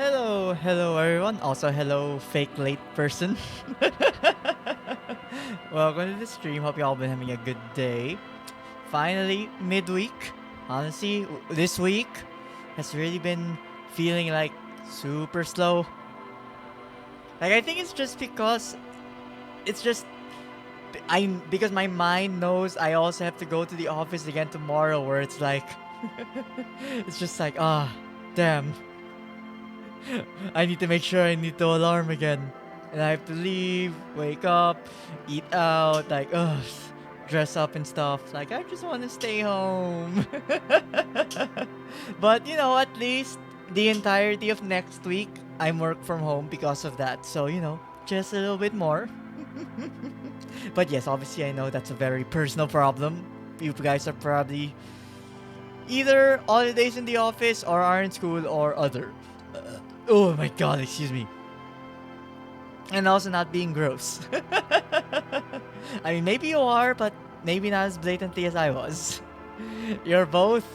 Hello everyone. Also, hello fake late person. Welcome to the stream. Hope you all been having a good day. Finally, midweek. Honestly, this week has really been feeling like super slow. Like I think it's just because it's just I because my mind knows I also have to go to the office again tomorrow. Where it's like, it's just like damn. I need to make sure I need the alarm again. And I have to leave, wake up, eat out, like, dress up and stuff. Like, I just want to stay home. But, at least the entirety of next week, I'm work from home because of that. So, just a little bit more. But yes, obviously, I know that's a very personal problem. You guys are probably either holidays in the office or are in school or other. Oh my god, excuse me. And also not being gross. I mean, maybe you are, but maybe not as blatantly as I was. You're both.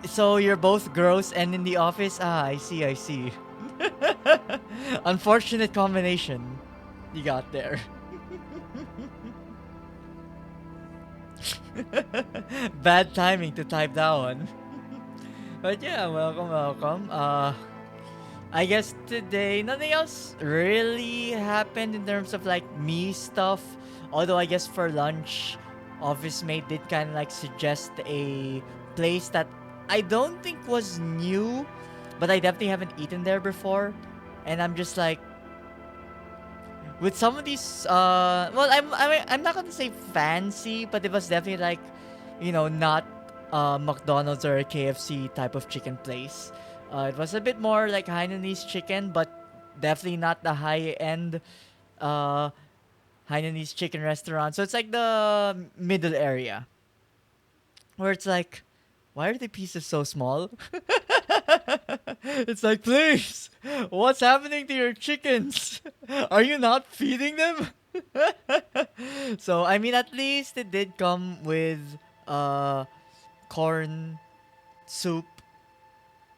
So you're both gross and in the office? Ah, I see, I see. Unfortunate combination you got there. Bad timing to type that one. But yeah, welcome. I guess today nothing else really happened in terms of like me stuff. Although I guess for lunch, office mate did kind of like suggest a place that I don't think was new, but I definitely haven't eaten there before, and I'm just like with some of these. Well, I'm not gonna say fancy, but it was definitely like, not McDonald's or a KFC type of chicken place. It was a bit more like Hainanese chicken, but definitely not the high end uh, Hainanese chicken restaurant. So it's like the middle area where it's like, why are the pieces so small? It's like, please, what's happening to your chickens? Are you not feeding them? So I mean, at least it did come with uh corn soup.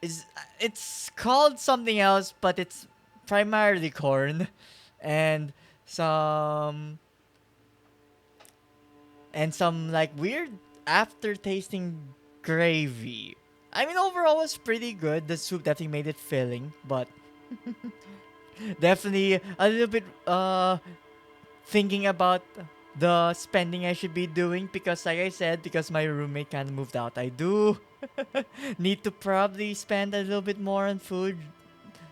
Is It's called something else, but it's primarily corn, and some some like weird after tasting gravy. I mean, overall it was pretty good. The soup definitely made it filling, but definitely a little bit thinking about the spending I should be doing because like I said, because my roommate kind of moved out, I do need to probably spend a little bit more on food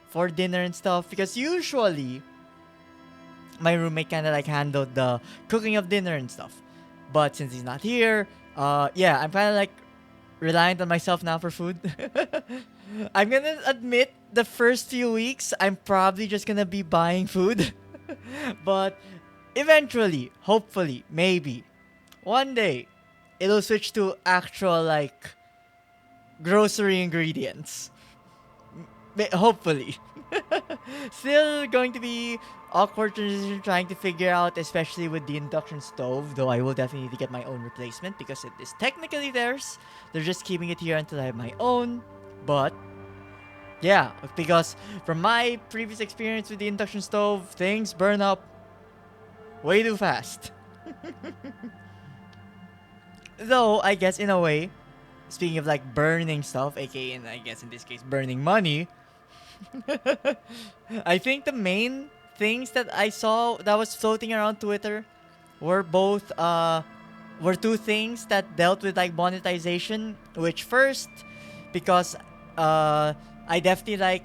for dinner and stuff because usually my roommate kind of like handled the cooking of dinner and stuff. But since he's not here, yeah, I'm kind of like reliant on myself now for food. I'm gonna admit the first few weeks I'm probably just gonna be buying food. But eventually, hopefully, maybe one day it'll switch to actual like grocery ingredients. Hopefully. Still going to be awkward transition trying to figure out, especially with the induction stove. Though I will definitely need to get my own replacement because it is technically theirs. They're just keeping it here until I have my own. But yeah, because from my previous experience with the induction stove, things burn up way too fast. Though I guess in a way, speaking of like burning stuff, aka I guess in this case burning money, I think the main things that I saw that was floating around Twitter were both were two things that dealt with like monetization. Which first, because I definitely like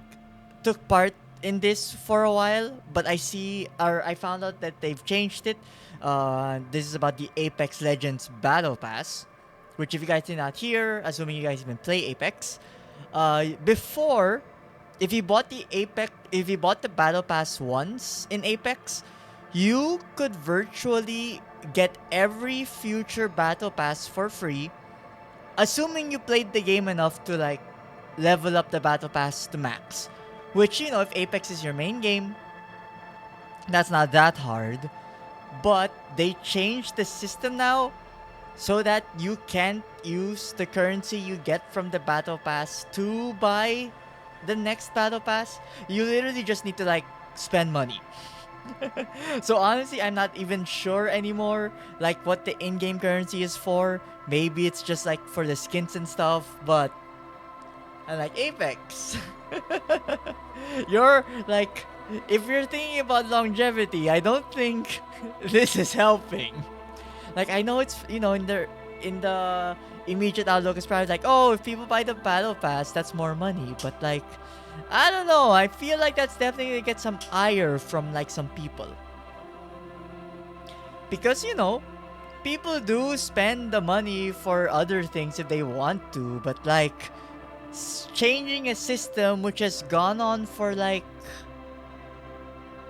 took part in this for a while, but I found out that they've changed it. This is about the Apex Legends Battle Pass, which if you guys did not hear, assuming you guys even play Apex, before if you bought the battle pass once in Apex, you could virtually get every future battle pass for free, assuming you played the game enough to like level up the battle pass to max. Which if Apex is your main game, that's not that hard. But they changed the system now so that you can't use the currency you get from the battle pass to buy the next battle pass, you literally just need to like spend money. So honestly, I'm not even sure anymore like what the in-game currency is for. Maybe it's just like for the skins and stuff, but I like Apex. You're like, if you're thinking about longevity, I don't think this is helping. Like I know it's in the immediate outlook it's probably like, oh, if people buy the battle pass, that's more money. But like, I don't know. I feel like that's definitely gonna get some ire from like some people because people do spend the money for other things if they want to, but like changing a system which has gone on for like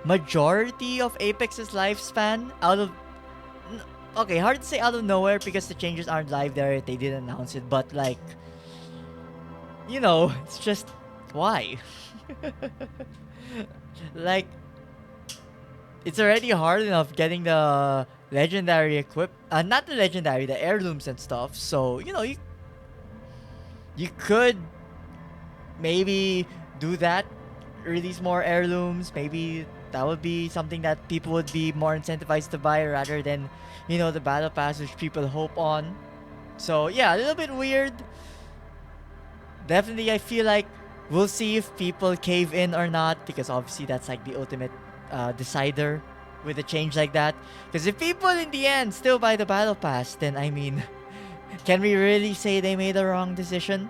majority of Apex's lifespan out of n- okay, hard to say out of nowhere because the changes aren't live there. They didn't announce it, but like, it's just why? Like, it's already hard enough getting the legendary not the legendary, the heirlooms and stuff. So, you could maybe do that, release more heirlooms. Maybe that would be something that people would be more incentivized to buy rather than, the battle pass which people hope on. So yeah, a little bit weird. Definitely, I feel like we'll see if people cave in or not because obviously that's like the ultimate decider with a change like that. Because if people in the end still buy the battle pass, then I mean, can we really say they made a wrong decision?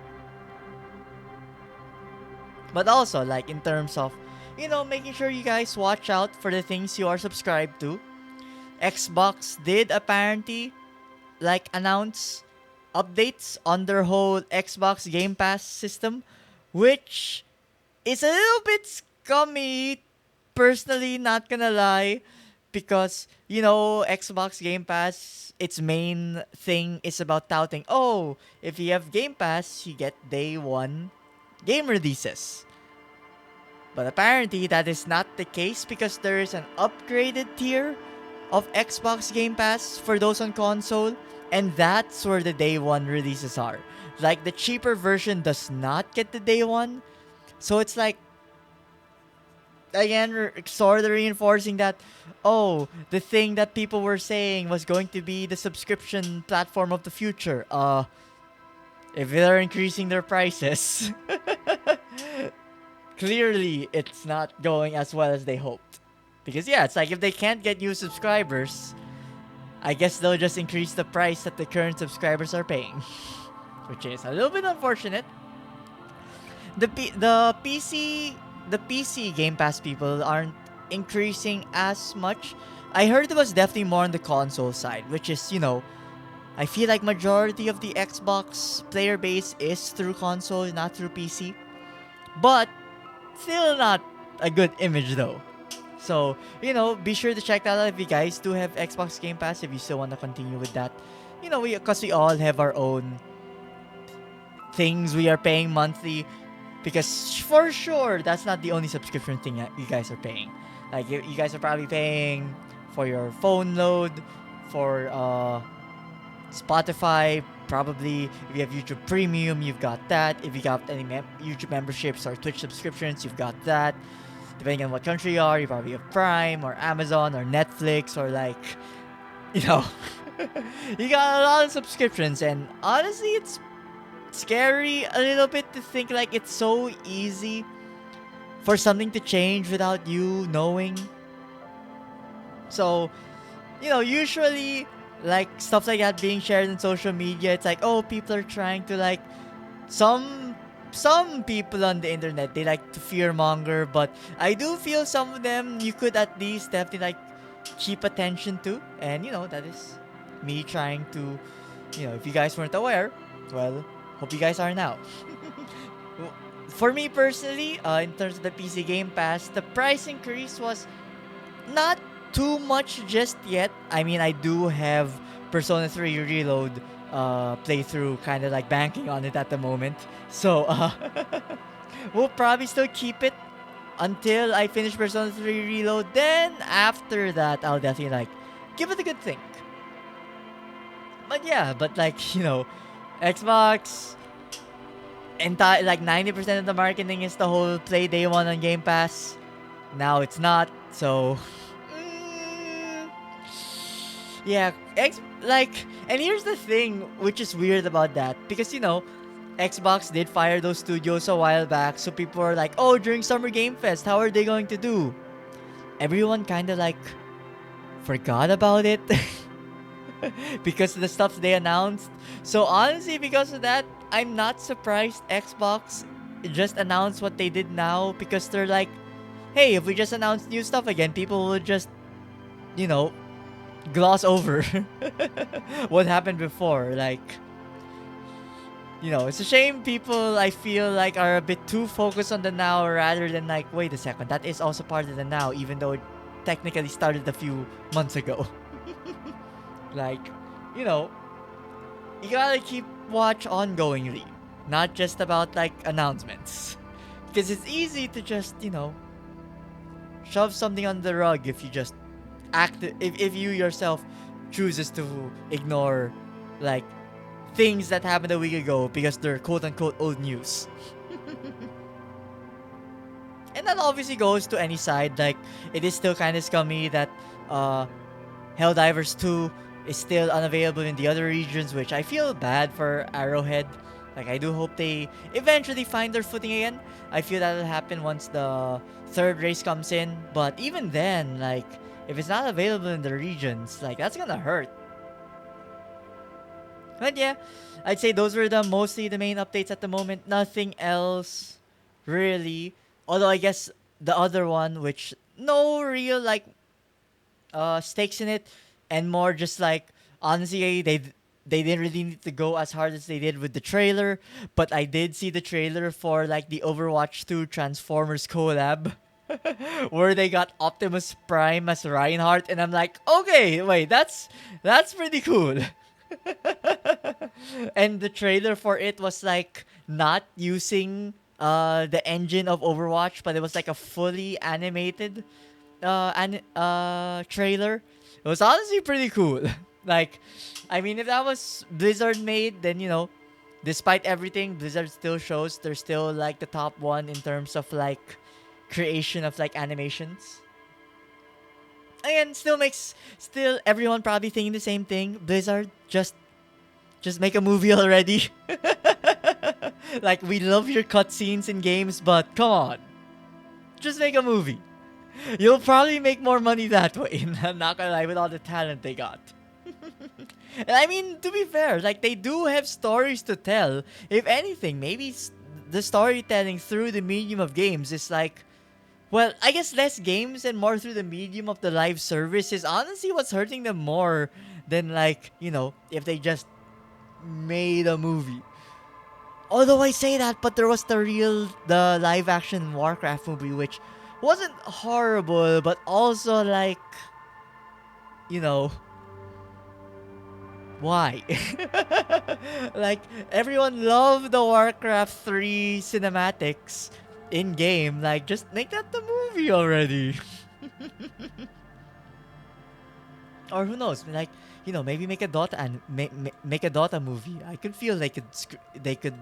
But also, like, in terms of, making sure you guys watch out for the things you are subscribed to. Xbox did apparently, like, announce updates on their whole Xbox Game Pass system, which is a little bit scummy, personally, not gonna lie, because, Xbox Game Pass, its main thing is about touting, oh, if you have Game Pass, you get day one game releases. But apparently that is not the case because there is an upgraded tier of Xbox Game Pass for those on console, and that's where the day one releases are. Like the cheaper version does not get the day one, so it's like again sort of reinforcing that, oh, the thing that people were saying was going to be the subscription platform of the future. If they're increasing their prices, clearly it's not going as well as they hoped. Because yeah, it's like if they can't get new subscribers, I guess they'll just increase the price that the current subscribers are paying, which is a little bit unfortunate. The PC Game Pass people aren't increasing as much. I heard it was definitely more on the console side, which is, I feel like majority of the Xbox player base is through console, not through PC. But still not a good image though. So, be sure to check that out if you guys do have Xbox Game Pass, if you still want to continue with that. Because we all have our own things we are paying monthly. Because for sure, that's not the only subscription thing that you guys are paying. Like, you guys are probably paying for your phone load, for Spotify, probably if you have YouTube Premium, you've got that. If you got any YouTube memberships or Twitch subscriptions, you've got that. Depending on what country you are, you probably have Prime or Amazon or Netflix or like, you know, you got a lot of subscriptions. And honestly, it's scary a little bit to think like it's so easy for something to change without you knowing. So, usually like stuff like that being shared on social media, it's like, oh, people are trying to like some people on the internet, they like to fearmonger, but I do feel some of them you could at least definitely like keep attention to, and that is me trying to, if you guys weren't aware, well, hope you guys are now. For me personally, in terms of the PC Game Pass, the price increase was not too much just yet. I mean, I do have Persona 3 Reload playthrough, kind of like banking on it at the moment. So, we'll probably still keep it until I finish Persona 3 Reload. Then, after that, I'll definitely like give it a good think. But yeah, but like, Xbox, entire like 90% of the marketing is the whole play day one on Game Pass. Now it's not. So mm, yeah, and here's the thing, which is weird about that, because Xbox did fire those studios a while back, so people are like, oh, during Summer Game Fest, how are they going to do? Everyone kind of like forgot about it because of the stuff they announced. So honestly, because of that, I'm not surprised Xbox just announced what they did now, because they're like, hey, if we just announce new stuff again, people will just, you know, gloss over what happened before. Like, it's a shame people, I feel like, are a bit too focused on the now rather than like, wait a second, that is also part of the now, even though it technically started a few months ago. Like, you know, you gotta keep watch ongoingly, not just about like announcements. Because it's easy to just, shove something on the rug if you just if you yourself chooses to ignore like things that happened a week ago because they're quote unquote old news. And that obviously goes to any side. Like, it is still kind of scummy that uh Helldivers 2 is still unavailable in the other regions, which I feel bad for Arrowhead. Like, I do hope they eventually find their footing again. I feel that'll happen once the third race comes in. But even then, like, if it's not available in the regions, like, that's gonna hurt. But yeah, I'd say those were mostly the main updates at the moment. Nothing else, really. Although I guess the other one, which no real like stakes in it, and more just like, honestly, they didn't really need to go as hard as they did with the trailer, but I did see the trailer for like the Overwatch 2 Transformers collab where they got Optimus Prime as Reinhardt, and I'm like, okay, wait, that's pretty cool. And the trailer for it was like not using the engine of Overwatch, but it was like a fully animated trailer. It was honestly pretty cool. Like, I mean, if that was Blizzard made, then despite everything, Blizzard still shows they're still like the top one in terms of like creation of like animations. Again, still everyone probably thinking the same thing. Blizzard, just make a movie already. Like, we love your cutscenes in games, but come on, just make a movie. You'll probably make more money that way. I'm not gonna lie, with all the talent they got. And I mean, to be fair, like, they do have stories to tell. If anything, maybe the storytelling through the medium of games is like, well, I guess less games and more through the medium of the live service is honestly what's hurting them more than like, if they just made a movie. Although I say that, but there was the live action Warcraft movie, which wasn't horrible, but also like, you know, why? Like, everyone loved the Warcraft 3 cinematics in game. Like, just make that the movie already. Or who knows? Like, maybe make a Dota and make a Dota movie. I could feel they could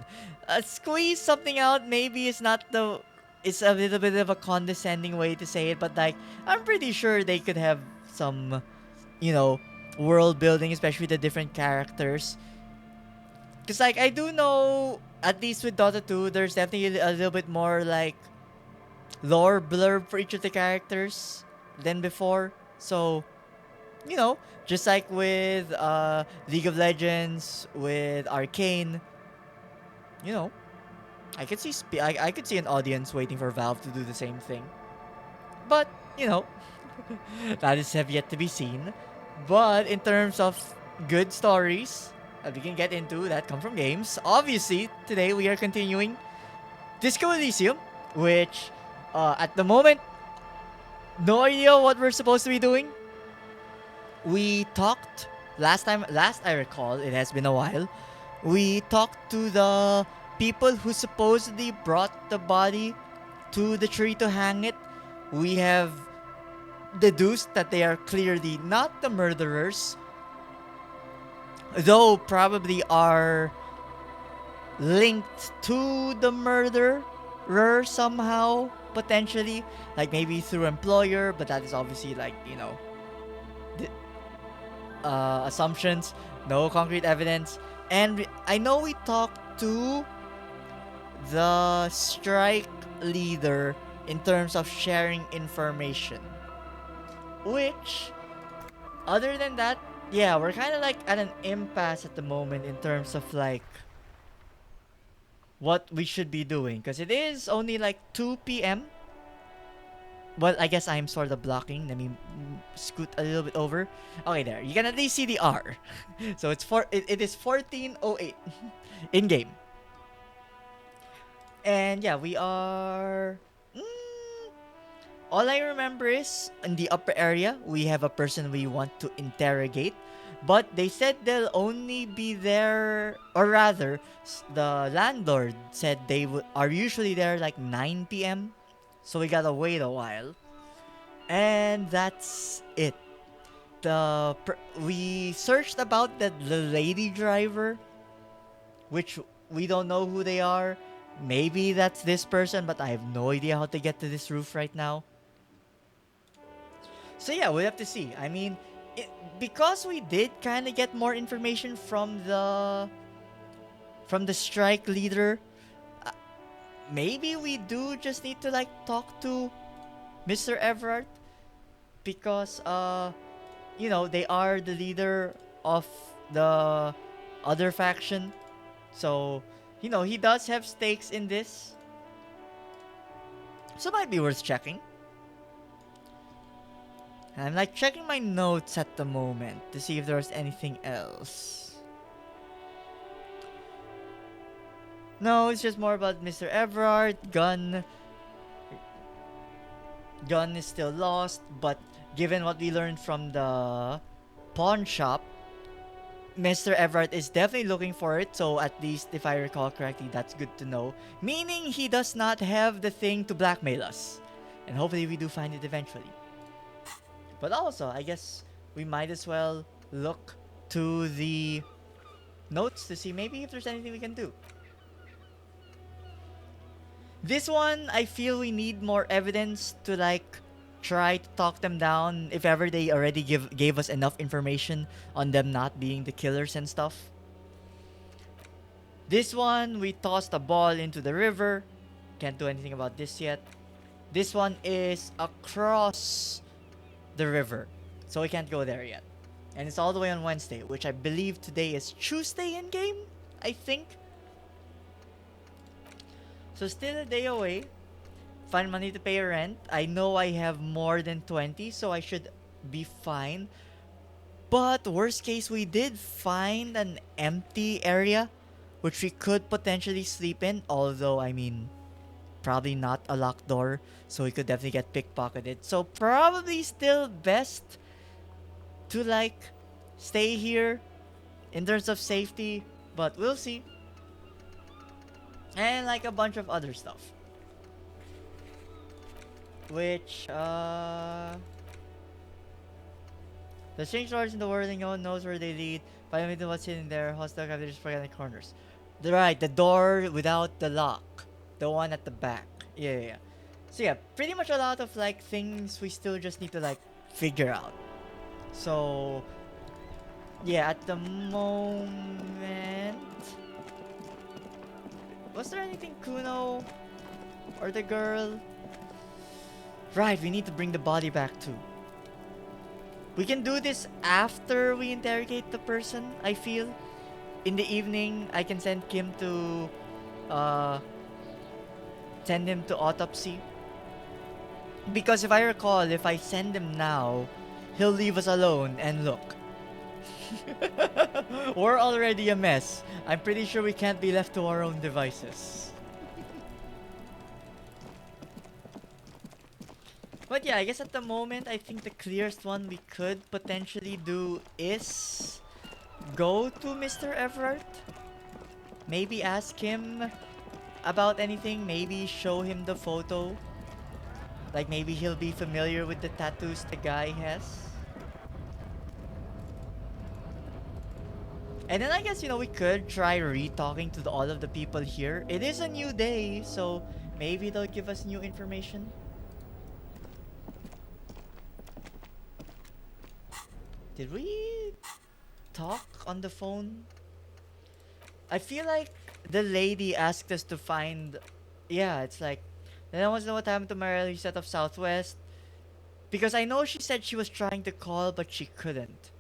squeeze something out. Maybe it's a little bit of a condescending way to say it, but like, I'm pretty sure they could have some, you know, world building, especially the different characters. Cause like, I do know, at least with Dota 2, there's definitely a little bit more like lore blurb for each of the characters than before. So, just like with League of Legends, with Arcane, you know, I could see an audience waiting for Valve to do the same thing. But, you know, that is have yet to be seen. But in terms of good stories that we can get into that come from games, obviously today we are continuing Disco Elysium, which at the moment, no idea what we're supposed to be doing. We talked last I recall, it has been a while. We talked to the people who supposedly brought the body to the tree to hang it. We have deduced that they are clearly not the murderers, though probably are linked to the murderer somehow, potentially. Like maybe through employer, but that is obviously like, th- assumptions, no concrete evidence. And I know we talked to the strike leader in terms of sharing information. Which, other than that, yeah, we're kind of like at an impasse at the moment in terms of like what we should be doing. Because it is only like 2 p.m. Well, I guess I'm sort of blocking. Let me scoot a little bit over. Okay, there. You can at least see the R. So it is 14:08 in game. And yeah, we are. All I remember is in the upper area, we have a person we want to interrogate. But they said they'll only be there, or rather, the landlord said they are usually there like 9 p.m. So we gotta wait a while. And that's it. We searched about the lady driver, which we don't know who they are. Maybe that's this person, but I have no idea how to get to this roof right now. So yeah, we'll have to see. I mean, because we did kind of get more information from the strike leader, uh, maybe we do just need to like talk to Mr. Everard because they are the leader of the other faction. So, he does have stakes in this. So it might be worth checking. I'm like checking my notes at the moment to see if there's anything else. No, it's just more about Mr. Everard. Gun is still lost, but given what we learned from the pawn shop, Mr. Everard is definitely looking for it, so at least if I recall correctly, that's good to know. Meaning he does not have the thing to blackmail us. And hopefully we do find it eventually. But also, I guess we might as well look to the notes to see maybe if there's anything we can do. This one, I feel we need more evidence to like try to talk them down if ever they already gave us enough information on them not being the killers and stuff. This one, we tossed a ball into the river. Can't do anything about this yet. This one is across the river, so we can't go there yet. And it's all the way on Wednesday, which I believe today is Tuesday in game, I think. So still a day away. Find money to pay rent. I know I have more than 20, so I should be fine. But worst case, we did find an empty area which we could potentially sleep in. Although, I mean, probably not a locked door, so we could definitely get pickpocketed. So probably still best to like stay here in terms of safety, but we'll see. And like a bunch of other stuff. Which, the strange lords in the world, no one knows where they lead. Find me to what's hidden there. Hostile captives forgotten corners. Right, the door without the lock. The one at the back. Yeah. So yeah, pretty much a lot of like things we still just need to like figure out. So yeah, at the moment, was there anything Kuno or the girl? Right, we need to bring the body back too. We can do this after we interrogate the person, I feel. In the evening, I can send Kim to send him to autopsy. Because if I recall, if I send him now, he'll leave us alone and look. We're already a mess. I'm pretty sure we can't be left to our own devices. But yeah, I guess at the moment, I think the clearest one we could potentially do is go to Mr. Everard. Maybe ask him about anything. Maybe show him the photo. Like maybe he'll be familiar with the tattoos the guy has. And then I guess, we could try re-talking to all of the people here. It is a new day, so maybe they'll give us new information. Did we talk on the phone? I feel like the lady asked us to find... Yeah, it's like... Then I want to know what happened to my set of Southwest. Because I know she said she was trying to call, but she couldn't.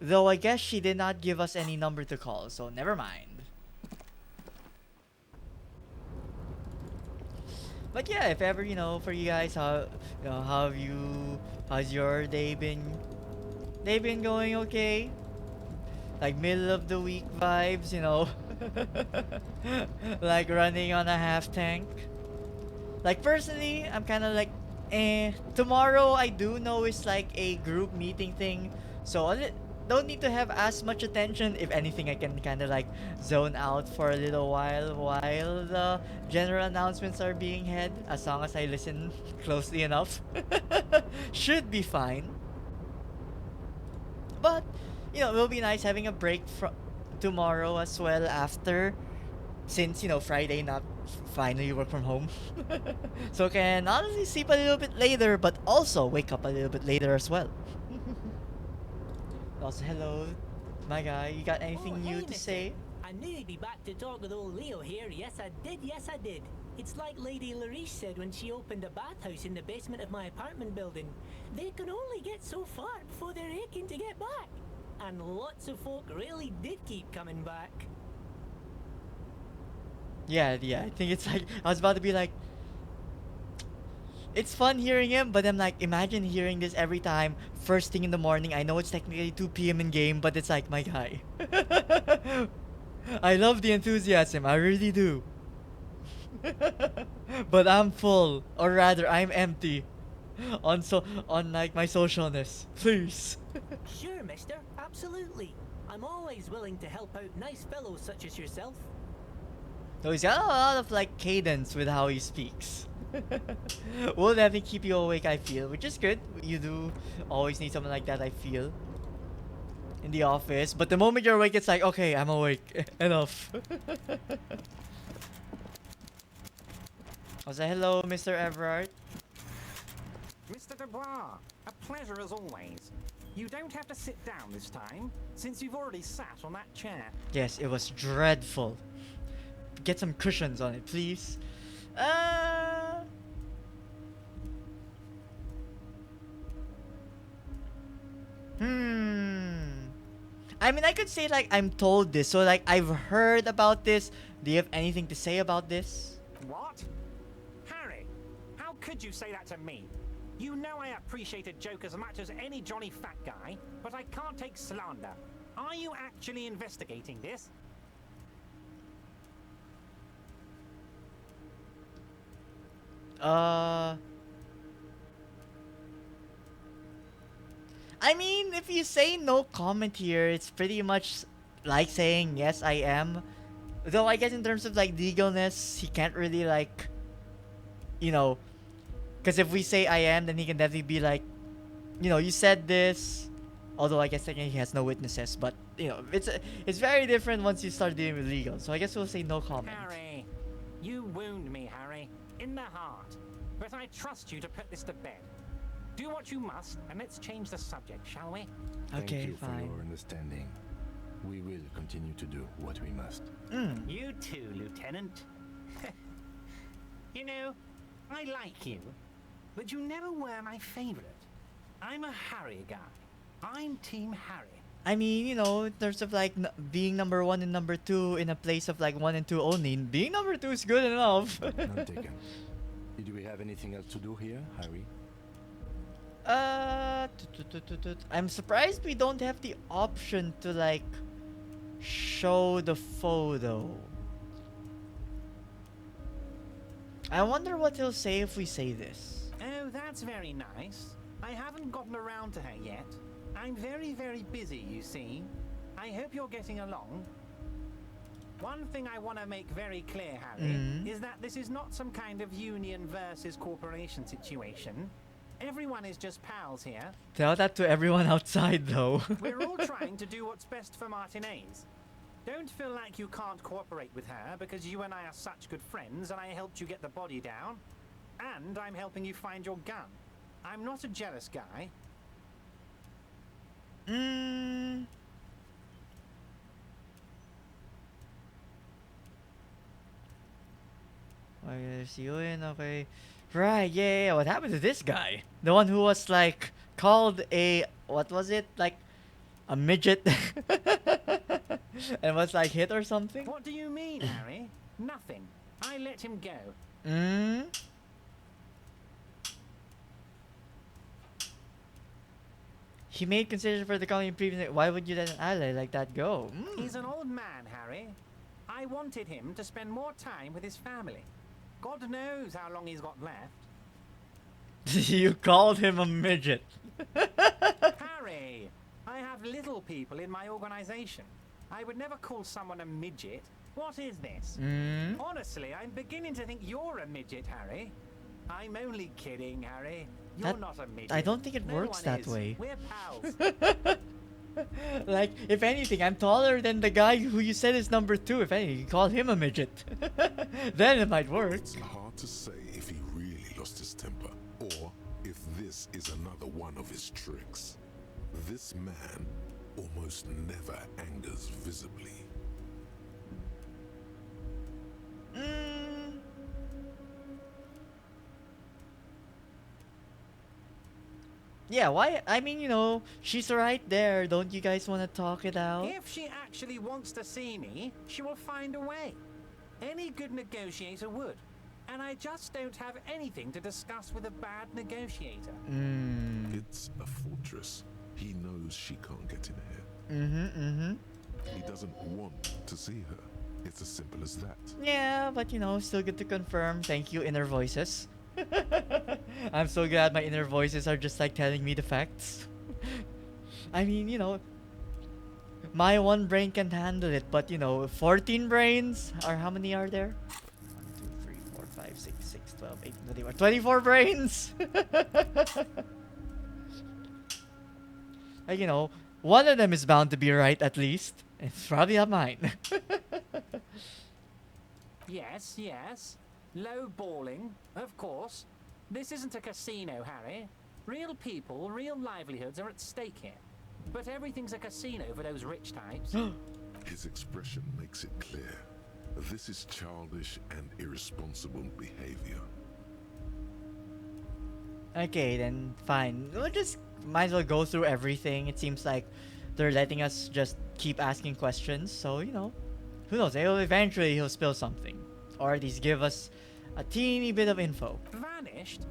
Though I guess she did not give us any number to call, so never mind. But yeah, if ever, for you guys, how's your day been? Day been going okay? Like middle of the week vibes, like running on a half tank. Like personally, I'm kind of like, tomorrow I do know it's like a group meeting thing, so don't need to have as much attention. If anything, I can kind of like zone out for a little while the general announcements are being had, as long as I listen closely enough. Should be fine. But, it will be nice having a break from tomorrow as well after, since, Friday not finally work from home. So can honestly sleep a little bit later, but also wake up a little bit later as well. Also, hello, my guy. You got anything new to say? I knew you'd be back to talk with old Leo here. Yes, I did. It's like Lady Larice said when she opened a bathhouse in the basement of my apartment building. They can only get so far before they're aching to get back. And lots of folk really did keep coming back. Yeah, I think it's like, I was about to be like, it's fun hearing him, but I'm like, imagine hearing this every time, first thing in the morning. I know it's technically 2 p.m. in game, but it's like, my guy. I love the enthusiasm, I really do. But I'm full, or rather, I'm empty on like my socialness. Please. Sure, mister, absolutely. I'm always willing to help out nice fellows such as yourself. So he's got a lot of like cadence with how he speaks. Will definitely keep you awake, I feel, which is good. You do always need someone like that, I feel, in the office. But the moment you're awake, it's like, okay, I'm awake. Enough. I say hello, Mr. Everard. Mr. Dubois, a pleasure as always. You don't have to sit down this time, since you've already sat on that chair. Yes, it was dreadful. Get some cushions on it, please. I mean, I could say like I'm told this, so like I've heard about this. Do you have anything to say about this? What? Harry, how could you say that to me? You know I appreciate a joke as much as any jolly fat guy, but I can't take slander. Are you actually investigating this? I mean, if you say no comment here, it's pretty much like saying yes, I am. Though I guess in terms of like legalness, he can't really like, because if we say I am, then he can definitely be like, you said this. Although I guess technically he has no witnesses, but it's very different once you start dealing with legal. So I guess we'll say no comment. Harry, you wound me, Harry, in the heart. But I trust you to put this to bed. Do what you must, and let's change the subject, shall we? Okay, Thank you fine. for your understanding. We will continue to do what we must. You too, Lieutenant. You know, I like you, but you never were my favorite. I'm a Harry guy. I'm Team Harry. I mean, in terms of like being number 1 and number 2 in a place of like 1 and 2 only, being number 2 is good enough. None taken. Do we have anything else to do here, Harry? I'm surprised we don't have the option to like show the photo. I wonder what he'll say if we say this. Oh, that's very nice. I haven't gotten around to her yet. I'm very, very busy, you see. I hope you're getting along. One thing I want to make very clear, Harry, is that this is not some kind of union versus corporation situation. Everyone is just pals here. Tell that to everyone outside, though. We're all trying to do what's best for Martinez. Don't feel like you can't cooperate with her because you and I are such good friends and I helped you get the body down. And I'm helping you find your gun. I'm not a jealous guy. Okay, see you in, okay. Right, yeah. What happened to this guy? The one who was like called a, what was it? Like a midget and was like hit or something? What do you mean, Harry? Nothing. I let him go. He made concession for the colony previously. Why would you let an ally like that go? He's an old man, Harry. I wanted him to spend more time with his family. God knows how long he's got left. You called him a midget. Harry, I have little people in my organization. I would never call someone a midget. What is this? Honestly, I'm beginning to think you're a midget, Harry. I'm only kidding, Harry. You're not a midget. I don't think it No works one that is. way. We're pals. Like, if anything, I'm taller than the guy who you said is number 2. If anything, you call him a midget. Then it might work. It's hard to say if he really lost his temper, or if this is another one of his tricks. This man almost never angers visibly. Yeah, why? I mean, you know, she's right there. Don't you guys want to talk it out? If she actually wants to see me, she will find a way. Any good negotiator would. And I just don't have anything to discuss with a bad negotiator. It's a fortress. He knows she can't get in here. He doesn't want to see her. It's as simple as that. Yeah, but you know, still good to confirm. Thank you, inner voices. I'm so glad my inner voices are just like telling me the facts. I mean, you know, my one brain can handle it, but you know, 14 brains? Or how many are there? 1, 2, 3, 4, 5, 6, 6, 12, 8, 21, 24 brains! Like, you know, one of them is bound to be right at least. It's probably not mine. Yes, yes. Low balling, of course. This isn't a casino, Harry. Real people, real livelihoods are at stake here. But everything's a casino for those rich types. His expression makes it clear. This is childish and irresponsible behavior. Okay, then fine. We'll just might as well go through everything. It seems like they're letting us just keep asking questions. So, you know, who knows? Eventually he'll spill something. Or at least give us a teeny bit of info. Vanished?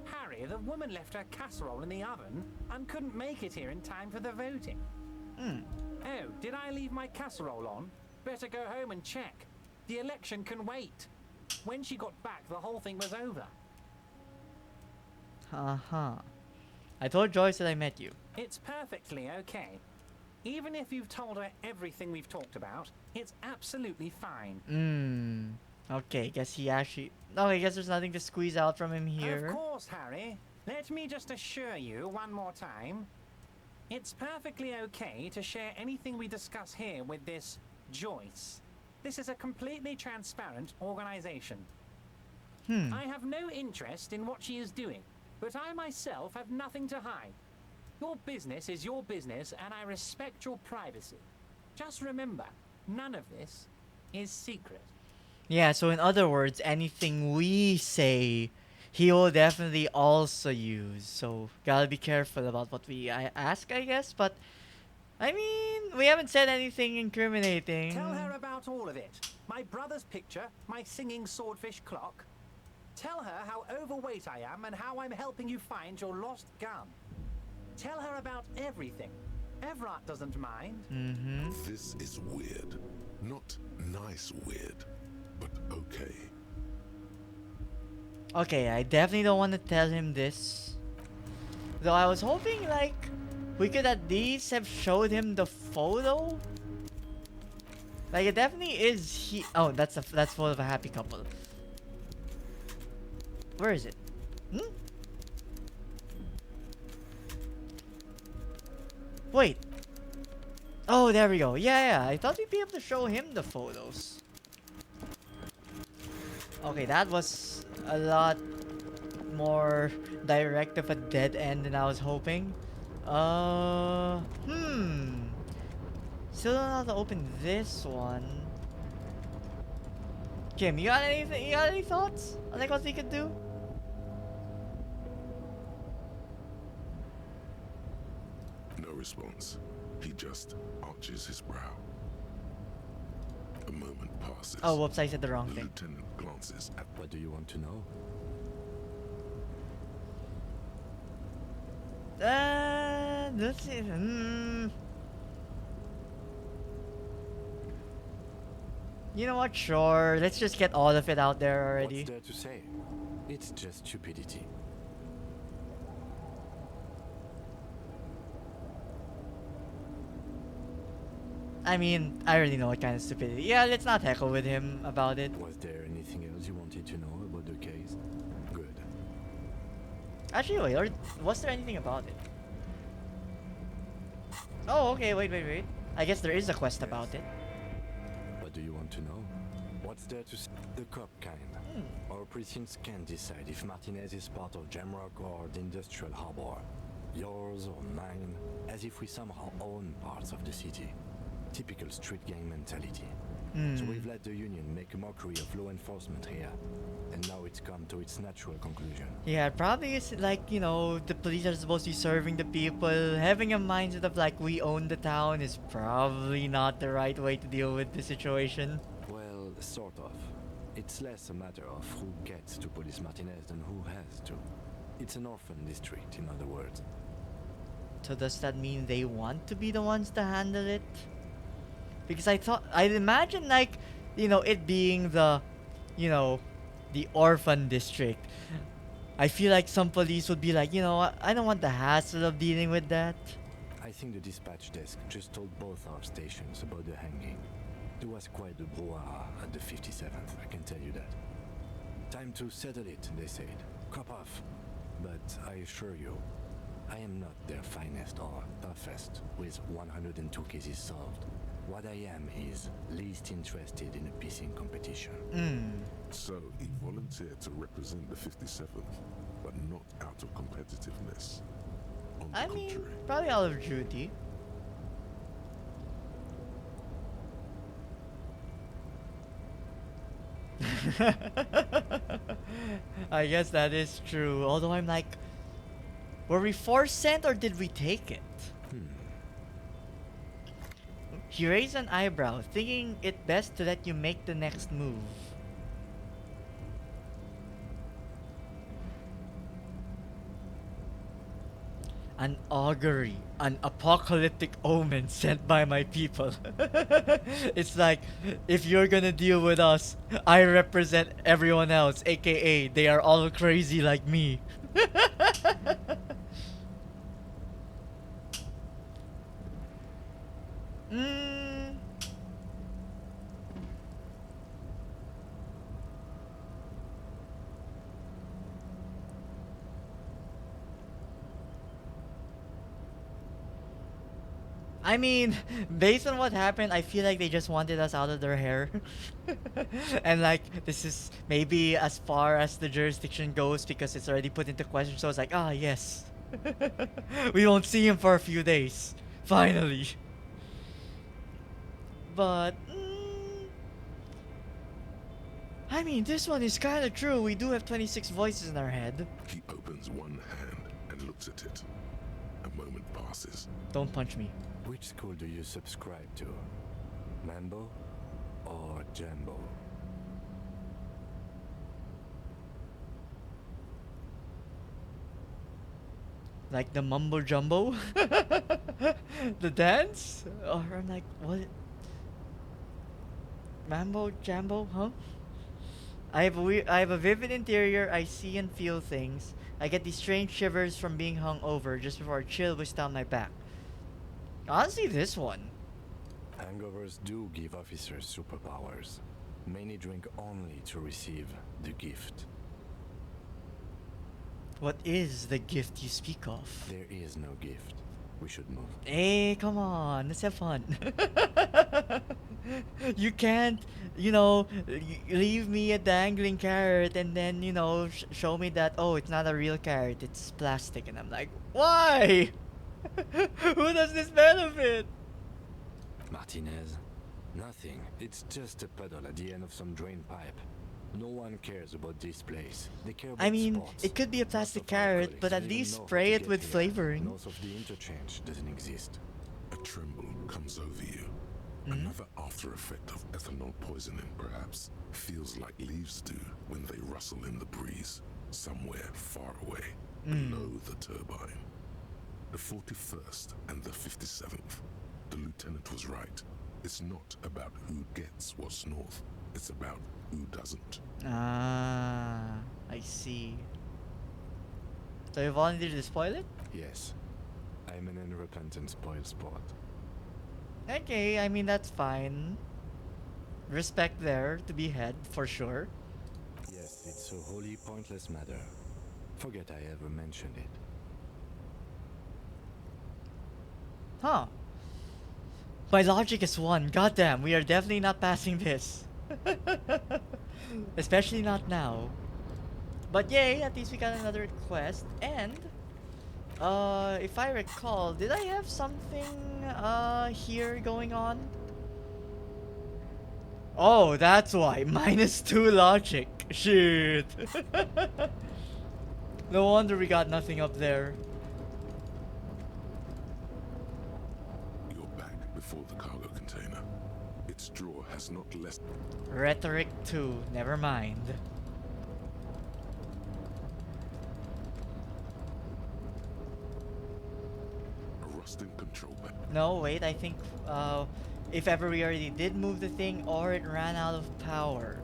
Harry, the woman left her casserole in the oven and couldn't make it here in time for the voting. Oh, did I leave my casserole on? Better go home and check. The election can wait. When she got back, the whole thing was over. I told Joyce that I met you. It's perfectly okay. Even if you've told her everything we've talked about, it's absolutely fine. Okay, guess he actually... No, I guess there's nothing to squeeze out from him here. Of course, Harry. Let me just assure you one more time. It's perfectly okay to share anything we discuss here with this Joyce. This is a completely transparent organization. I have no interest in what she is doing, but I myself have nothing to hide. Your business is your business, and I respect your privacy. Just remember, none of this is secret. Yeah, so in other words, anything we say, he will definitely also use. So, gotta be careful about what we ask, I guess. But, I mean, we haven't said anything incriminating. Tell her about all of it. My brother's picture, my singing swordfish clock. Tell her how overweight I am and how I'm helping you find your lost gun. Tell her about everything. Everett doesn't mind. This is weird. Not nice weird, but okay. Okay, I definitely don't want to tell him this. Though I was hoping, like, we could at least have showed him the photo. Like, it definitely is he... Oh, that's photo of a happy couple. Where is it? Wait. Oh, there we go. Yeah, I thought we'd be able to show him the photos. Okay, that was a lot more direct of a dead end than I was hoping. Hmm. Still don't know how to open this one. Kim, you got anything? You got any thoughts on like what we could do? No response. He just arches his brow. A moment passes. Oh, whoops! I said the wrong The thing. lieutenant glances at What do you want to know? Let's see. You know what? Sure. Let's just get all of it out there already. What's there to say? It's just stupidity. I mean, I already know what kind of stupidity. Yeah, let's not heckle with him about it. Was there anything else you wanted to know about the case? Good. Actually, wait. Or was there anything about it? Oh, okay. Wait. I guess there is a quest about it. What do you want to know? What's there to say? The cop kind. Our precincts can decide if Martinez is part of Jamrock or the Industrial Harbor. Yours or mine, as if we somehow own parts of the city. Typical street gang mentality. So we've let the Union make a mockery of law enforcement here. And now it's come to its natural conclusion. Yeah, it probably is like, you know, the police are supposed to be serving the people. Having a mindset of like, we own the town is probably not the right way to deal with the situation. Well, sort of. It's less a matter of who gets to police Martinez than who has to. It's an orphan district, in other words. So does that mean they want to be the ones to handle it? Because I'd imagine like, you know, it being the, you know, the orphan district. I feel like some police would be like, you know what, I don't want the hassle of dealing with that. I think the dispatch desk just told both our stations about the hanging. There was quite a brouhaha at the 57th, I can tell you that. Time to settle it, they said. Cop off. But I assure you, I am not their finest or toughest with 102 cases solved. What I am is least interested in a pissing competition. So he volunteered to represent the 57th, but not out of competitiveness. On the I mean, contrary, probably out of duty. I guess that is true. Although I'm like, were we force sent or did we take it? He raised an eyebrow, thinking it best to let you make the next move. An augury, an apocalyptic omen sent by my people. It's like, if you're gonna deal with us, I represent everyone else, aka they are all crazy like me. I mean, based on what happened, I feel like they just wanted us out of their hair. And like, this is maybe as far as the jurisdiction goes because it's already put into question. So it's like, ah, yes. We won't see him for a few days. Finally. But, I mean, this one is kind of true. We do have 26 voices in our head. he opens one hand and looks at it. A moment passes. Don't punch me. Which school do you subscribe to? Mambo or Jambo? Like the mumbo jumbo? The dance? Or I'm like, what? Mambo Jambo, huh? I have a vivid interior. I see and feel things. I get these strange shivers from being hung over just before a chill goes down my back. Honestly, this one. Hangovers do give officers superpowers. Many drink only to receive the gift. What is the gift you speak of? There is no gift. We should move. Hey, come on, let's have fun. You can't, leave me a dangling carrot and then, show me that, oh, it's not a real carrot, it's plastic. And I'm like, why? Who does this benefit? Martinez? Nothing. It's just a puddle at the end of some drain pipe. No one cares about this place. They care about I mean, spots. it could be a Most plastic of our carrot, colleagues but at don't even least know how spray to it get with here. flavoring. Most of the interchange doesn't exist. A tremble comes over you. Another after effect of ethanol poisoning, perhaps, feels like leaves do when they rustle in the breeze, somewhere far away, below the turbine. The 41st and the 57th. The lieutenant was right. It's not about who gets what's north. It's about who doesn't. Ah, I see. So you volunteered to spoil it? Yes. I'm an unrepentant spoil sport. Okay, I mean, that's fine. Respect there to be had, for sure. Yes, it's a wholly pointless matter. Forget I ever mentioned it. Huh. My logic is one. Goddamn, we are definitely not passing this. Especially not now. But yay, at least we got another quest. And, if I recall, did I have something, here going on? Oh, that's why. -2 logic. Shit. No wonder we got nothing up there. You're back before the cargo container. Its drawer has not less. Rhetoric 2, never mind. A rusting control panel. No, wait, I think, if ever we already did move the thing or it ran out of power.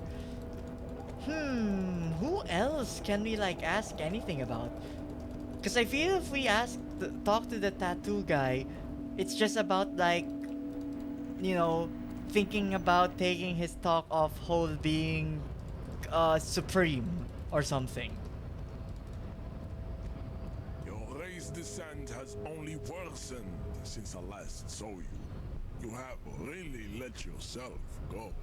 Who else can we, like, ask anything about? Because I feel if we talk to the tattoo guy, it's just about, like, thinking about taking his talk off whole being, supreme or something. Your race descent has only worsened since I last saw you. You have really let yourself go.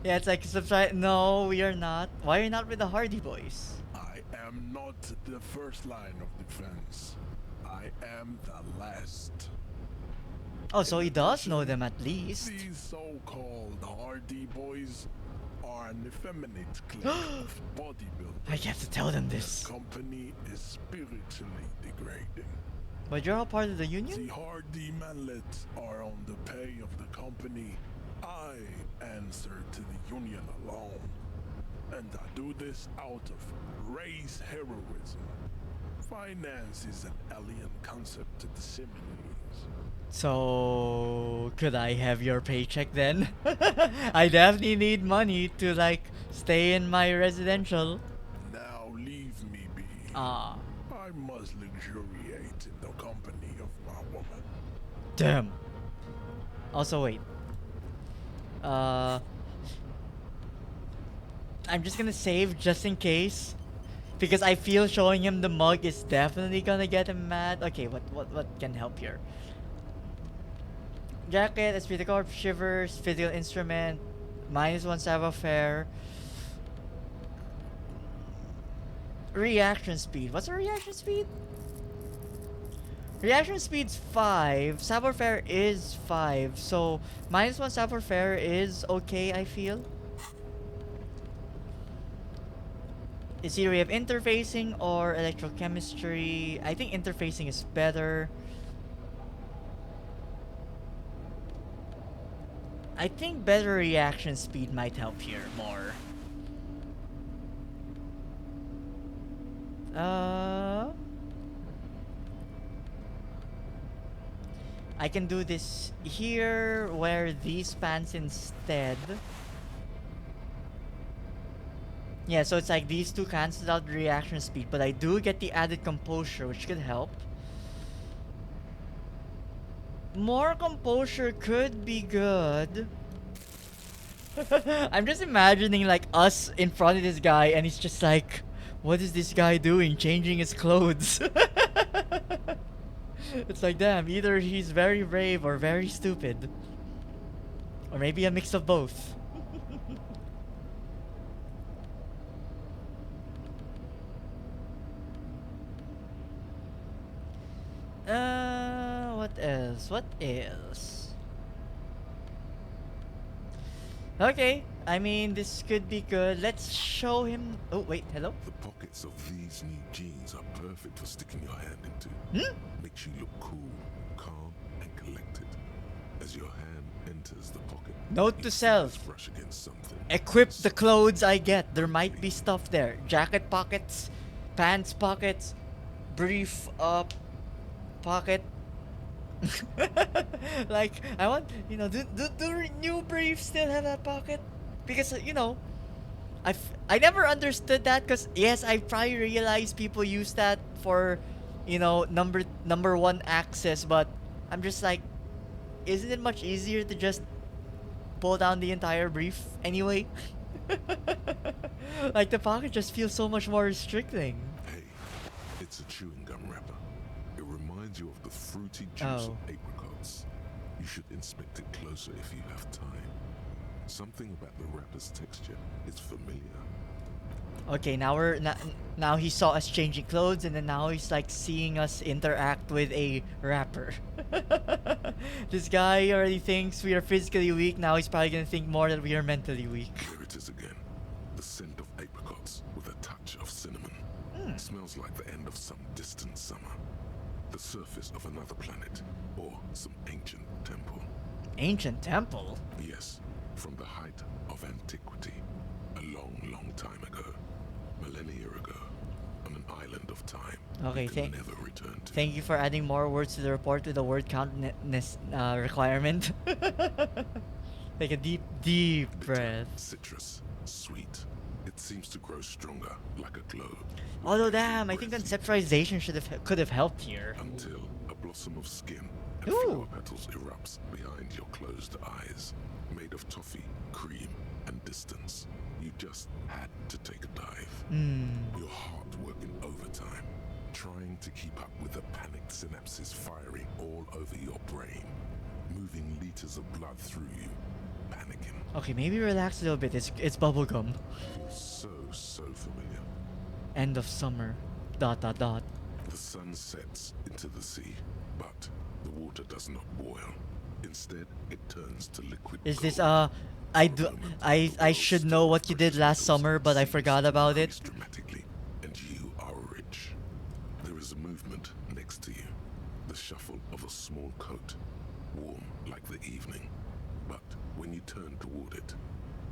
Yeah, it's like, subscribe. No, we are not. Why are you not with the Hardy Boys? I am not the first line of defense. I am the last. Oh, so he does know them at least. These so-called Hardy Boys are an effeminate clique of bodybuilders. I have to tell them The this. company is spiritually degrading. But you're all part of the The union? Hardy manlets are on the pay of the company. I answer to the union alone. And I do this out of race heroism. Finance is an alien concept to the Similes. So, could I have your paycheck then? I definitely need money to, like, stay in my residential. Now leave me be. Ah, I must luxuriate in the company of my woman. damn. Also, wait. I'm just gonna save just in case. Because I feel showing him the mug is definitely gonna get him mad. Okay, what can help here? Jacket, esprit de corps, shivers, physical instrument, -1 savoir-faire. Reaction speed. What's a reaction speed? Reaction speed's 5. Savoir-faire is 5. So, -1 savoir-faire is okay, I feel. It's either we have interfacing or electrochemistry. I think interfacing is better. I think better reaction speed might help here more. I can do this here, wear these pants instead. Yeah, so it's like these two cancel out the reaction speed, but I do get the added composure, which could help. More composure could be good. I'm just imagining like us in front of this guy and he's just like, what is this guy doing? Changing his clothes. It's like, damn, either he's very brave or very stupid. Or maybe a mix of both. What else? What else? Okay, I mean, this could be good. Let's show him. Oh, wait, hello? The pockets of these new jeans are perfect for sticking your hand into. Makes you look cool, calm, and collected. As your hand enters the pocket, Note you to feel self. this brush against something. Equip the clothes I get. There might be stuff there. Jacket pockets, pants pockets, brief pocket. Like, I want, do new briefs still have that pocket? Because, I never understood that, because yes, I probably realized people use that for, number one access, but I'm just like, isn't it much easier to just pull down the entire brief anyway? Like, the pocket just feels so much more restricting. Hey, it's a chewing gum wrapper. It reminds you of the fruity juice Oh. of apricots. You should inspect it closer if you have time. Something about the wrapper's texture is familiar. Okay, now he saw us changing clothes, and then now he's like seeing us interact with a rapper. This guy already thinks we are physically weak. Now he's probably gonna think more that we are mentally weak. There it is again. The scent of apricots with a touch of cinnamon. Smells like the end of some distant summer. The surface of another planet or some ancient temple. Ancient temple? Yes, from the height of antiquity. A long, long time ago. Millennia ago. On an island of time. Okay, you can never return to. thank you for adding more words to the report with the word count requirement. Take a deep, deep breath. Citrus. Sweet. It seems to grow stronger, like a glow. Although, damn, I think conceptualization could have helped here. Until a blossom of skin and Ooh. flower petals erupts behind your closed eyes. Made of toffee, cream, and distance. You just had to take a dive. Your heart working overtime, trying to keep up with the panicked synapses firing all over your brain, moving liters of blood through you, panicking. Okay, maybe relax a little bit. It's bubblegum. Feels so familiar. End of summer. ... The sun sets into the sea, but the water does not boil. Instead, it turns to liquid Is this gold. I should know what you did last summer, but I forgot about it. Dramatically, and you are rich. There is a movement next to you. The shuffle of a small coat, warm like the evening. But when you turn toward it,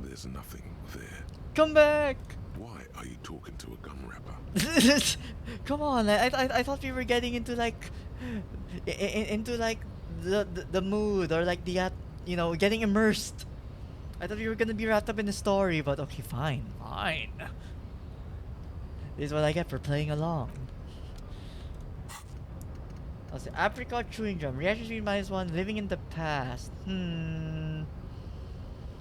there's nothing there. Come back! Why are you talking to a gum wrapper? Come on, I thought we were getting into like into like the mood, or like the getting immersed. I thought we were gonna be wrapped up in the story, but okay, fine. This is what I get for playing along. I'll say apricot chewing gum. Reaction speed -1. Living in the past.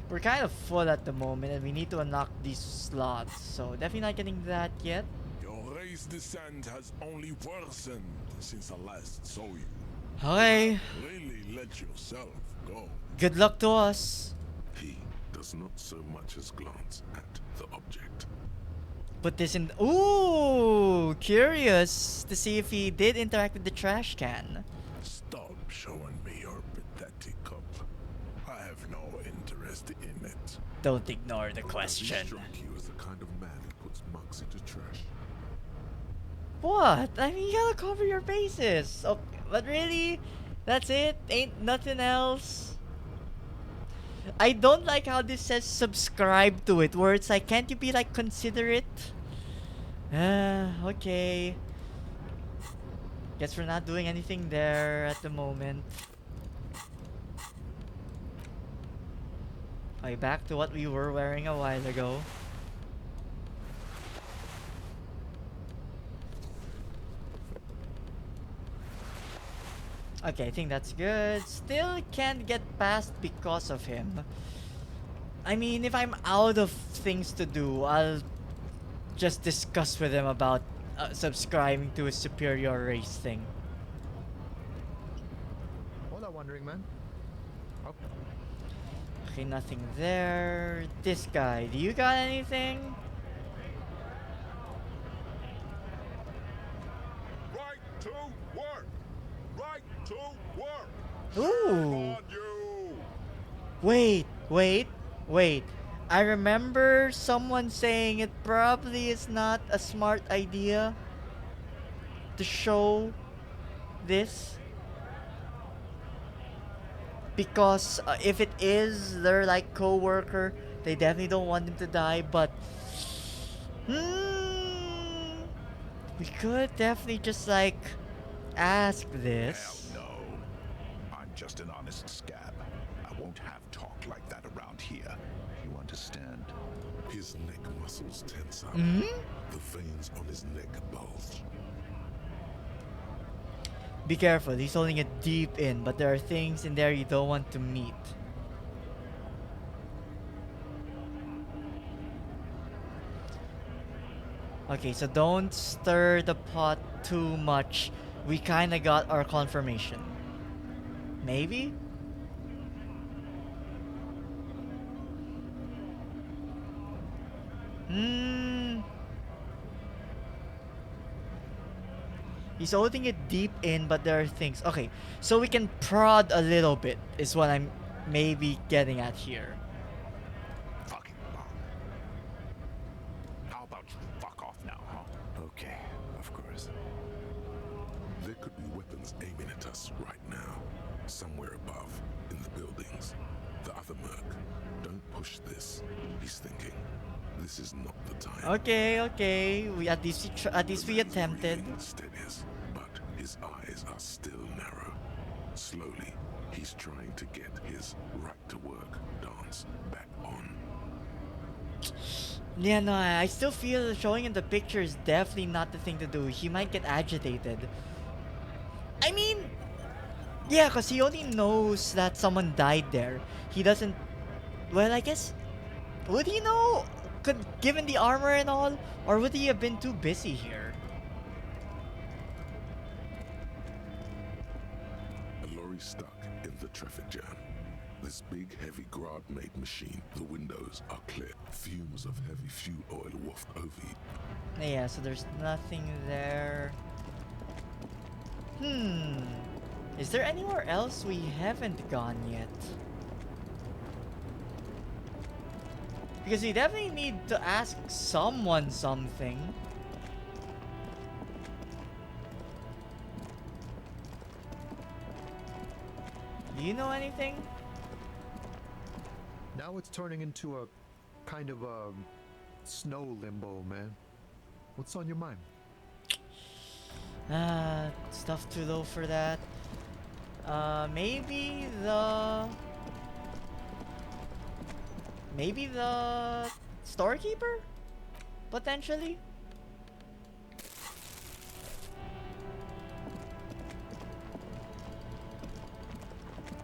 We're kind of full at the moment, and we need to unlock these slots. So definitely not getting that yet. Your race descent has only worsened since I last saw you. Okay. Really let yourself go. Good luck to us. He does not so much as glance at the object. Put this in. Ooh, curious to see if he did interact with the trash can. Stop showing me your pathetic cup. I have no interest in it. Don't ignore the Does he question. strike you as the kind of man who puts mugs into trash? What? I mean, you gotta cover your bases. Okay, but really, that's it. Ain't nothing else. I don't like how this says subscribe to it, where it's like, can't you be like considerate? Okay. Guess we're not doing anything there at the moment. Okay, back to what we were wearing a while ago. Okay, I think that's good. Still can't get past because of him. I mean, if I'm out of things to do, I'll just discuss with him about subscribing to a superior race thing. wondering, man? Oh, Okay, nothing there. This guy, do you got anything? Right to work! Right to work! Ooh. On you! Wait. I remember someone saying it probably is not a smart idea to show this because if it is their like co-worker, they definitely don't want him to die. But hmm, we could definitely just like ask Hell this. no. I'm just an honest scab. I won't have talk like that around here. You understand? His neck muscles tense up. Hmm? The veins on his neck bulge. Be careful, he's holding it deep in, but there are things in there you don't want to meet. Okay, so don't stir the pot too much. We kinda got our confirmation. Maybe? Hmm. He's holding it deep in, but there are things. Okay, so we can prod a little bit, is what I'm maybe getting at here. Fucking bomb. How about you fuck off now, huh? Okay, of course. There could be weapons aiming at us right now. Somewhere above, in the buildings. The other merc. Don't push this, he's thinking. This is not the time. Okay. We at least The man's attempted. breathing steadies, but his eyes are still narrow. Slowly, he's trying to get his right to work dance back on. Yeah, no, I still feel showing him the picture is definitely not the thing to do. He might get agitated. I mean, yeah, because he only knows that someone died there. He doesn't. Well, I guess. Would he know? Given the armor and all? Or would he have been too busy here? A lorry stuck in the traffic jam. This big, heavy Grad-made machine. The windows are clear. Fumes of heavy fuel oil waft over you. Yeah, so there's nothing there. Is there anywhere else we haven't gone yet? Because we definitely need to ask someone something. Do you know anything? now it's turning into a kind of a snow limbo, man. What's on your mind? Stuff too low for that. Maybe the storekeeper? Potentially?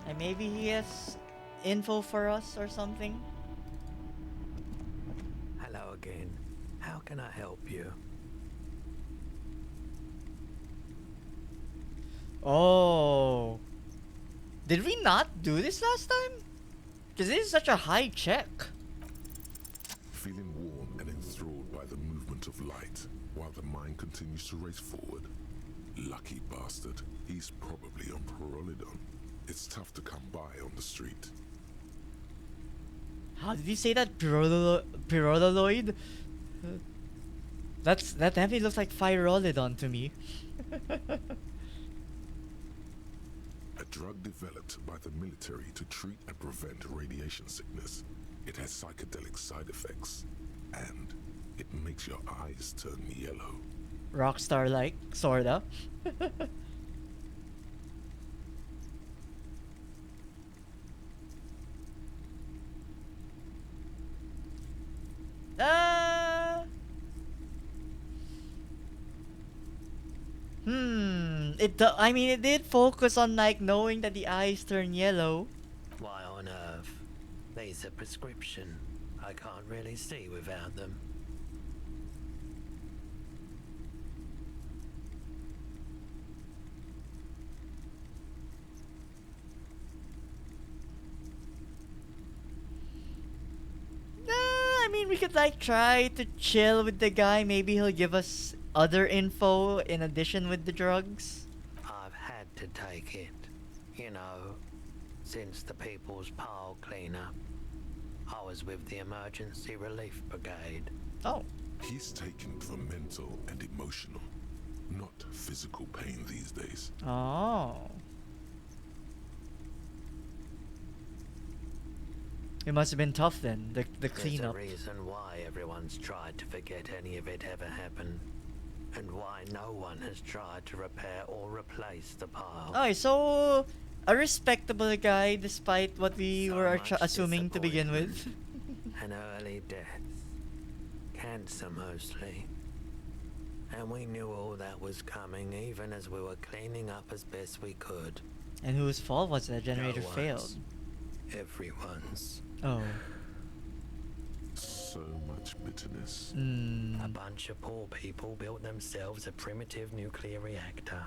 And maybe he has info for us or something? Hello again. How can I help you? Oh. Did we not do this last time? Because this is such a high check. Feeling warm and enthralled by the movement of light, while the mind continues to race forward. Lucky bastard. He's probably on Pyrrolidon. It's tough to come by on the street. How did you say that? Pyrrololoid? That definitely looks like Pyrrolidon to me. A drug developed by the military to treat and prevent radiation sickness. It has psychedelic side effects, and it makes your eyes turn yellow. Rockstar-like, sorta. Uh, I mean, it did focus on like knowing that the eyes turn yellow. Why on earth? These are prescription. I can't really see without them. mean, we could like try to chill with the guy. Maybe he'll give us other info in addition with the drugs. I've had to take it, you know, since the People's Pile cleanup. I was with the Emergency Relief Brigade. Oh. He's taken for mental and emotional, not physical pain these days. Oh. It must have been tough then, the cleanup. There's a reason why everyone's tried to forget any of it ever happened, and why no one has tried to repair or replace the pile. Okay, so a respectable guy despite what we So were much assuming to begin with. And early deaths. Cancer mostly. And we knew all that was coming even as we were cleaning up as best we could. And whose fault was that generator No one's. failed? Everyone's. Oh. So much bitterness. A bunch of poor people built themselves a primitive nuclear reactor,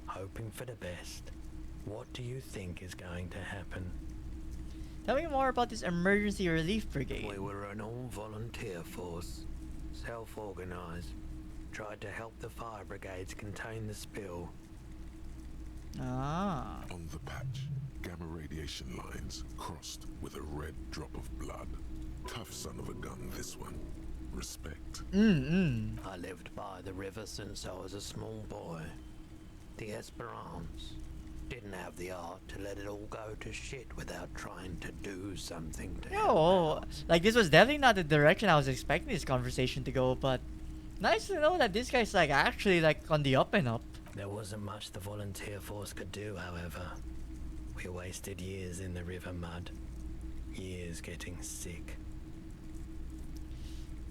hoping for the best. What do you think is going to happen? Tell me more about this emergency relief brigade. We were an all-volunteer force, self-organized, tried to help the fire brigades contain the spill. Ah. On the patch, gamma radiation lines crossed with a red drop of blood. Tough son of a gun, this one. Respect. I lived by the river since I was a small boy. The Esperance didn't have the art to let it all go to shit without trying to do something to help Yo, out. like this was definitely not the direction I was expecting this conversation to go, but nice to know that this guy's like actually like on the up and up. There wasn't much the volunteer force could do, however. We wasted years in the river mud. Years getting sick.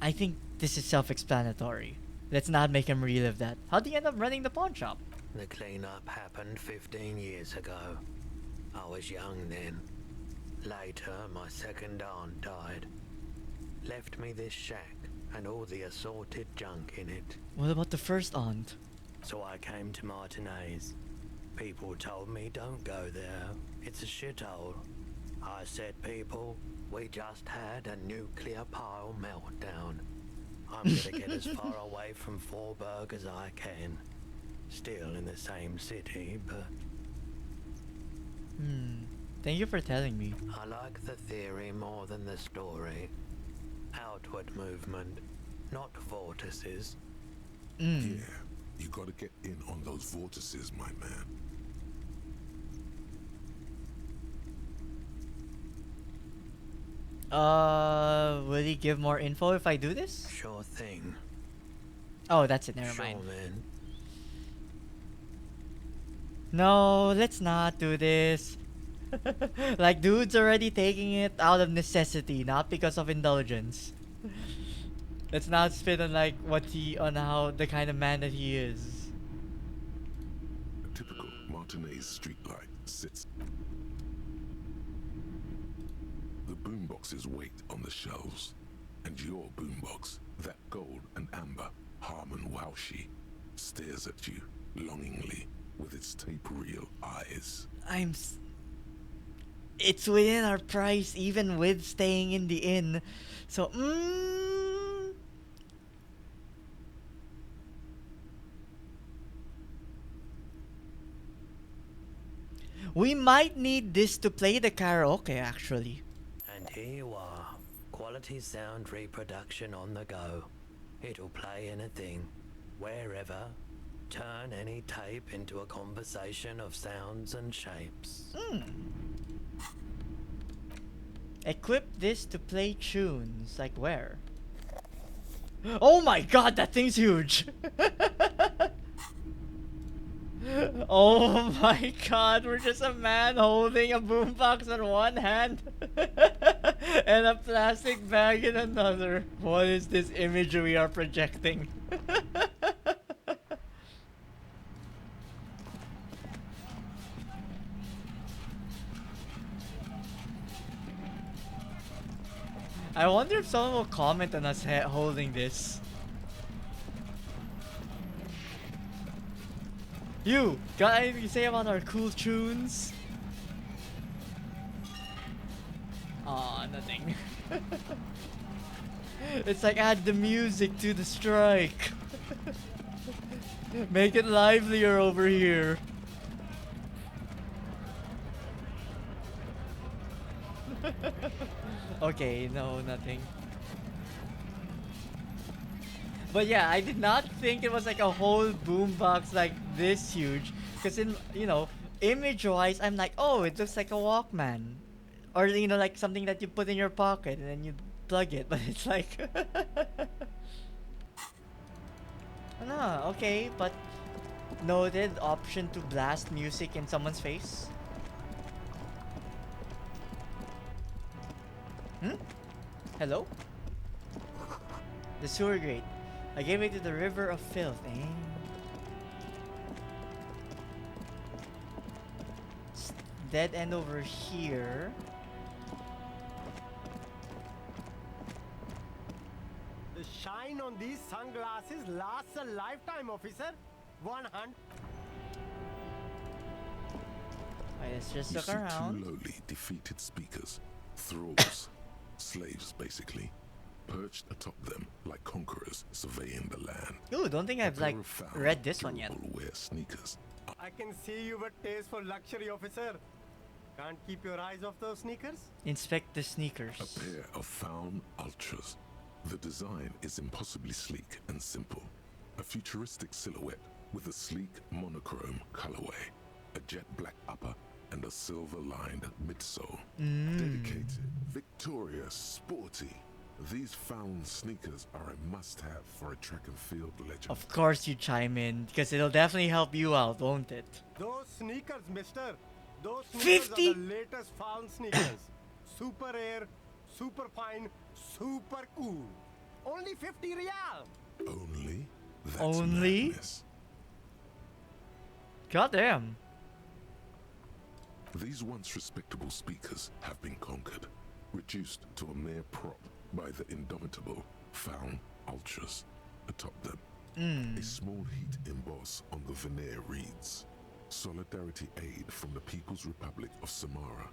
I think this is self-explanatory. Let's not make him relive that. How'd he end up running the pawn shop? The cleanup happened 15 years ago. I was young then. Later, my second aunt died. Left me this shack and all the assorted junk in it. What about the first aunt? So I came to Martinez. People told me don't go there. It's a shithole. I said, people, we just had a nuclear pile meltdown. I'm gonna get as far away from Forberg as I can. Still in the same city, but Thank you for telling me. I like the theory more than the story. Outward movement, not vortices. Yeah, you gotta get in on those vortices, my man. Will he give more info if I do this? Sure thing. Oh, that's it. Never Sure, mind. man. No, let's not do this. Like, dude's already taking it out of necessity, not because of indulgence. Let's not spit on like on how the kind of man that he is. A typical Martinez streetlight sits. The boomboxes wait on the shelves, and your boombox, that gold and amber Harman Waushi, stares at you longingly with its tape reel eyes. It's within our price, even with staying in the inn. So, we might need this to play the karaoke, actually. And here you are. Quality sound reproduction on the go. It'll play anything, wherever. Turn any tape into a conversation of sounds and shapes. Equip this to play tunes. Like where? Oh my god, that thing's huge! Oh my god, we're just a man holding a boombox in one hand and a plastic bag in another. What is this image we are projecting? I wonder if someone will comment on us holding this. You, got anything to say about our cool tunes? Aw, nothing. It's like add the music to the strike. Make it livelier over here. Okay, no, nothing. But yeah, I did not think it was like a whole boombox like this huge. Because in, image-wise, I'm like, oh, it looks like a Walkman. Or, like something that you put in your pocket and then you plug it. But it's like... no, okay, but noted option to blast music in someone's face. Hello? The sewer grate. I gave it to the river of filth, eh? Dead end over here. The shine on these sunglasses lasts a lifetime, officer. 100. Alright, let's just You look see around. two lowly, defeated speakers, thralls, slaves basically, perched atop them like conquerors surveying the land. Ooh, don't think I've A like pair of foul, read this one yet. durable wear sneakers. I can see you've a taste for luxury, officer. Can't keep your eyes off those sneakers? Inspect the sneakers. A pair of found ultras. The design is impossibly sleek and simple. A futuristic silhouette with a sleek monochrome colorway, a jet black upper, and a silver-lined midsole. Dedicated, victorious, sporty. These found sneakers are a must-have for a track and field legend. Of course you chime in, because it'll definitely help you out, won't it? Those sneakers, mister. Those sneakers 50? are the latest found sneakers. Super rare, super fine, super cool. Only 50 real. Only? That's Only? madness. Goddamn. These once respectable speakers have been conquered, reduced to a mere prop by the indomitable found ultras atop them. A small heat emboss on the veneer reads, Solidarity Aid from the People's Republic of Samara.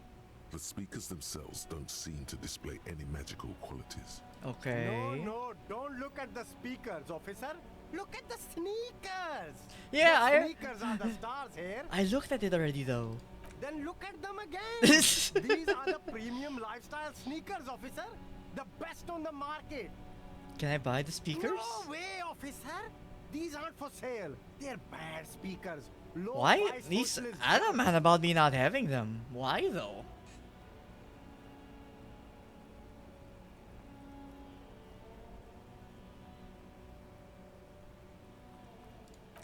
The speakers themselves don't seem to display any magical qualities. Okay. No, don't look at the speakers, officer. Look at the sneakers. Yeah, the sneakers are the stars here. I looked at it already though. Then look at them again. These are the premium lifestyle sneakers, officer. The best on the market. Can I buy the speakers? No way, officer. These aren't for sale. They're bad speakers. Low Why? price He's useless adamant about me not having them. Why though?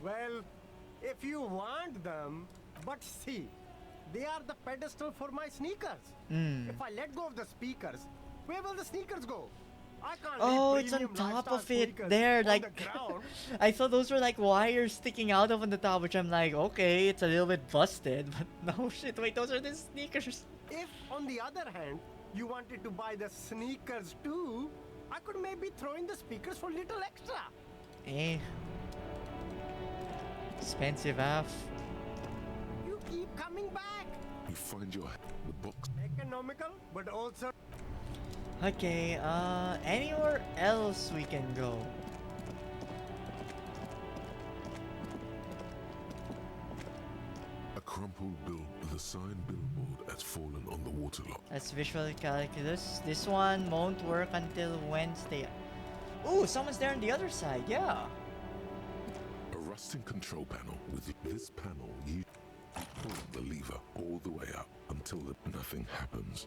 Well, if you want them, but see, they are the pedestal for my sneakers. If I let go of the speakers, where will the sneakers go? I can't Oh, leave it's on premium top lifestyle of it sneakers there, on like the ground. I thought those were like wires sticking out of on the top, which I'm like, okay, it's a little bit busted, but no shit, wait, those are the sneakers. If, on the other hand, you wanted to buy the sneakers too, I could maybe throw in the speakers for little extra. Eh. Expensive AF. You keep coming back. You find your the box. Economical, but also Okay, anywhere else we can go? A crumpled bill, the sign billboard has fallen on the waterlock. That's visual calculus. This one won't work until Wednesday. Ooh, someone's there on the other side, yeah. A rusting control panel. With this panel, you pull the lever all the way up until nothing happens.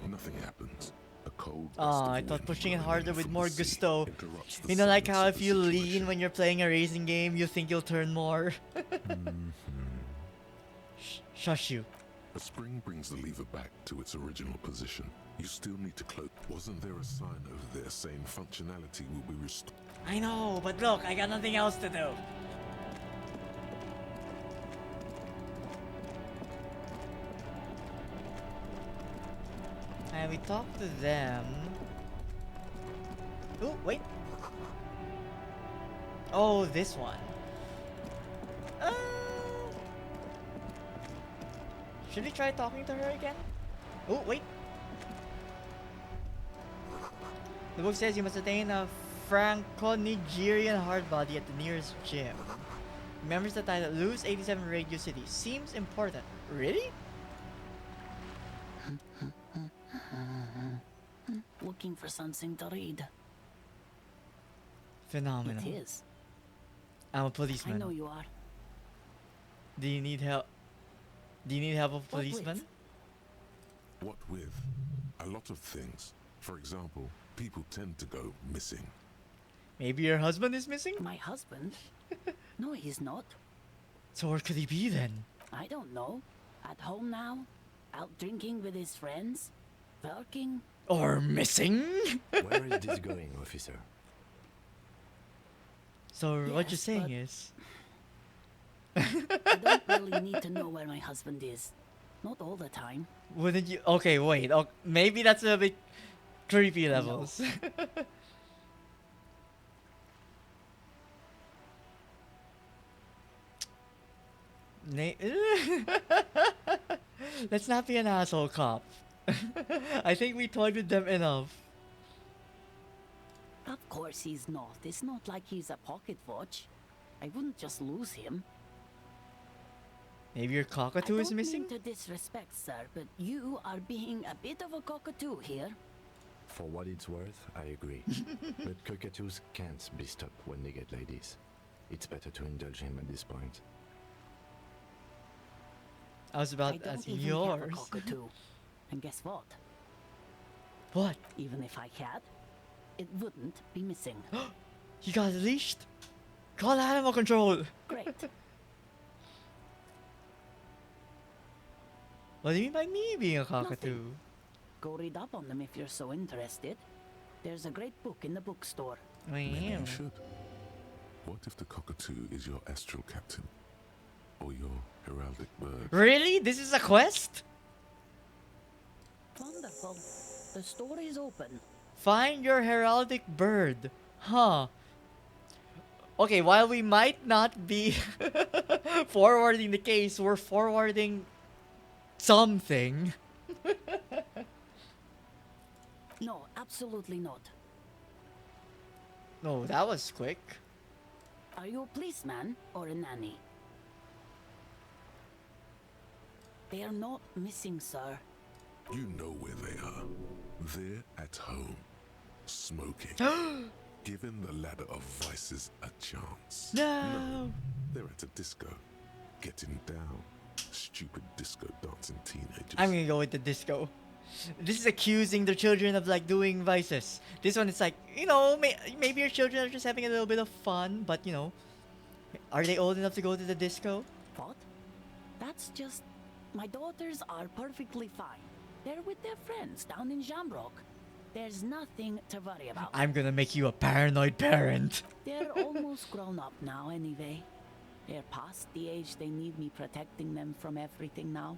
Nothing happens. A cold Oh, gust of I thought wind pushing it blowing harder in with from more the sea gusto. interrupts the You know, like silence how of if the you situation. lean when you're playing a racing game, you think you'll turn more. Shush you. A spring brings the lever back to its original position. You still need to close. Wasn't there a sign over there saying functionality will be restored? I know, but look, I got nothing else to do. And we talked to them. Oh, wait. Oh, this one. Uh, should we try talking to her again? Oh, wait. The book says you must attain a Franco-Nigerian hard body at the nearest gym. Remembers the title, lose 87 radio cities. Seems important. Really? Looking for something to read. Phenomenal. It is. I'm a I policeman. know you are. Do you need help? Do you need help of a What with? policeman? What with? A lot of things. For example, people tend to go missing. Maybe your husband is missing? My husband? No, he's not. So where could he be then? I don't know. At home now? Out drinking with his friends? Working? Or missing? Where is this going, officer? So what you're Yes, saying but- is... I don't really need to know where my husband is. Not all the time. Wouldn't you... Okay, wait. Oh, maybe that's a bit creepy levels. Let's not be an asshole cop. I think we toyed with them enough. Of course he's not. It's not like he's a pocket watch. I wouldn't just lose him. Maybe your cockatoo is missing? I don't mean to disrespect, sir, but you are being a bit of a cockatoo here. For what it's worth, I agree. But cockatoos can't be stopped when they get ladies. It's better to indulge him at this point. I was I about don't asking even have a yours. cockatoo. And guess what? What? Even if I had, it wouldn't be missing. You got leashed? Call animal control! Great. What do you mean by me being a cockatoo? Go read up on them if you're so interested. There's a great book in the bookstore. Maybe Wow. you should. What if the cockatoo is your astral captain? Or your heraldic bird? Really? This is a quest? Wonderful. The store is open. Find your heraldic bird. Huh. Okay, while we might not be forwarding the case, we're forwarding something. No, absolutely not. No, that was quick. Are you a policeman or a nanny? They are not missing, sir. You know where they are. They're at home, smoking, giving the ladder of vices a chance. No. They're at a disco, getting down. Stupid disco dancing teenagers. I'm gonna go with the disco. This is accusing the children of like doing vices. This one is like, you know, maybe your children are just having a little bit of fun, but you know, are they old enough to go to the disco? What? That's just... My daughters are perfectly fine. They're with their friends down in Jamrock. There's nothing to worry about. I'm gonna make you a paranoid parent. They're almost grown up now anyway. They're past the age they need me protecting them from everything now.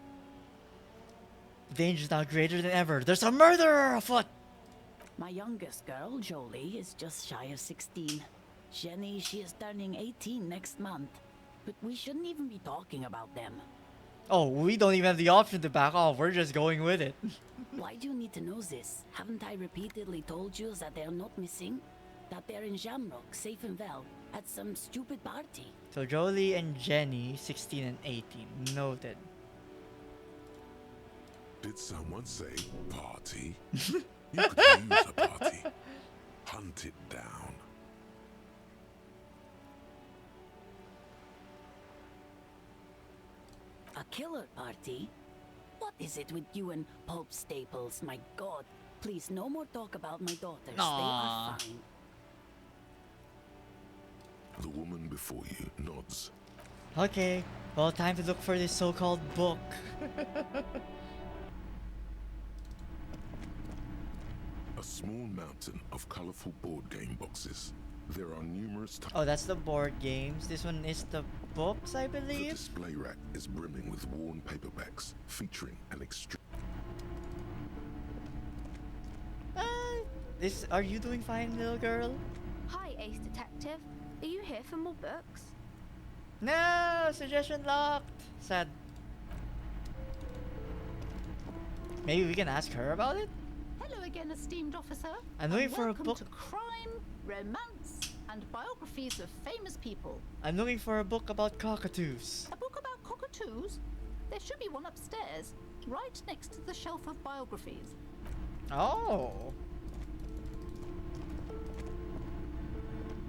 The danger's now greater than ever. There's a murderer afoot! My youngest girl, Jolie, is just shy of 16. Jenny, she is turning 18 next month. But we shouldn't even be talking about them. Oh, we don't even have the option to back off. We're just going with it. Why do you need to know this? Haven't I repeatedly told you that they're not missing? That they're in Jamrock, safe and well, at some stupid party. So Jolie and Jenny, 16 and 18. Noted. Did someone say party? You could use a party. Hunt it down. A killer party? What is it with you and Pope Staples? My god. Please, no more talk about my daughters. They Aw. are fine. The woman before you nods. Okay, well, time to look for this so-called book. A small mountain of colorful board game boxes. There are numerous types. Oh, that's the board games. This one is the books, I The believe. display rack is brimming with worn paperbacks featuring an extreme. Are you doing fine, little girl? Hi, Ace Detective. Are you here for more books? No, suggestion locked. Sad. Maybe we can ask her about it? Hello again, esteemed officer. I'm looking for a welcome book. to crime, romance, and biographies of famous people. I'm looking for a book about cockatoos. A book about cockatoos? There should be one upstairs, right next to the shelf of biographies. Oh.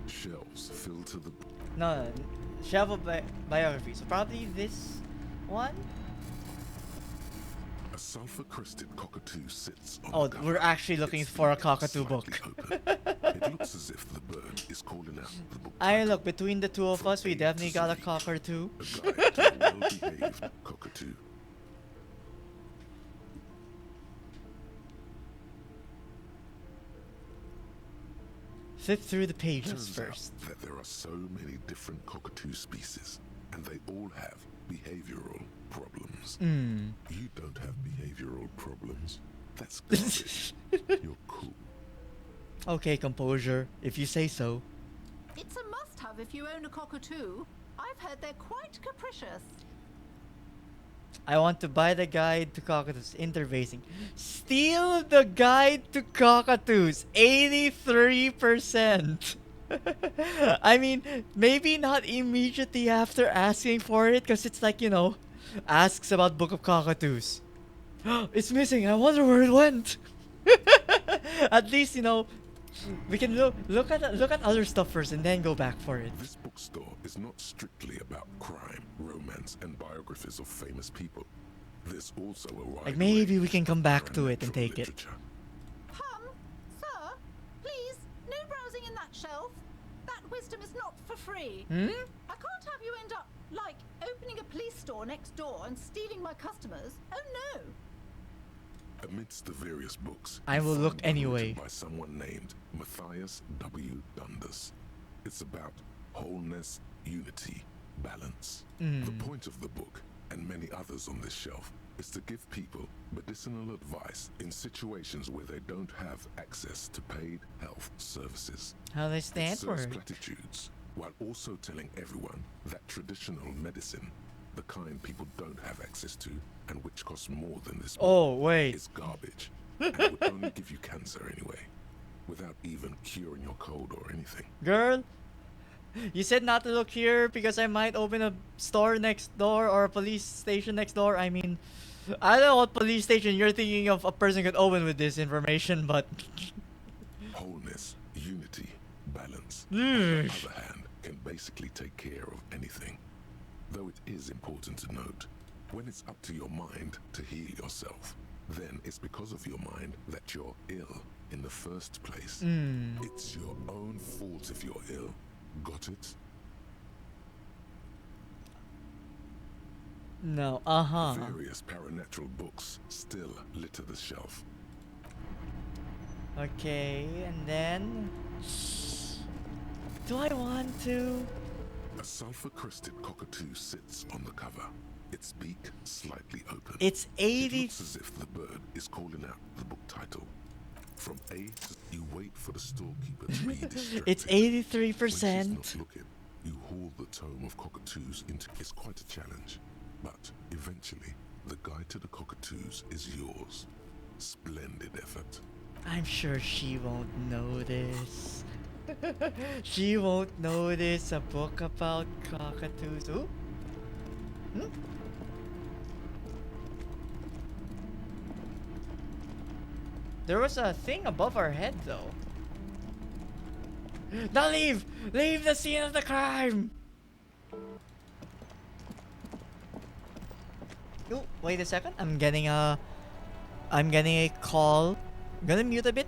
Shelves filled to the No, shelf of biographies. So probably this one? A sulfur-crested cockatoo sits on Oh, the cover. we're actually looking Its for a beak cockatoo slightly book. open. It looks as if the bird is calling out the book I title. look, between the two of From us, we A definitely to got a Z, cockatoo. A guide to a well-behaved cockatoo. Flip through the pages Turns out first. that there are so many different cockatoo species, and they all have behavioral problems. You don't have behavioral problems. That's garbage. You're cool. Okay, composure, if you say so. It's a must-have if you own a cockatoo. I've heard they're quite capricious. I want to buy the guide to cockatoos. Interfacing. Steal the guide to cockatoos. 83%. I mean, maybe not immediately after asking for it, because it's like, you know, asks about Book of Cockatoos. It's missing. I wonder where it went. At least, you know, we can look at other stuff first and then go back for it. This bookstore is not strictly about crime, romance, and biographies of famous people. There's also a wide Like maybe we range can come of back to it and supernatural take it. literature. Sir, please, no browsing in that shelf. That wisdom is not for free. Hmm? I can't have you end up, like, opening a police store next door and stealing my customers. Oh no! Amidst the various books, I you will find look one anyway. written by someone named Matthias W. Dundas. It's about wholeness, unity, balance. The point of the book, and many others on this shelf, is to give people medicinal advice in situations where they don't have access to paid health services. How they It stand for serves it. platitudes, while also telling everyone that traditional medicine, the kind people don't have access to, and which costs more than this Oh, book, wait. is garbage, and would only give you cancer anyway, without even curing your cold or anything. Girl, you said not to look here because I might open a store next door or a police station next door. I mean, I don't know what police station you're thinking of a person could open with this information, but... Wholeness, unity, balance, on the other hand, can basically take care of anything. Though it is important to note, when it's up to your mind to heal yourself, then it's because of your mind that you're ill in the first place. It's your own fault if you're ill. Got it? No, Various paranatural books still litter the shelf. Okay, and then... Do I want to? A sulfur-crested cockatoo sits on the cover, its beak slightly open. It's It 80... looks as if the bird is calling out the book title. From A to you wait for the storekeeper to be distracted. It's When she's 83%. not looking, you haul the tome of cockatoos into. It's quite a challenge, but eventually, the guide to the cockatoos is yours. Splendid effort. I'm sure she won't notice. She won't notice a book about cockatoos. Ooh. Hmm? There was a thing above our head though. Now leave! Leave the scene of the crime! Oh, wait a second. I'm getting a call. I'm gonna mute a bit.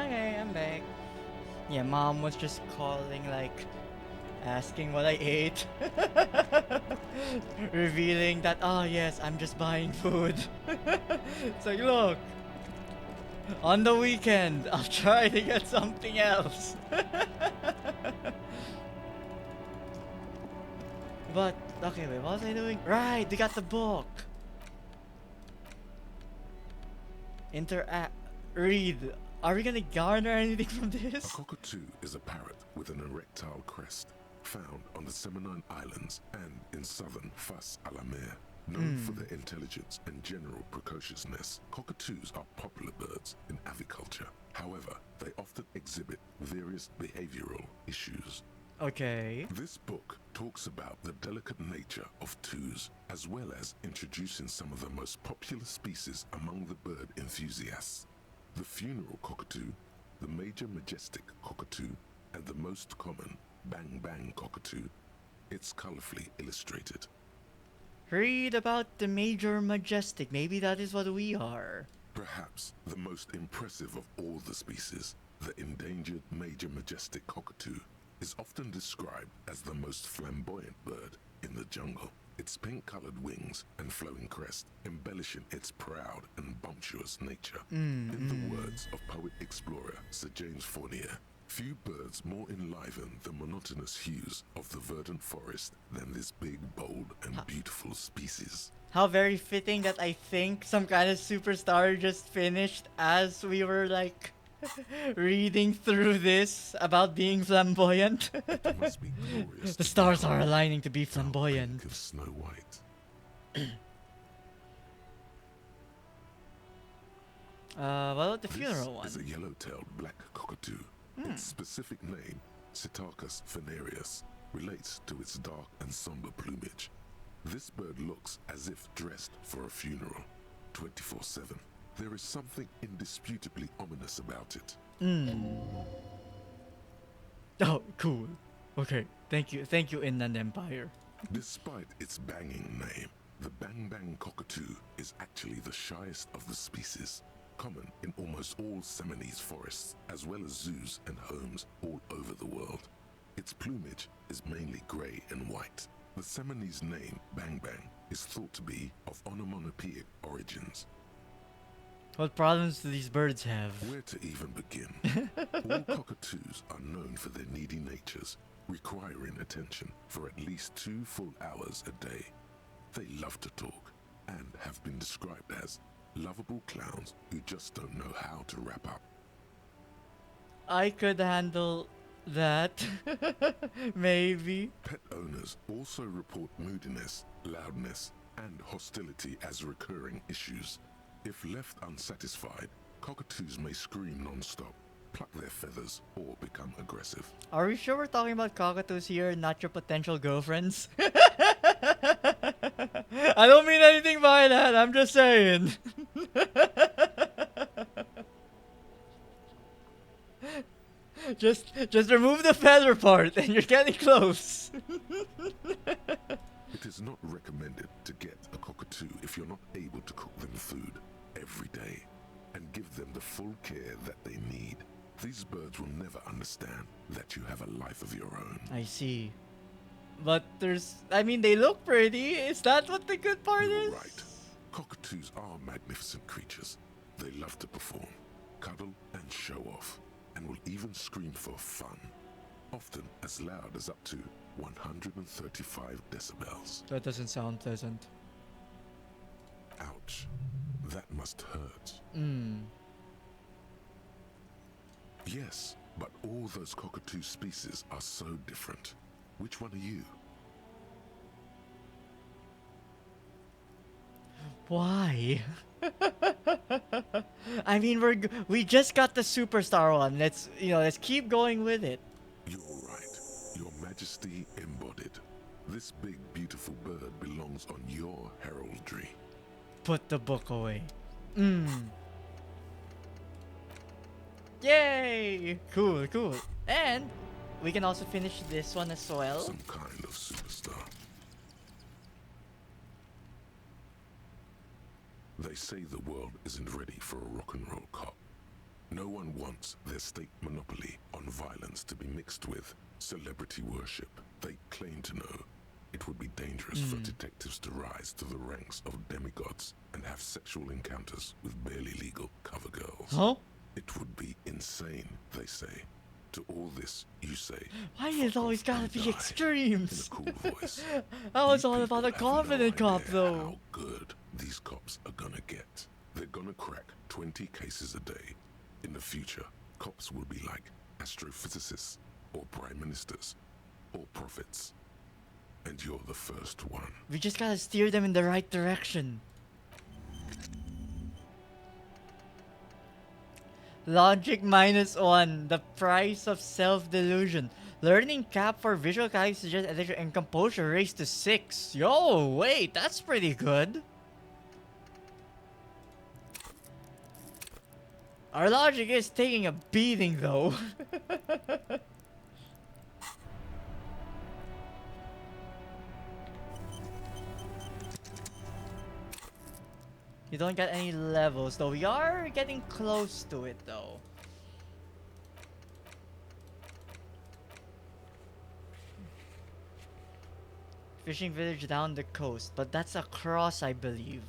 Okay, I'm back. Yeah, mom was just calling, like, asking what I ate. Revealing that, oh yes, I'm just buying food. It's like, look, on the weekend, I'll try to get something else. But, okay, wait, what was I doing? Right, they got the book. Interact. Read. Are we gonna garner anything from A this? cockatoo is a parrot with an erectile crest, found on the Seminole Islands and in southern Fas a la Mer. Known for their intelligence and general precociousness, cockatoos are popular birds in aviculture. However, they often exhibit various behavioral issues. Okay. This book talks about the delicate nature of twos, as well as introducing some of the most popular species among the bird enthusiasts. The funeral cockatoo, the major majestic cockatoo, and the most common bang bang cockatoo. It's colorfully illustrated. Read about the major majestic. Maybe that is what we are. Perhaps the most impressive of all the species, the endangered major majestic cockatoo, is often described as the most flamboyant bird in the jungle. Its pink-colored wings and flowing crest embellishing its proud and bumptious nature. In the words of poet-explorer Sir James Fournier, few birds more enliven the monotonous hues of the verdant forest than this big, bold, and beautiful species. How very fitting that I think some kind of superstar just finished as we were like reading through this about being flamboyant. It must be glorious. The stars are aligning to be flamboyant. Pink of Snow White. What about the funeral one? This is a yellow-tailed black cockatoo. Its specific name, Psittacus venereus, relates to its dark and somber plumage. This bird looks as if dressed for a funeral, 24/7. There is something indisputably ominous about it. Oh, cool. Okay, thank you, Inland Empire. Despite its banging name, the bang bang cockatoo is actually the shyest of the species, common in almost all Seminoles forests, as well as zoos and homes all over the world. Its plumage is mainly gray and white. The Seminoles name, bang bang, is thought to be of onomatopoeic origins. What problems do these birds have? Where to even begin? All cockatoos are known for their needy natures, requiring attention for at least 2 full hours a day. They love to talk and have been described as lovable clowns who just don't know how to wrap up. I could handle that. Maybe. Pet owners also report moodiness, loudness, and hostility as recurring issues. If left unsatisfied, cockatoos may scream non-stop, pluck their feathers, or become aggressive. Are we sure we're talking about cockatoos here, not your potential girlfriends? I don't mean anything by that, I'm just saying. Just remove the feather part and you're getting close. It is not recommended to get a cockatoo if you're not able to cook them food every day and give them the full care that they need. These birds will never understand that you have a life of your own. I see. But they look pretty. Is that what the good part You're is? right. Cockatoos are magnificent creatures. They love to perform, cuddle, and show off, and will even scream for fun, often as loud as up to 135 decibels. That doesn't sound pleasant. Ouch. That must hurt. Yes, but all those cockatoo species are so different. Which one are you? Why? I mean, we just got the superstar one. Let's keep going with it. You're right. Your Majesty embodied. This big, beautiful bird belongs on your heraldry. Put the book away. Yay! Cool. And we can also finish this one as well. Some kind of superstar. They say the world isn't ready for a rock and roll cop. No one wants their state monopoly on violence to be mixed with celebrity worship. They claim to know. It would be dangerous for detectives to rise to the ranks of demigods and have sexual encounters with barely legal cover girls. Huh? It would be insane, they say. To all this, you say, Why is it always gotta be extremes? in a cool voice. I was You all about a people have confident no cop, idea though. How good these cops are gonna get. They're gonna crack 20 cases a day. In the future, cops will be like astrophysicists, or prime ministers, or prophets. And you're the first one. We just gotta steer them in the right direction. Logic -1. The price of self-delusion. Learning cap for visual cognitive suggests attention and composure raised to 6. Yo, wait, that's pretty good. Our logic is taking a beating though. You don't get any levels though. We are getting close to it though. Fishing village down the coast, but that's across, I believe.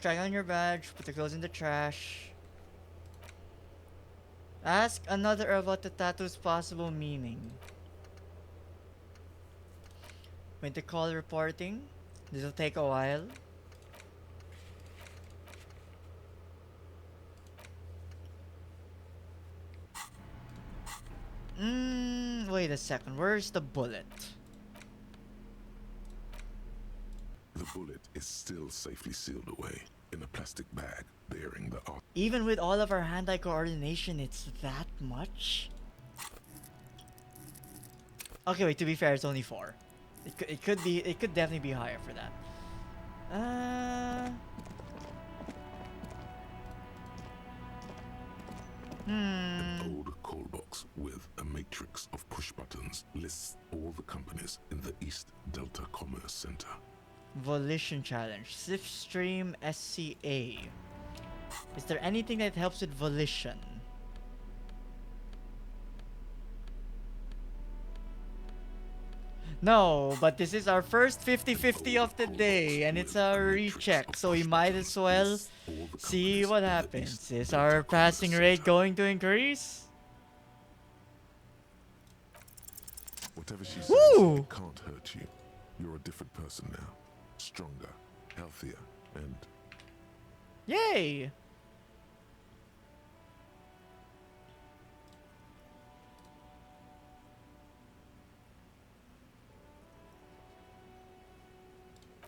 Try on your badge, put the clothes in the trash. Ask another about the tattoo's possible meaning. Wait to call reporting. This'll take a while. Wait a second. Where's the bullet? The bullet is still safely sealed away in a plastic bag bearing the art. Even with all of our hand-eye coordination, it's that much? Okay, wait, to be fair, it's only 4. It could definitely be higher for that. An old call box with a matrix of push buttons lists all the companies in the East Delta Commerce Center. Volition challenge. Slipstream SCA. Is there anything that helps with volition? No, but this is our first 50-50 of the day, and it's a recheck, so we might as well see what happens. Is our passing rate going to increase? Whatever she says, Woo! it can't hurt you. You're a different person now. Stronger, healthier, and... Yay!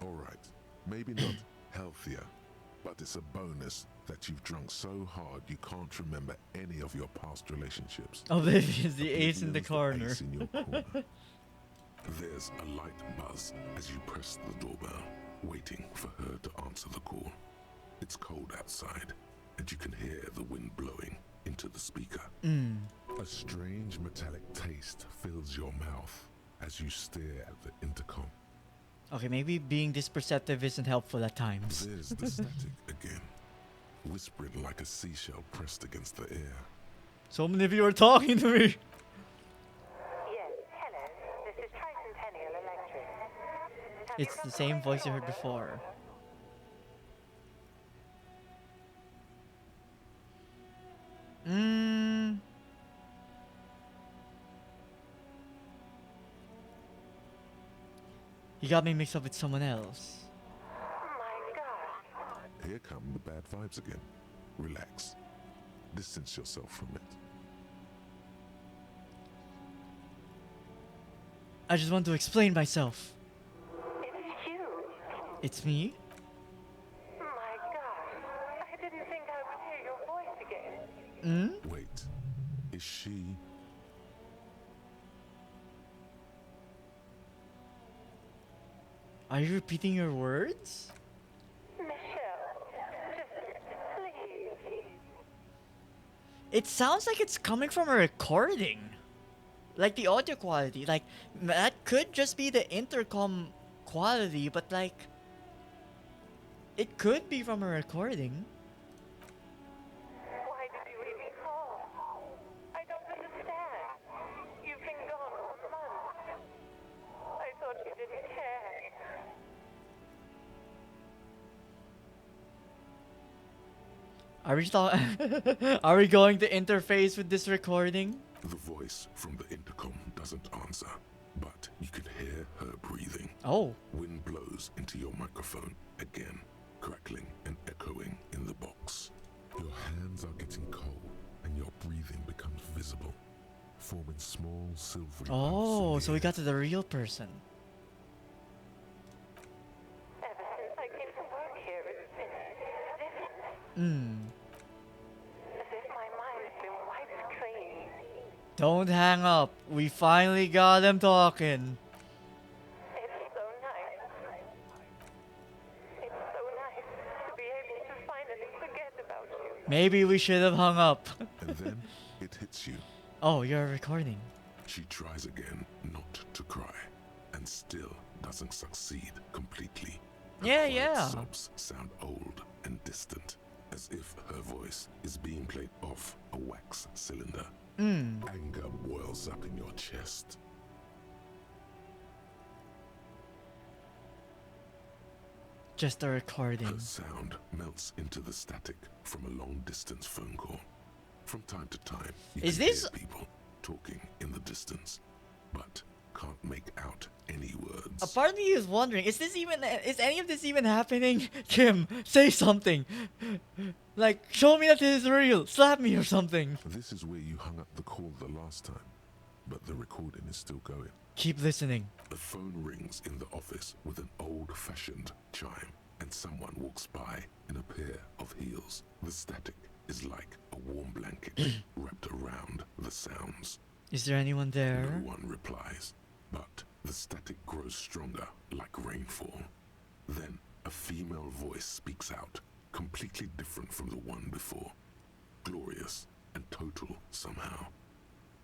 Alright, maybe not healthier, but it's a bonus that you've drunk so hard you can't remember any of your past relationships. Oblivious, the ace in the corner. Ace in your corner. There's a light buzz as you press the doorbell, waiting for her to answer the call. It's cold outside, and you can hear the wind blowing into the speaker. A strange metallic taste fills your mouth as you stare at the intercom. Okay, maybe being this perceptive isn't helpful at times. There's the static again, whispering like a seashell pressed against the air. So many of you are talking to me. Yes, hello. This is Tricentennial Electric. It's the same voice you heard before. You got me mixed up with someone else. Here come the bad vibes again. Relax. Distance yourself from it. I just want to explain myself. It's you. It's me? My God. I didn't think I would hear your voice again. Wait, is she... Are you repeating your words? Michelle, just please. It sounds like it's coming from a recording. Like the audio quality. Like, that could just be the intercom quality, but like... It could be from a recording. Are we Are we going to interface with this recording? The voice from the intercom doesn't answer, but you can hear her breathing. Oh. Wind blows into your microphone again, crackling and echoing in the box. Your hands are getting cold, and your breathing becomes visible, forming small silvery Oh, puffs so we got to the real person. Ever since I came to work here, it's been as if my mind's been wiped clean. Don't hang up. We finally got him talking. It's so nice. It's so nice to be able to finally forget about you. Maybe we should have hung up. And then it hits you. Oh, you're recording. She tries again not to cry, and still doesn't succeed completely. Her quiet sobs sound old and distant, as if her voice is being played off a wax cylinder. Anger boils up in your chest. Just a recording. Her sound melts into the static from a long-distance phone call. From time to time, you can hear people talking in the distance, but can't make out any words. A part of me is wondering, is any of this even happening? Kim, say something. Like, show me that this is real. Slap me or something. This is where you hung up the call the last time, but the recording is still going. Keep listening. The phone rings in the office with an old-fashioned chime, and someone walks by in a pair of heels. The static is like a warm blanket wrapped around the sounds. Is there anyone there? No one replies, but the static grows stronger like rainfall. Then a female voice speaks out, completely different from the one before. Glorious and total somehow.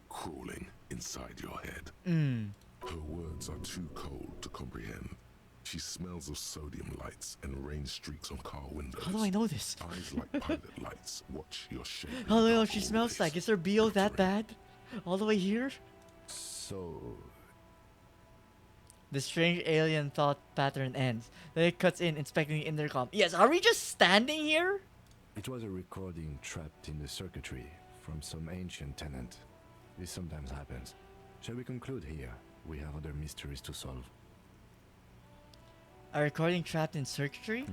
Crawling inside your head. Her words are too cold to comprehend. She smells of sodium lights and rain streaks on car windows. How do I know this? Eyes like pilot lights watch your shape. How do I know what she smells like? Is her BO that bad? All the way here? So... The strange alien thought pattern ends. Then it cuts in, inspecting the intercom. Yes, are we just standing here? It was a recording trapped in the circuitry from some ancient tenant. This sometimes happens. Shall we conclude here? We have other mysteries to solve. A recording trapped in circuitry?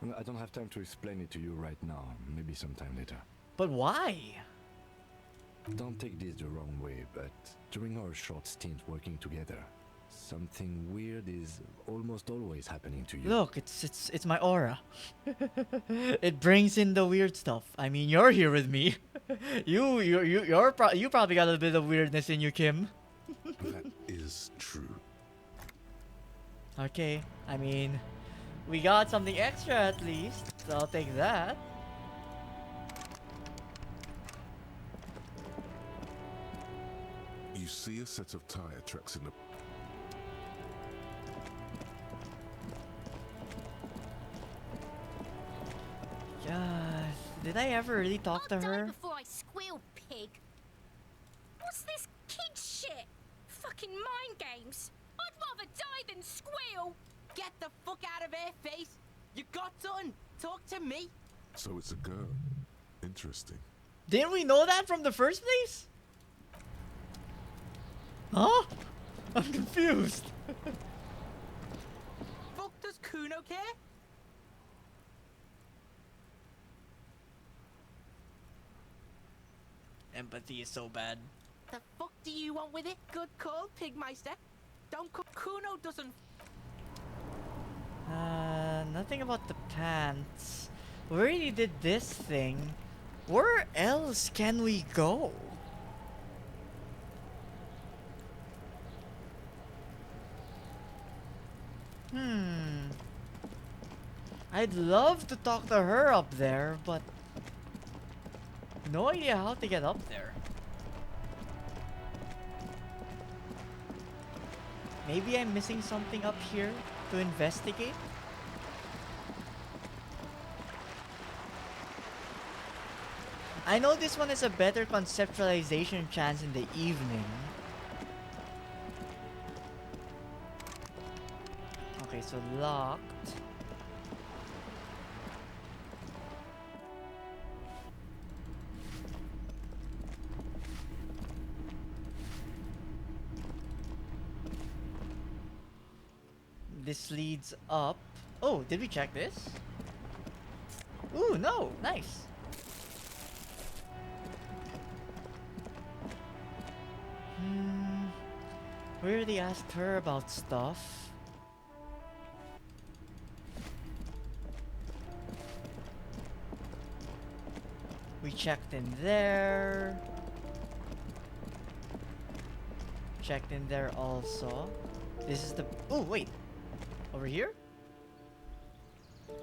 Well, I don't have time to explain it to you right now. Maybe sometime later. But why? Don't take this the wrong way, but during our short stint working together, something weird is almost always happening to you. Look, it's my aura. It brings in the weird stuff. I mean, you're here with me. You probably got a bit of weirdness in you, Kim. That is true. Okay, I mean, we got something extra at least, so I'll take that. You see a set of tire tracks in the... Did I ever really talk to her? Before I squeal, pig. What's this kid shit? Fucking mind games. I'd rather die than squeal. Get the fuck out of here, face. You got done. Talk to me. So it's a girl. Interesting. Didn't we know that from the first place? Huh? I'm confused. Fuck does Kuno care? Empathy is so bad. The fuck do you want with it? Good call, Pigmeister. Don't Kuno doesn't. Nothing about the pants. We already did this thing. Where else can we go? I'd love to talk to her up there, but no idea how to get up there. Maybe I'm missing something up here to investigate? I know this one has a better conceptualization chance in the evening. Okay, so locked. this leads up. Oh, did we check this? Ooh, no. Nice. We already asked her about stuff. We checked in there. Checked in there also. This is the... Oh, wait. Over here?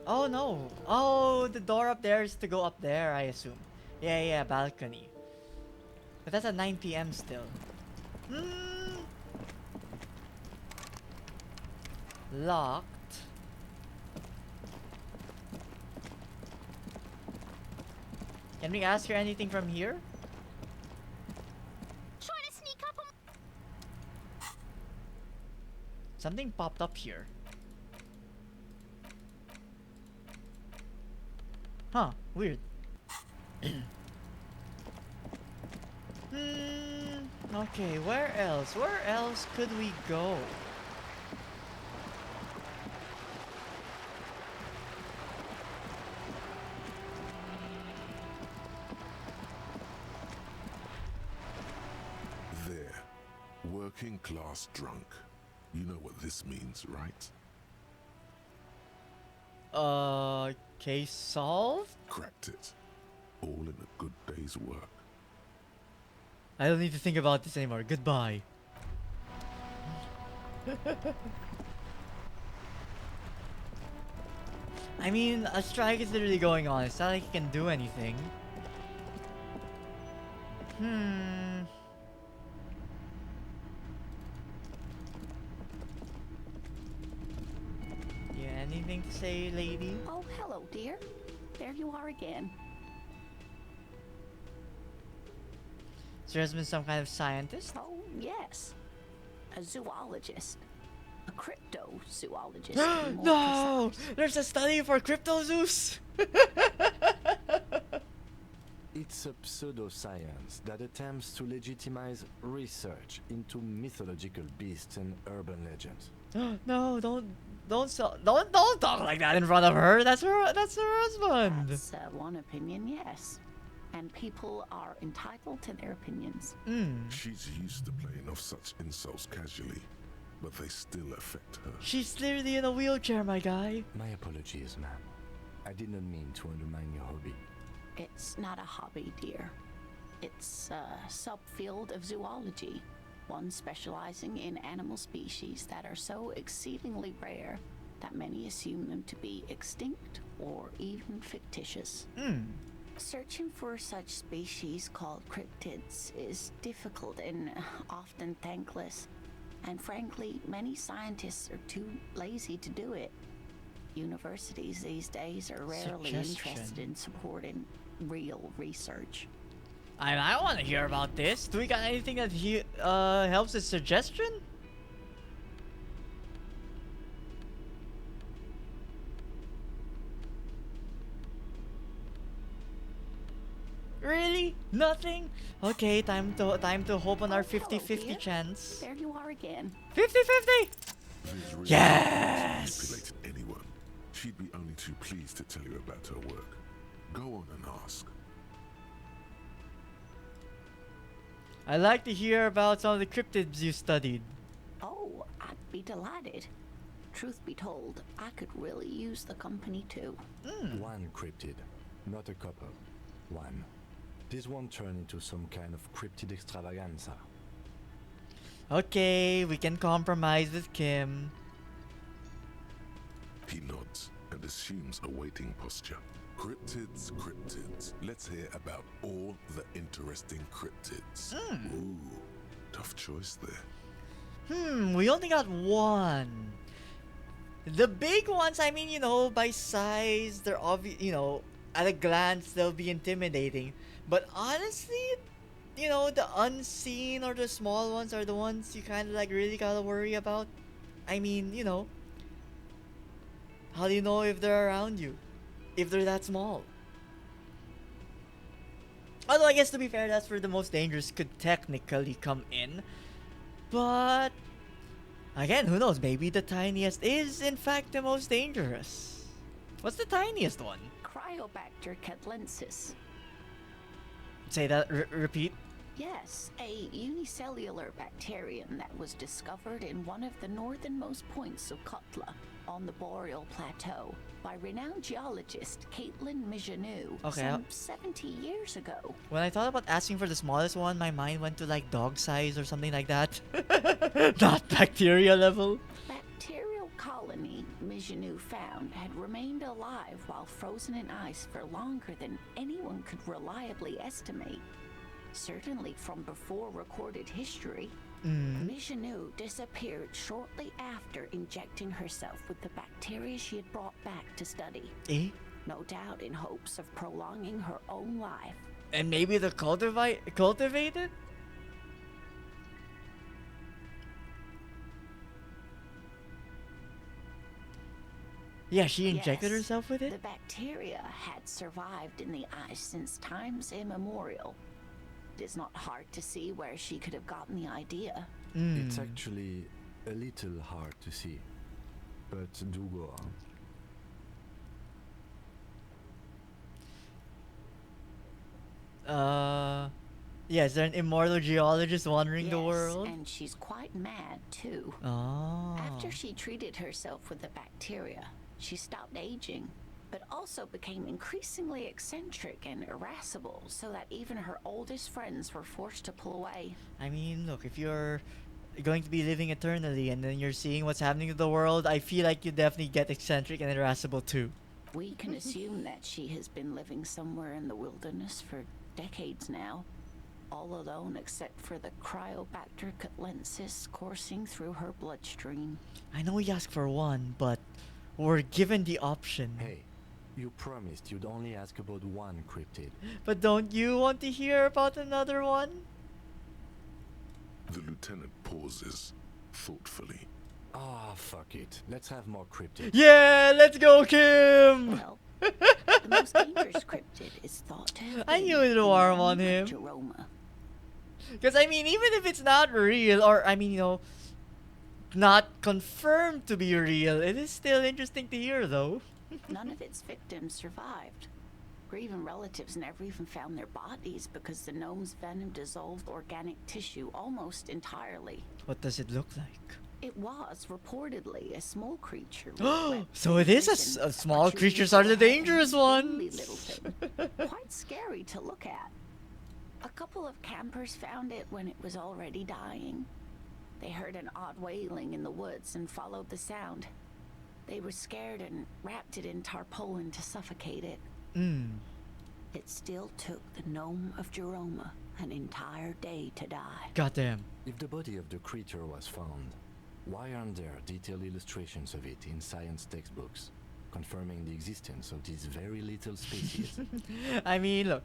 Oh, no. Oh, the door up there is to go up there, I assume. Yeah, yeah, balcony. But that's at 9 p.m. still. Locked. Can we ask her anything from here? Trying to sneak up on. Something popped up here. Huh, weird. Okay, where else? Where else could we go? There. Working class drunk. You know what this means, right? Case solved? Cracked it. All in a good day's work. I don't need to think about this anymore. Goodbye. I mean, a strike is literally going on. It's not like he can do anything. Yeah, anything to say, lady? Oh, hello, dear. There you are again. So there's been some kind of scientist? Oh, yes. A zoologist. A cryptozoologist. to be more No! precise. There's a study for cryptozoos! It's a pseudoscience that attempts to legitimize research into mythological beasts and urban legends. No, don't talk like that in front of her. That's her husband. That's one opinion, yes. And people are entitled to their opinions. She's used to playing off such insults casually, but they still affect her. She's literally in a wheelchair, my guy. My apologies, ma'am. I did not mean to undermine your hobby. It's not a hobby, dear. It's a subfield of zoology, one specializing in animal species that are so exceedingly rare that many assume them to be extinct or even fictitious. Searching for such species called cryptids is difficult and often thankless, and frankly, many scientists are too lazy to do it. Universities these days are rarely interested in supporting real research. I want to hear about this. Do we got anything that helps with suggestion? Really? Nothing? Okay, time to hope on our 50-50 chance. There you are again. 50-50! Yes! Manipulated anyone. She'd be only too pleased to tell you about her work. Go on and ask. I'd like to hear about some of the cryptids you studied. Oh, I'd be delighted. Truth be told, I could really use the company too. One cryptid, not a couple. One. This won't turn into some kind of cryptid extravaganza. Okay, we can compromise with Kim. He nods and assumes a waiting posture. Cryptids, cryptids. Let's hear about all the interesting cryptids. Ooh, tough choice there. We only got one. The big ones, I mean, by size, they're obvious, at a glance, they'll be intimidating. But honestly, the unseen or the small ones are the ones you kind of really gotta worry about. I mean, how do you know if they're around you? If they're that small? Although, I guess to be fair, that's where the most dangerous could technically come in. But Again, who knows? Maybe the tiniest is, in fact, the most dangerous. What's the tiniest one? Cryobacter catlensis. Say that, repeat. Yes, a unicellular bacterium that was discovered in one of the northernmost points of Kotla on the Boreal Plateau by renowned geologist Caitlin Mijanou some 70 years ago. When I thought about asking for the smallest one, my mind went to like dog size or something like that. Not bacteria level. Bacterial colony Mijanou found had remained alive while frozen in ice for longer than anyone could reliably estimate. Certainly from before recorded history, Mijanou disappeared shortly after injecting herself with the bacteria she had brought back to study. No doubt in hopes of prolonging her own life. And maybe the cultivated? Yeah, she injected herself with it? The bacteria had survived in the ice since times immemorial. It is not hard to see where she could have gotten the idea. It's actually a little hard to see, but do go on. Yeah, is there an immortal geologist wandering the world? And she's quite mad too. Oh. After she treated herself with the bacteria, she stopped aging, but also became increasingly eccentric and irascible, so that even her oldest friends were forced to pull away. I mean, look, if you're going to be living eternally and then you're seeing what's happening to the world, I feel like you definitely get eccentric and irascible too. We can assume that she has been living somewhere in the wilderness for decades now, all alone except for the Cryobacter catlensis coursing through her bloodstream. I know we asked for one, but we're given the option. Hey, you promised you'd only ask about one cryptid. But don't you want to hear about another one? The lieutenant pauses thoughtfully. Ah, fuck it. Let's have more cryptids. Yeah, let's go, Kim! Well, the most dangerous cryptid is thought to have I been knew it would warm on the him. Jeroma. Because, I mean, even if it's not real, or, I mean, you know, not confirmed to be real, it is still interesting to hear, though. None of its victims survived. Grieving relatives never even found their bodies because the gnome's venom dissolved organic tissue almost entirely. What does it look like? It was reportedly a small creature. with So it is a small creatures are the dangerous ones. little thing. Quite scary to look at. A couple of campers found it when it was already dying. They heard an odd wailing in the woods and followed the sound. They were scared and wrapped it in tarpaulin to suffocate it. It still took the gnome of Jeroma an entire day to die. Goddamn. If the body of the creature was found, why aren't there detailed illustrations of it in science textbooks, confirming the existence of these very little species? I mean, look,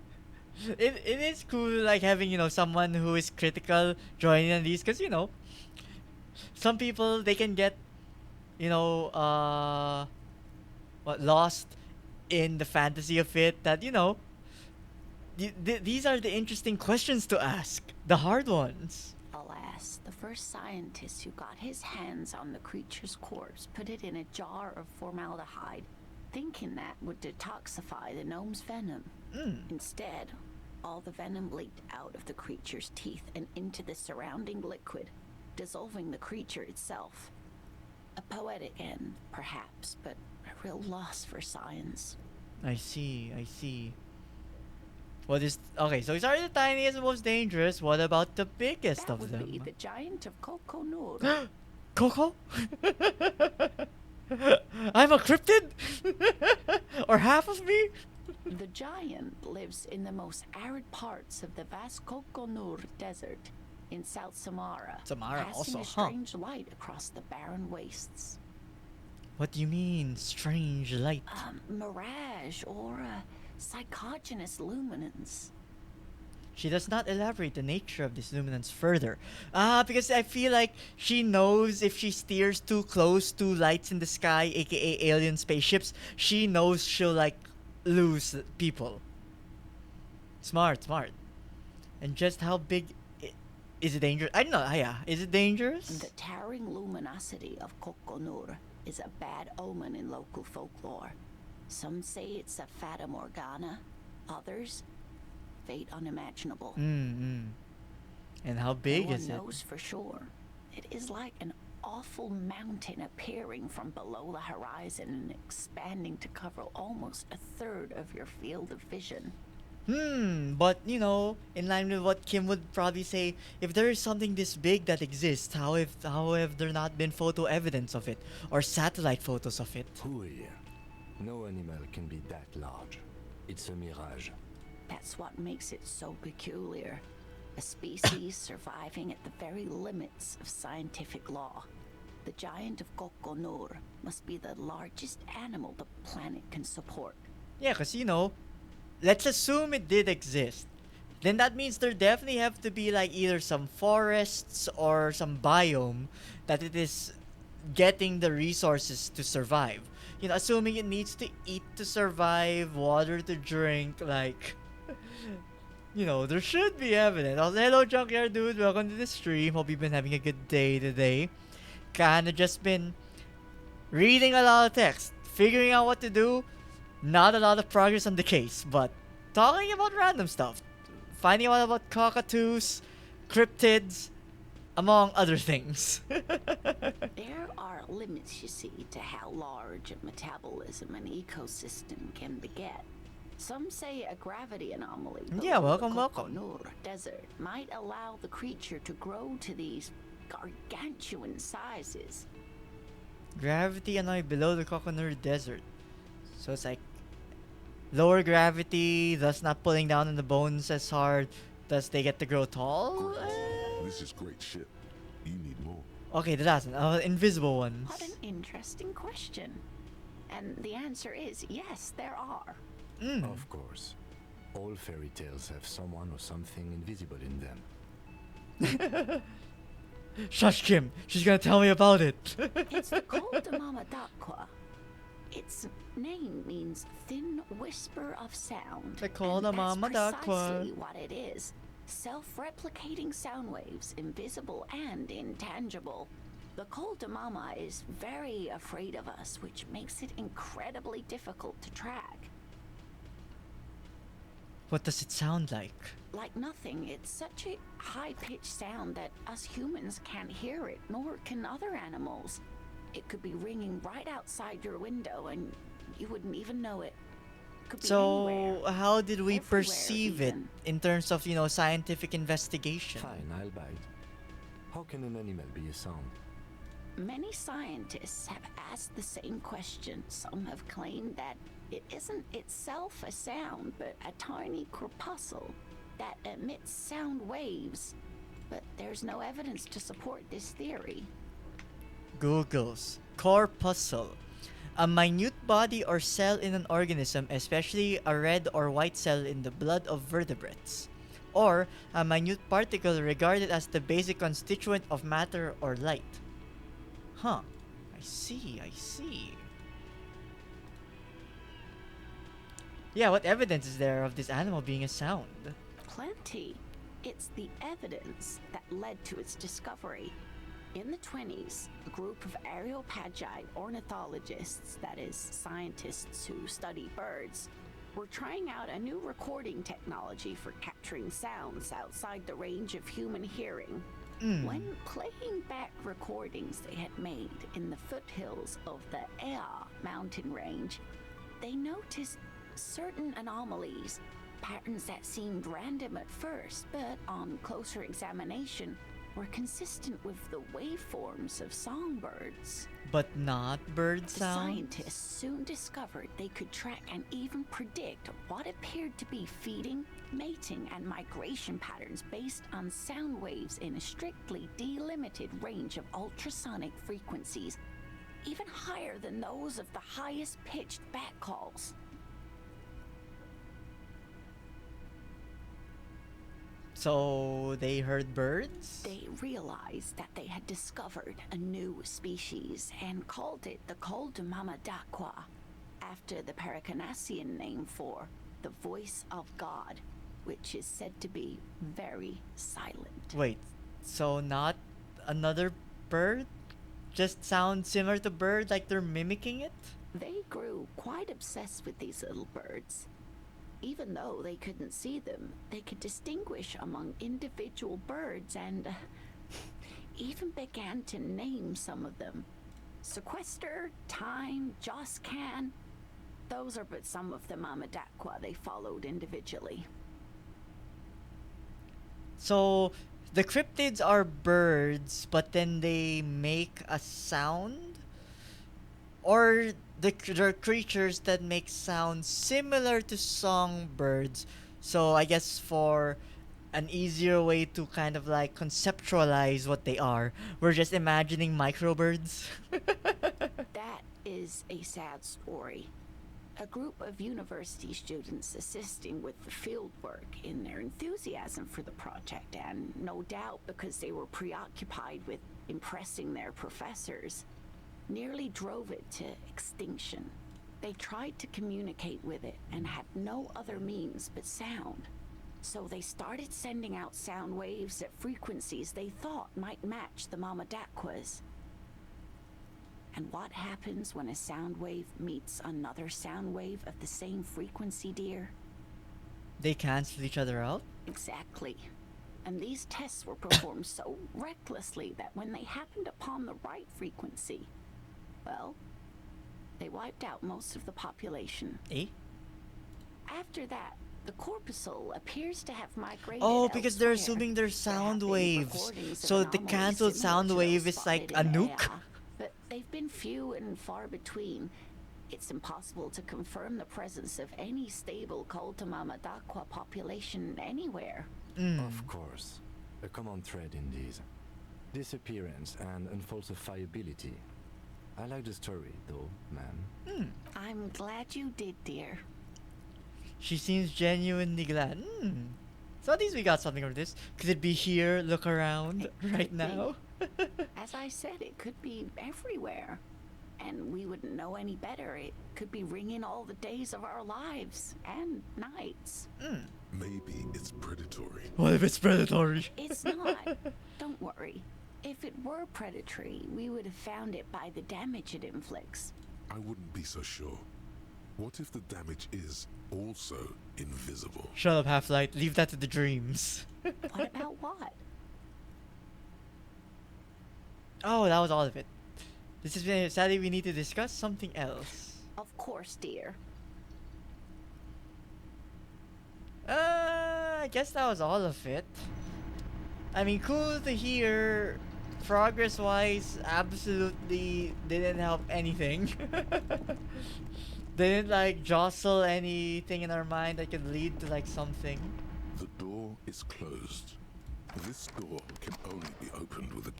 it is cool, like, having, you know, someone who is critical joining on these, because, you know, some people, they can get, you know, lost in the fantasy of it, that, you know, these are the interesting questions to ask, the hard ones. Alas, the first scientist who got his hands on the creature's corpse put it in a jar of formaldehyde, thinking that would detoxify the gnome's venom. Instead, all the venom leaked out of the creature's teeth and into the surrounding liquid, dissolving the creature itself. A poetic end, perhaps, but a real loss for science. I see. What is... Okay, so it's already the tiniest and most dangerous. What about the biggest That of would them? be the giant of Coco Nur. Coco? I'm a cryptid? Or half of me? The giant lives in the most arid parts of the vast Coco Nur Desert in South Samara, Samara casting also, a strange light across the barren wastes. What do you mean, strange light? Mirage or psychogenous luminance. She does not elaborate the nature of this luminance further. Because I feel like she knows if she steers too close to lights in the sky, aka alien spaceships, she knows she'll, like, lose people. Smart. And just how big Is it dangerous? I don't know. Yeah. Is it dangerous? The towering luminosity of Kokonur is a bad omen in local folklore. Some say it's a fata morgana, others, fate unimaginable. And how big is it? No one knows for sure. It is like an awful mountain appearing from below the horizon and expanding to cover almost a third of your field of vision. But you know, in line with what Kim would probably say, if there is something this big that exists, how have there not been photo evidence of it or satellite photos of it? Hui. No animal can be that large. It's a mirage. That's what makes it so peculiar. A species surviving at the very limits of scientific law. The giant of Kokonur must be the largest animal the planet can support. Yeah, because you know, let's assume it did exist. Then that means there definitely have to be like either some forests or some biome that it is getting the resources to survive. You know, assuming it needs to eat to survive, water to drink, like, you know, there should be evidence. Also, hello, Junkyard Dude. Welcome to the stream. Hope you've been having a good day today. Kinda just been reading a lot of text, figuring out what to do. Not a lot of progress on the case, but talking about random stuff. Finding out about cockatoos, cryptids, among other things. There are limits, you see, to how large a metabolism an ecosystem can beget. Some say a gravity anomaly Yeah, below welcome, the welcome. Kokonur desert might allow the creature to grow to these gargantuan sizes. Gravity anomaly below the Kokonur Desert. So it's like lower gravity, thus not pulling down on the bones as hard. Thus they get to grow tall? This is great shit. You need more. Okay, the last one. Invisible ones. What an interesting question. And the answer is yes, there are. Of course. All fairy tales have someone or something invisible in them. Shush, Kim. She's gonna tell me about it. It's the Cult de Mama Dakwa. Its name means thin whisper of sound. The Cult and de Mama that's Dakwa. precisely what it is. Self-replicating sound waves, invisible and intangible. The Cult de Mama is very afraid of us, which makes it incredibly difficult to track. What does it sound like? Like nothing, it's such a high-pitched sound that us humans can't hear it, nor can other animals. It could be ringing right outside your window and you wouldn't even know it. Could be So, anywhere. how did we Everywhere perceive it even. in terms of, you know, scientific investigation? Fine, I'll bite. How can an animal be a sound? Many scientists have asked the same question. Some have claimed that it isn't itself a sound, but a tiny corpuscle that emits sound waves. But there's no evidence to support this theory. Google's corpuscle. A minute body or cell in an organism, especially a red or white cell in the blood of vertebrates. Or a minute particle regarded as the basic constituent of matter or light. Huh. I see. Yeah, what evidence is there of this animal being a sound? Plenty. It's the evidence that led to its discovery. In the 20s, a group of areopagite ornithologists, that is, scientists who study birds, were trying out a new recording technology for capturing sounds outside the range of human hearing. When playing back recordings they had made in the foothills of the Ea mountain range, they noticed certain anomalies, patterns that seemed random at first, but on closer examination were consistent with the waveforms of songbirds. But not bird The sounds? scientists soon discovered they could track and even predict what appeared to be feeding, mating, and migration patterns based on sound waves in a strictly delimited range of ultrasonic frequencies, even higher than those of the highest pitched bat calls. So they heard birds? They realized that they had discovered a new species and called it the Cult de Mama Dakwa, after the Paracanassian name for the voice of God, which is said to be very silent. Wait, So not another bird? Just sounds similar to bird, like they're mimicking it? They grew quite obsessed with these little birds. Even though they couldn't see them, they could distinguish among individual birds and even began to name some of them. Sequester, Time, Joscan. Those are but some of the Mamadakwa they followed individually. So the cryptids are birds, but then they make a sound? Or they're creatures that make sounds similar to songbirds. So I guess for an easier way to kind of like conceptualize what they are, we're just imagining microbirds. That is a sad story. A group of university students assisting with the field work in their enthusiasm for the project, and no doubt because they were preoccupied with impressing their professors, nearly drove it to extinction. They tried to communicate with it and had no other means but sound. So they started sending out sound waves at frequencies they thought might match the Mamadakwas. And what happens when a sound wave meets another sound wave of the same frequency, dear? They cancel each other out? Exactly. And these tests were performed so recklessly that when they happened upon the right frequency, well, they wiped out most of the population. Eh? After that, the corpuscle appears to have migrated. Oh, because they're elsewhere. assuming they're sound There have been waves. recordings of So the anomalies cancelled similar sound to wave those is like a spotted in nuke? Ea, but they've been few and far between. It's impossible to confirm the presence of any stable Mamadakwa population anywhere. Of course. A common thread in these. Disappearance and unfalsifiability. I like the story, though, ma'am. I'm glad you did, dear. She seems genuinely glad. So at least we got something from this. Could it be here, look around, right now? As I said, it could be everywhere. And we wouldn't know any better. It could be ringing all the days of our lives and nights. Maybe it's predatory. What if it's predatory? It's not. Don't worry. If it were predatory, we would have found it by the damage it inflicts. I wouldn't be so sure. What if the damage is also invisible? Shut up, Half-Light. Leave that to the dreams. What about what? Oh, that was all of it. This has been... Sadly, we need to discuss something else. Of course, dear. I guess that was all of it. I mean, cool to hear. Progress-wise, absolutely didn't help anything. Didn't like jostle anything in our mind that could lead to like something. The door is closed. This door can only be opened with a...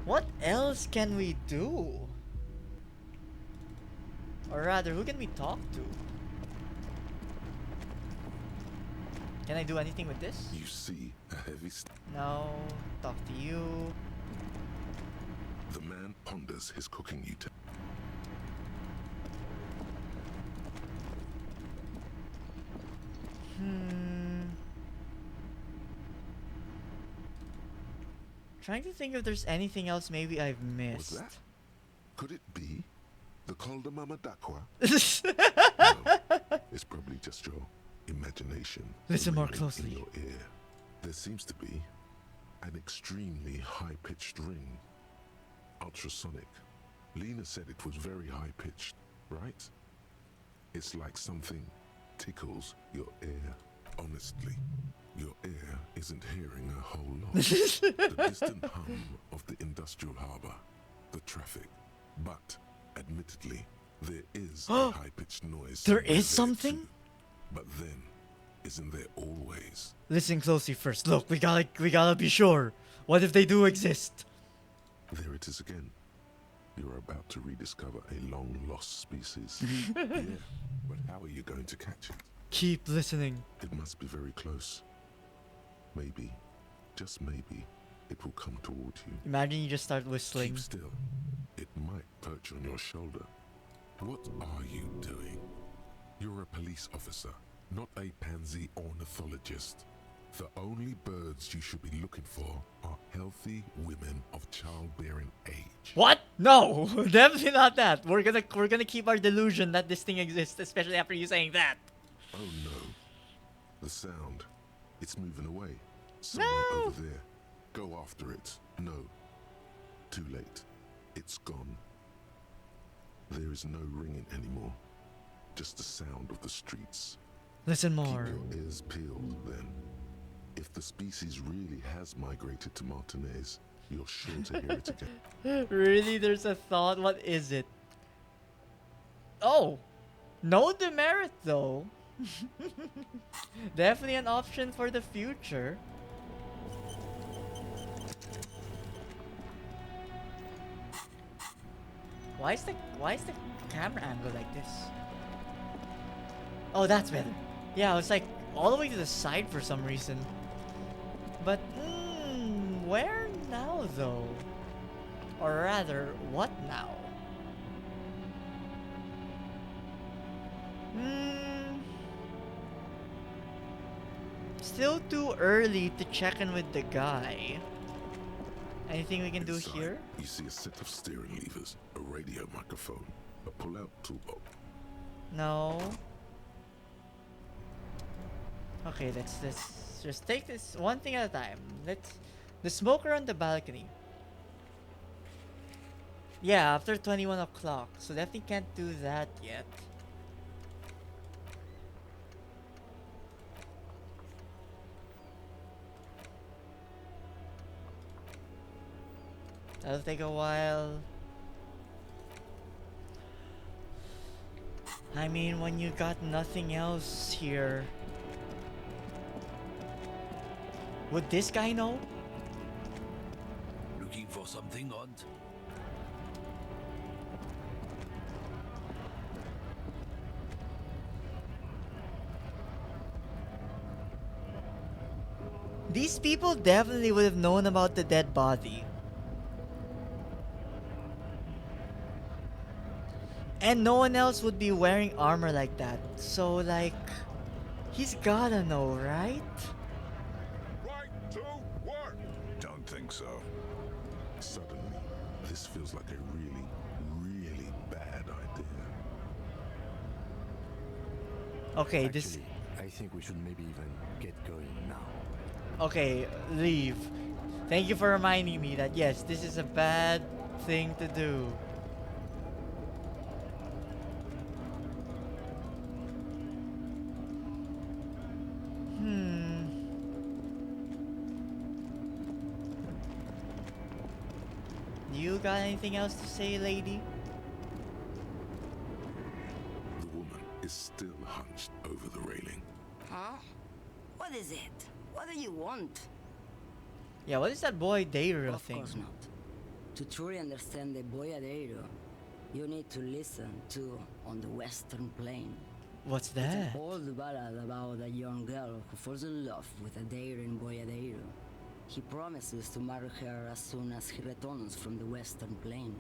What else can we do? Or rather, who can we talk to? Can I do anything with this? You see a heavy... No. Talk to you. The man ponders his cooking utensil. Trying to think if there's anything else maybe I've missed. Was that? Could it be the Calder Mamadakwa? No, it's probably just your imagination. Listen more ringing closely. In your ear. There seems to be an extremely high-pitched ring. Ultrasonic. Lena said it was very high-pitched, right? It's like something tickles your ear. Honestly, your ear isn't hearing a whole lot. The distant hum of the industrial harbor, the traffic. But, admittedly, there is a high-pitched noise. There is somewhere something? too. But then, isn't there always? Listen closely first. Look, we gotta be sure. What if they do exist? There it is again. You're about to rediscover a long-lost species. Yeah, but how are you going to catch it? Keep listening. It must be very close. Maybe, just maybe, it will come toward you. Imagine you just start whistling. Keep still. It might perch on your shoulder. What are you doing? You're a police officer, not a pansy ornithologist. The only birds you should be looking for are healthy women of childbearing age. What? No, definitely not that. We're gonna keep our delusion that this thing exists, especially after you saying that. Oh no. The sound. It's moving away. Somewhere over there. Go after it. No. Too late. It's gone. There is no ringing anymore. Just the sound of the streets. Listen more. Keep your ears peeled, then. If the species really has migrated to Martinez, you're sure to hear it again. Really? There's a thought? What is it? Oh! No demerit, though. Definitely an option for the future. Why is the camera angle like this? Oh, that's better. Yeah, it's like all the way to the side for some reason. But where now though? Or rather, what now? Still too early to check in with the guy. Anything we can do Inside, here? You see a set of steering levers, a radio microphone, a pull-out toolbox. No. Okay, let's just take this one thing at a time. The smoker on the balcony. Yeah, after 21 o'clock, so definitely can't do that yet. That'll take a while. I mean, when you got nothing else here. Would this guy know? Looking for something odd? These people definitely would have known about the dead body. And no one else would be wearing armor like that. So, like, he's gotta know, right? Right to work! Don't think so. Suddenly, this feels like a really, really bad idea. Okay, Actually, I think we should maybe even get going now. Okay, leave. Thank you for reminding me that yes, this is a bad thing to do. You got anything else to say, lady? The woman is still hunched over the railing. Huh? What is it? What do you want? Yeah, what is that boyadero thing? Of course not. To truly understand the boyadero, you need to listen to On the Western Plain. What's It's that? an old ballad about a young girl who falls in love with a daring boyadero. He promises to marry her as soon as he returns from the Western Plain.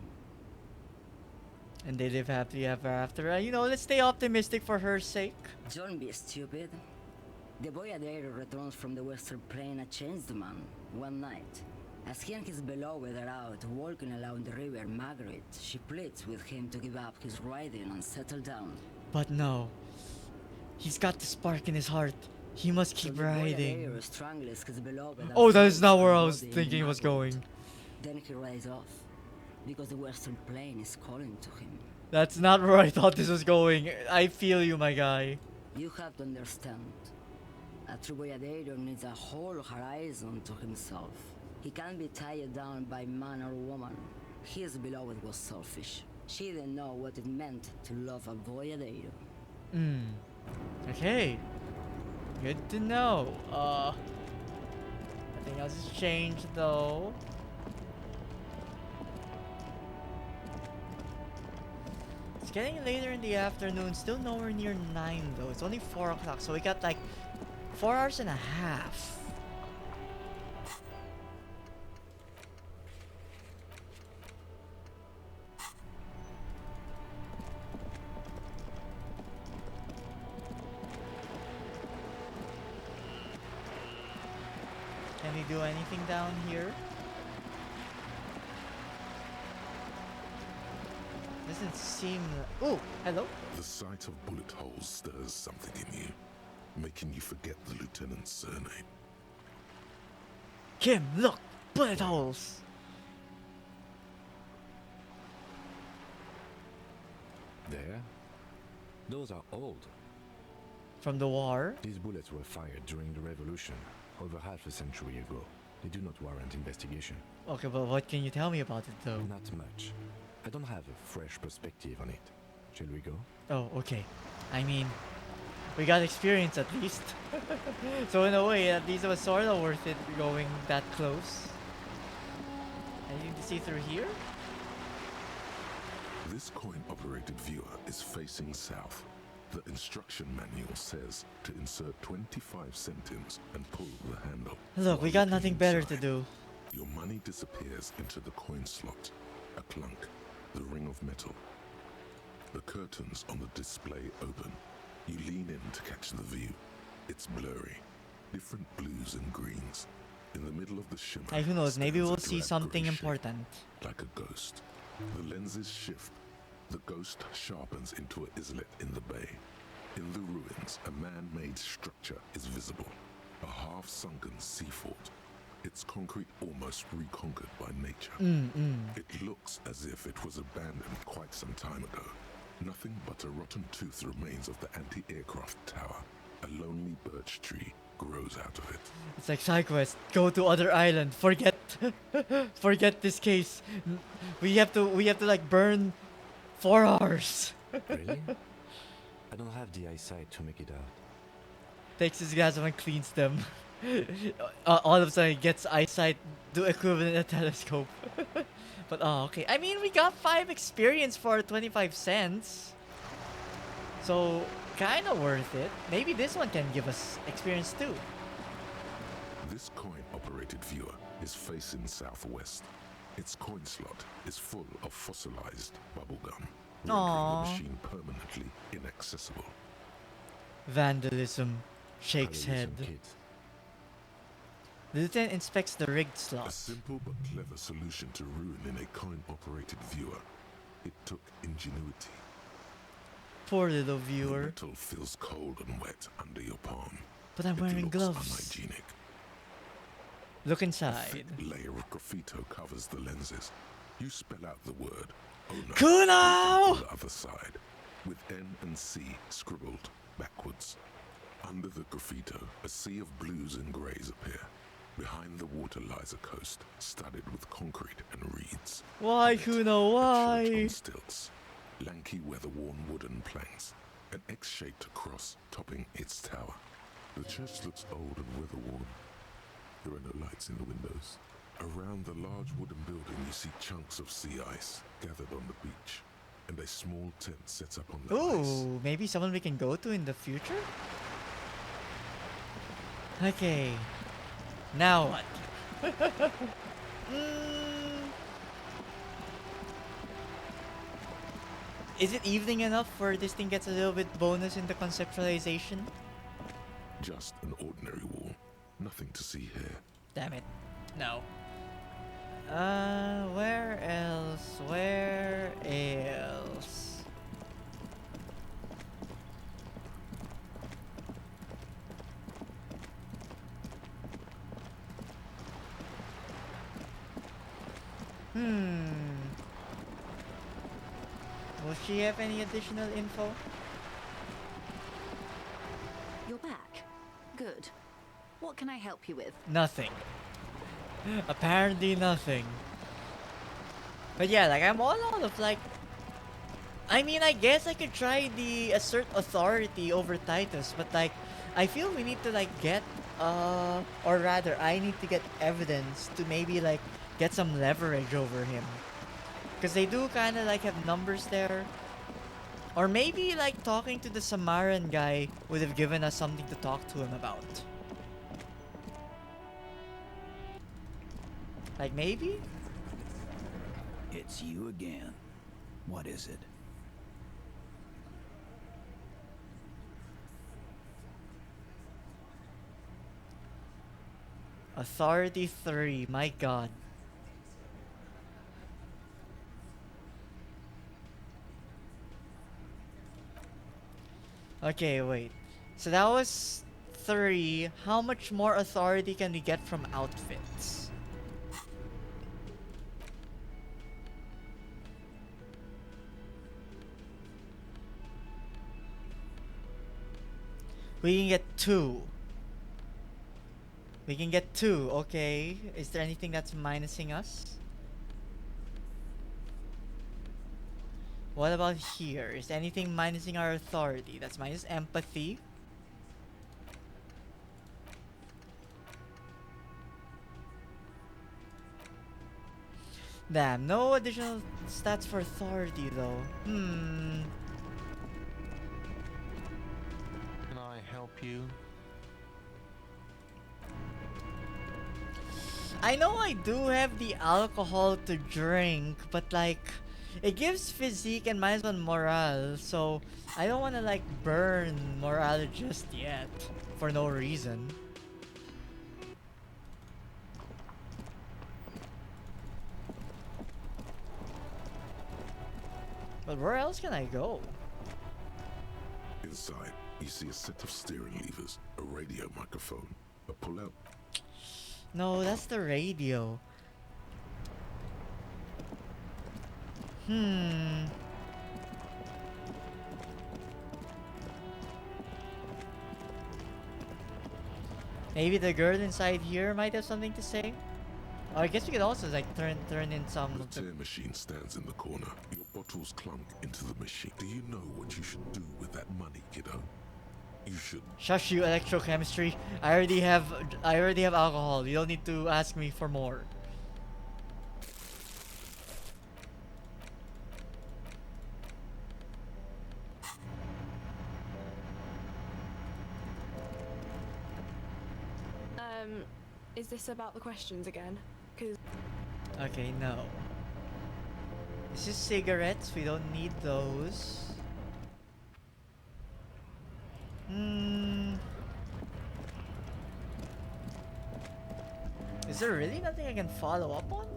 And they live happily ever after. You know, let's stay optimistic for her sake. Don't be stupid. The boyadero returns from the Western Plain a changed man one night. As he and his beloved are out walking along the river Margaret, she pleads with him to give up his riding and settle down. But no. He's got the spark in his heart. He must keep riding. Boyadero strangles his beloved Oh, that is and not where I throws was the body thinking in it was Margaret. going. Then he rides off, because the Western Plain is calling to him. That's not where I thought this was going. I feel you, my guy. You have to understand. A true boyadero needs a whole horizon to himself. He can't be tied down by man or woman. His beloved was selfish. She didn't know what it meant to love a boyadero. Okay. Good to know. Nothing else has changed though. It's getting later in the afternoon, still nowhere near 9 though. It's only 4 o'clock, so we got like 4 hours and a half. do anything down here? Doesn't seem. Oh, hello. The sight of bullet holes stirs something in you, making you forget the lieutenant's surname. Kim, look, bullet holes. There? Those are old. From the war? These bullets were fired during the revolution, over half a century ago. They do not warrant investigation. Okay, but what can you tell me about it though? Not much. I don't have a fresh perspective on it. Shall we go? Oh, okay. I mean, we got experience at least. So in a way, at least it was sort of worth it going that close. Anything to see through here? This coin-operated viewer is facing south. The instruction manual says to insert 25 centimes and pull the handle. Look, we got nothing better to do. Your money disappears into the coin slot. A clunk, the ring of metal. The curtains on the display open. You lean in to catch the view. It's blurry, different blues and greens. In the middle of the shimmer, Hey, who knows, maybe stands we'll a see drab something grey shape, important. like a ghost. The lenses shift. The ghost sharpens into a islet in the bay. In the ruins, a man-made structure is visible. A half-sunken sea fort. Its concrete almost reconquered by nature. It looks as if it was abandoned quite some time ago. Nothing but a rotten tooth remains of the anti-aircraft tower. A lonely birch tree grows out of it. It's like SideQuest. Go to other island. Forget, forget this case. We have to like burn 4 hours. Really? I don't have the eyesight to make it out. Takes his gas and cleans them. All of a sudden, he gets eyesight the equivalent of telescope. But oh, okay. I mean, we got 5 experience for 25 cents. So, kind of worth it. Maybe this one can give us experience too. This coin-operated viewer is facing southwest. Its coin slot is full of fossilized bubblegum, rendering Aww. the machine permanently inaccessible. Vandalism. Shakes head. Kid. The lieutenant inspects the rigged A slot. simple but clever solution to ruin a coin-operated viewer. It took ingenuity. Poor little The viewer. metal feels cold and wet under your palm. But I'm wearing It looks gloves. unhygienic. Look A inside. thick layer of graffito covers the lenses. You spell out the word "Owner" Kuno! on the other side, with N and C scribbled backwards. Under the graffito, a sea of blues and greys appear. Behind the water lies a coast, studded with concrete and reeds. Why, Kuno? A Why? church on stilts, lanky weather-worn wooden planks, an X-shaped cross topping its tower. The church looks old and weather-worn. There are no lights in the windows. Around the large wooden building, you see chunks of sea ice gathered on the beach, and a small tent sets up on the ice. Ooh, maybe someone we can go to in the future? Okay. Now what? Is it evening enough for this thing gets a little bit bonus in the conceptualization? Just an ordinary wall. Nothing to see here. Damn it. No. Where else? Where else? Will she have any additional info? You're back. Good. What can I help you with? Nothing. Apparently nothing. But yeah, like I'm all out of like. I mean, I guess I could try the assert authority over Titus, but like, I feel we need to like get, or rather, I need to get evidence to maybe like get some leverage over him. Because they do kind of like have numbers there. Or maybe like talking to the Samaran guy would have given us something to talk to him about. Like maybe? It's you again. What is it? Authority 3, my god. Okay, wait. So that was 3. How much more authority can we get from outfits? We can get 2. We can get 2, okay. Is there anything that's minusing us? What about here? Is anything minusing our authority? That's minus empathy. Damn, no additional stats for authority though. Can I help you? I know I do have the alcohol to drink, but like, it gives physique and -1 morale, so I don't wanna like burn morale just yet, for no reason. But where else can I go? Inside, you see a set of steering levers, a radio microphone, a pull-out. No, that's the radio. Maybe the girl inside here might have something to say? Or I guess we could also like turn in some The of the... tear machine stands in the corner. Your bottles clunk into the machine. Do you know what you should do with that money, kiddo? You should. Shush you, electrochemistry. I already have alcohol. You don't need to ask me for more. Is this about the questions again? Cause Okay, no. This is cigarettes. We don't need those. Is there really nothing I can follow up on?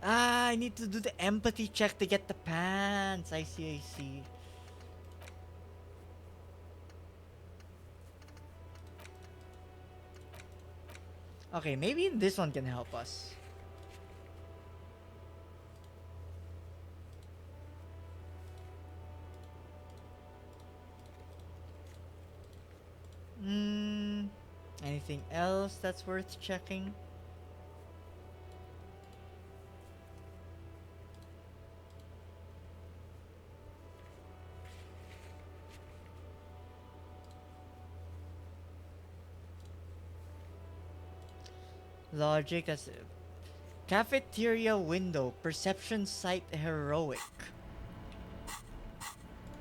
Ah, I need to do the empathy check to get the pants. I see, I see. Okay, maybe this one can help us. Anything else that's worth checking? Logic, that's it. Cafeteria window, perception sight heroic.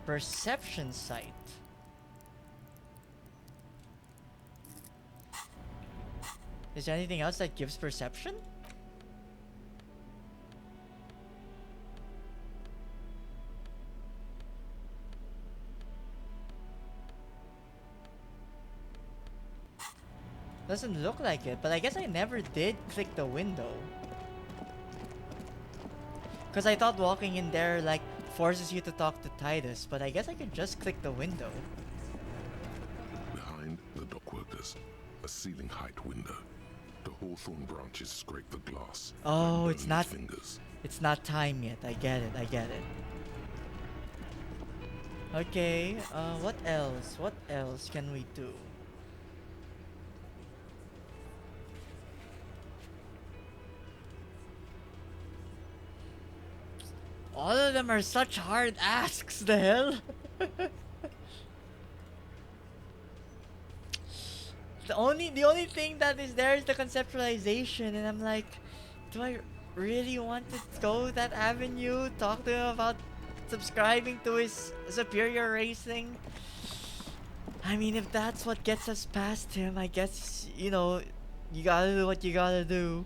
Perception sight. Is there anything else that gives perception? Doesn't look like it, but I guess I never did click the window. Because I thought walking in there like forces you to talk to Titus, but I guess I could just click the window. Behind the dock workers, a ceiling height window. The hawthorn branches scrape the glass. Oh, like it's bony not fingers. It's not time yet. I get it. I get it. Okay, what else? What else can we do? All of them are such hard asks, the hell? The only thing that is there is the conceptualization, and I'm like, do I really want to go that avenue, talk to him about subscribing to his superior racing. I mean, if that's what gets us past him, I guess, you know, you gotta do what you gotta do.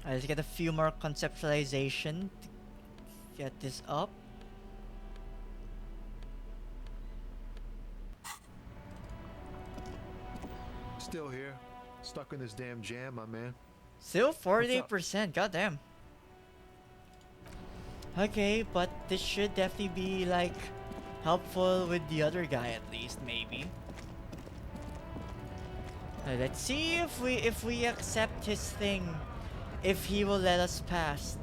Let's get a few more conceptualization to get this up. Still here. Stuck in this damn jam, my man. Still 48%, goddamn. Okay, but this should definitely be like helpful with the other guy at least, maybe. Let's see if we accept his thing, if he will let us past.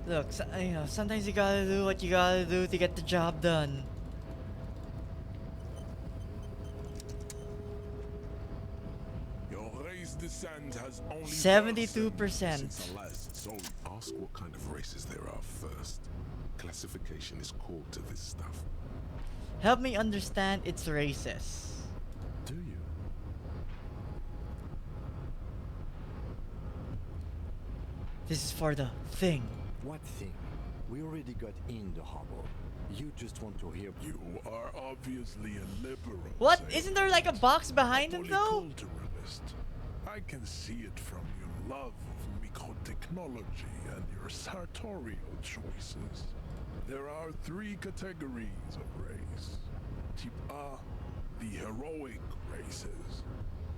Look, you know, sometimes you gotta do what you gotta do to get the job done. Your race descent has only 72%. since the last, so ask what kind of races there are first. Classification is core to this stuff. Help me understand its races. Do you? This is for the thing. What thing? We already got in the harbor. You just want to hear. You are obviously a liberal. What? Say. Isn't there like a box behind a him though? Polyculturalist. I can see it from your love of microtechnology and your sartorial choices. There are 3 categories of race. Type A, the heroic races.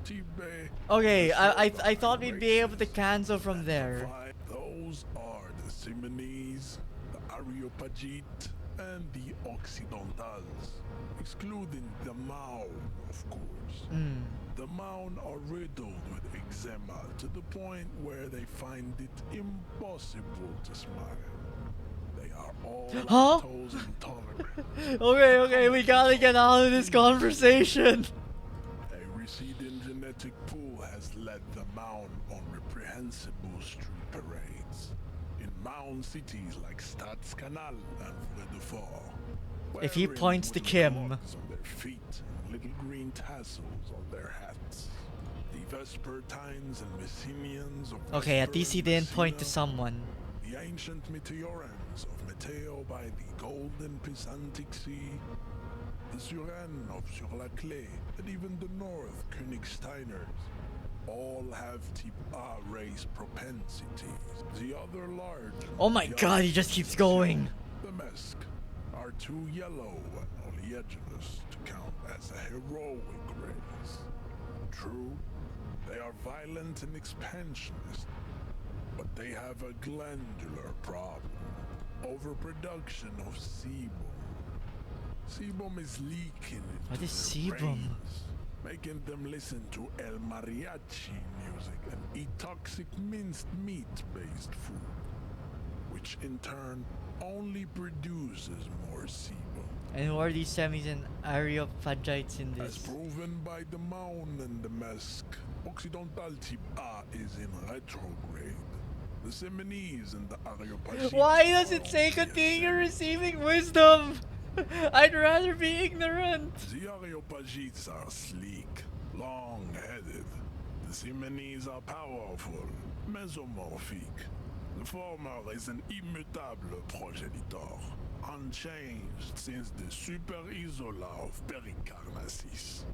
Type B. Okay, I thought we'd be able to cancel from there. Those are the Simonese, the Areopagite, and the Occidentals, excluding the Maun, of course. The Maun are riddled with eczema to the point where they find it impossible to smile. They are all lactose intolerant. Okay, we gotta get out of this conversation. A receding genetic pool has led the Maun on reprehensible street parades in Maun cities like Stadskanal and Vredefort. If he points to Kim. On their feet and little green tassels on their hats. The Vespertines and Messenians of Okay, at Vesper least he and didn't point to Messina, someone. the ancient Meteorans of Meteo by the golden Pisantic Sea, the Suren of Sur-la-Clé, and even the North Königsteiners, all have type A race propensities. The other large... Oh my god, he just keeps going. The Mesk are too yellow and oleaginous to count as a heroic race. True, they are violent and expansionist, but they have a glandular problem. Overproduction of sebum. Sebum is leaking into What is their sebum? brains, making them listen to El Mariachi music and eat toxic minced meat-based food, which in turn only produces more sebum. And who are these semis and Areopagites in As this? proven by the Maun and the Mesk, Occidental type A is in retrograde. The Simonese and the Areopagites. Why does it say continue receiving wisdom? I'd rather be ignorant. The Areopagites are sleek, long-headed. The Simonese are powerful, mesomorphic. The former is an immutable progenitor, unchanged since the Super Isola of Pericarnassus.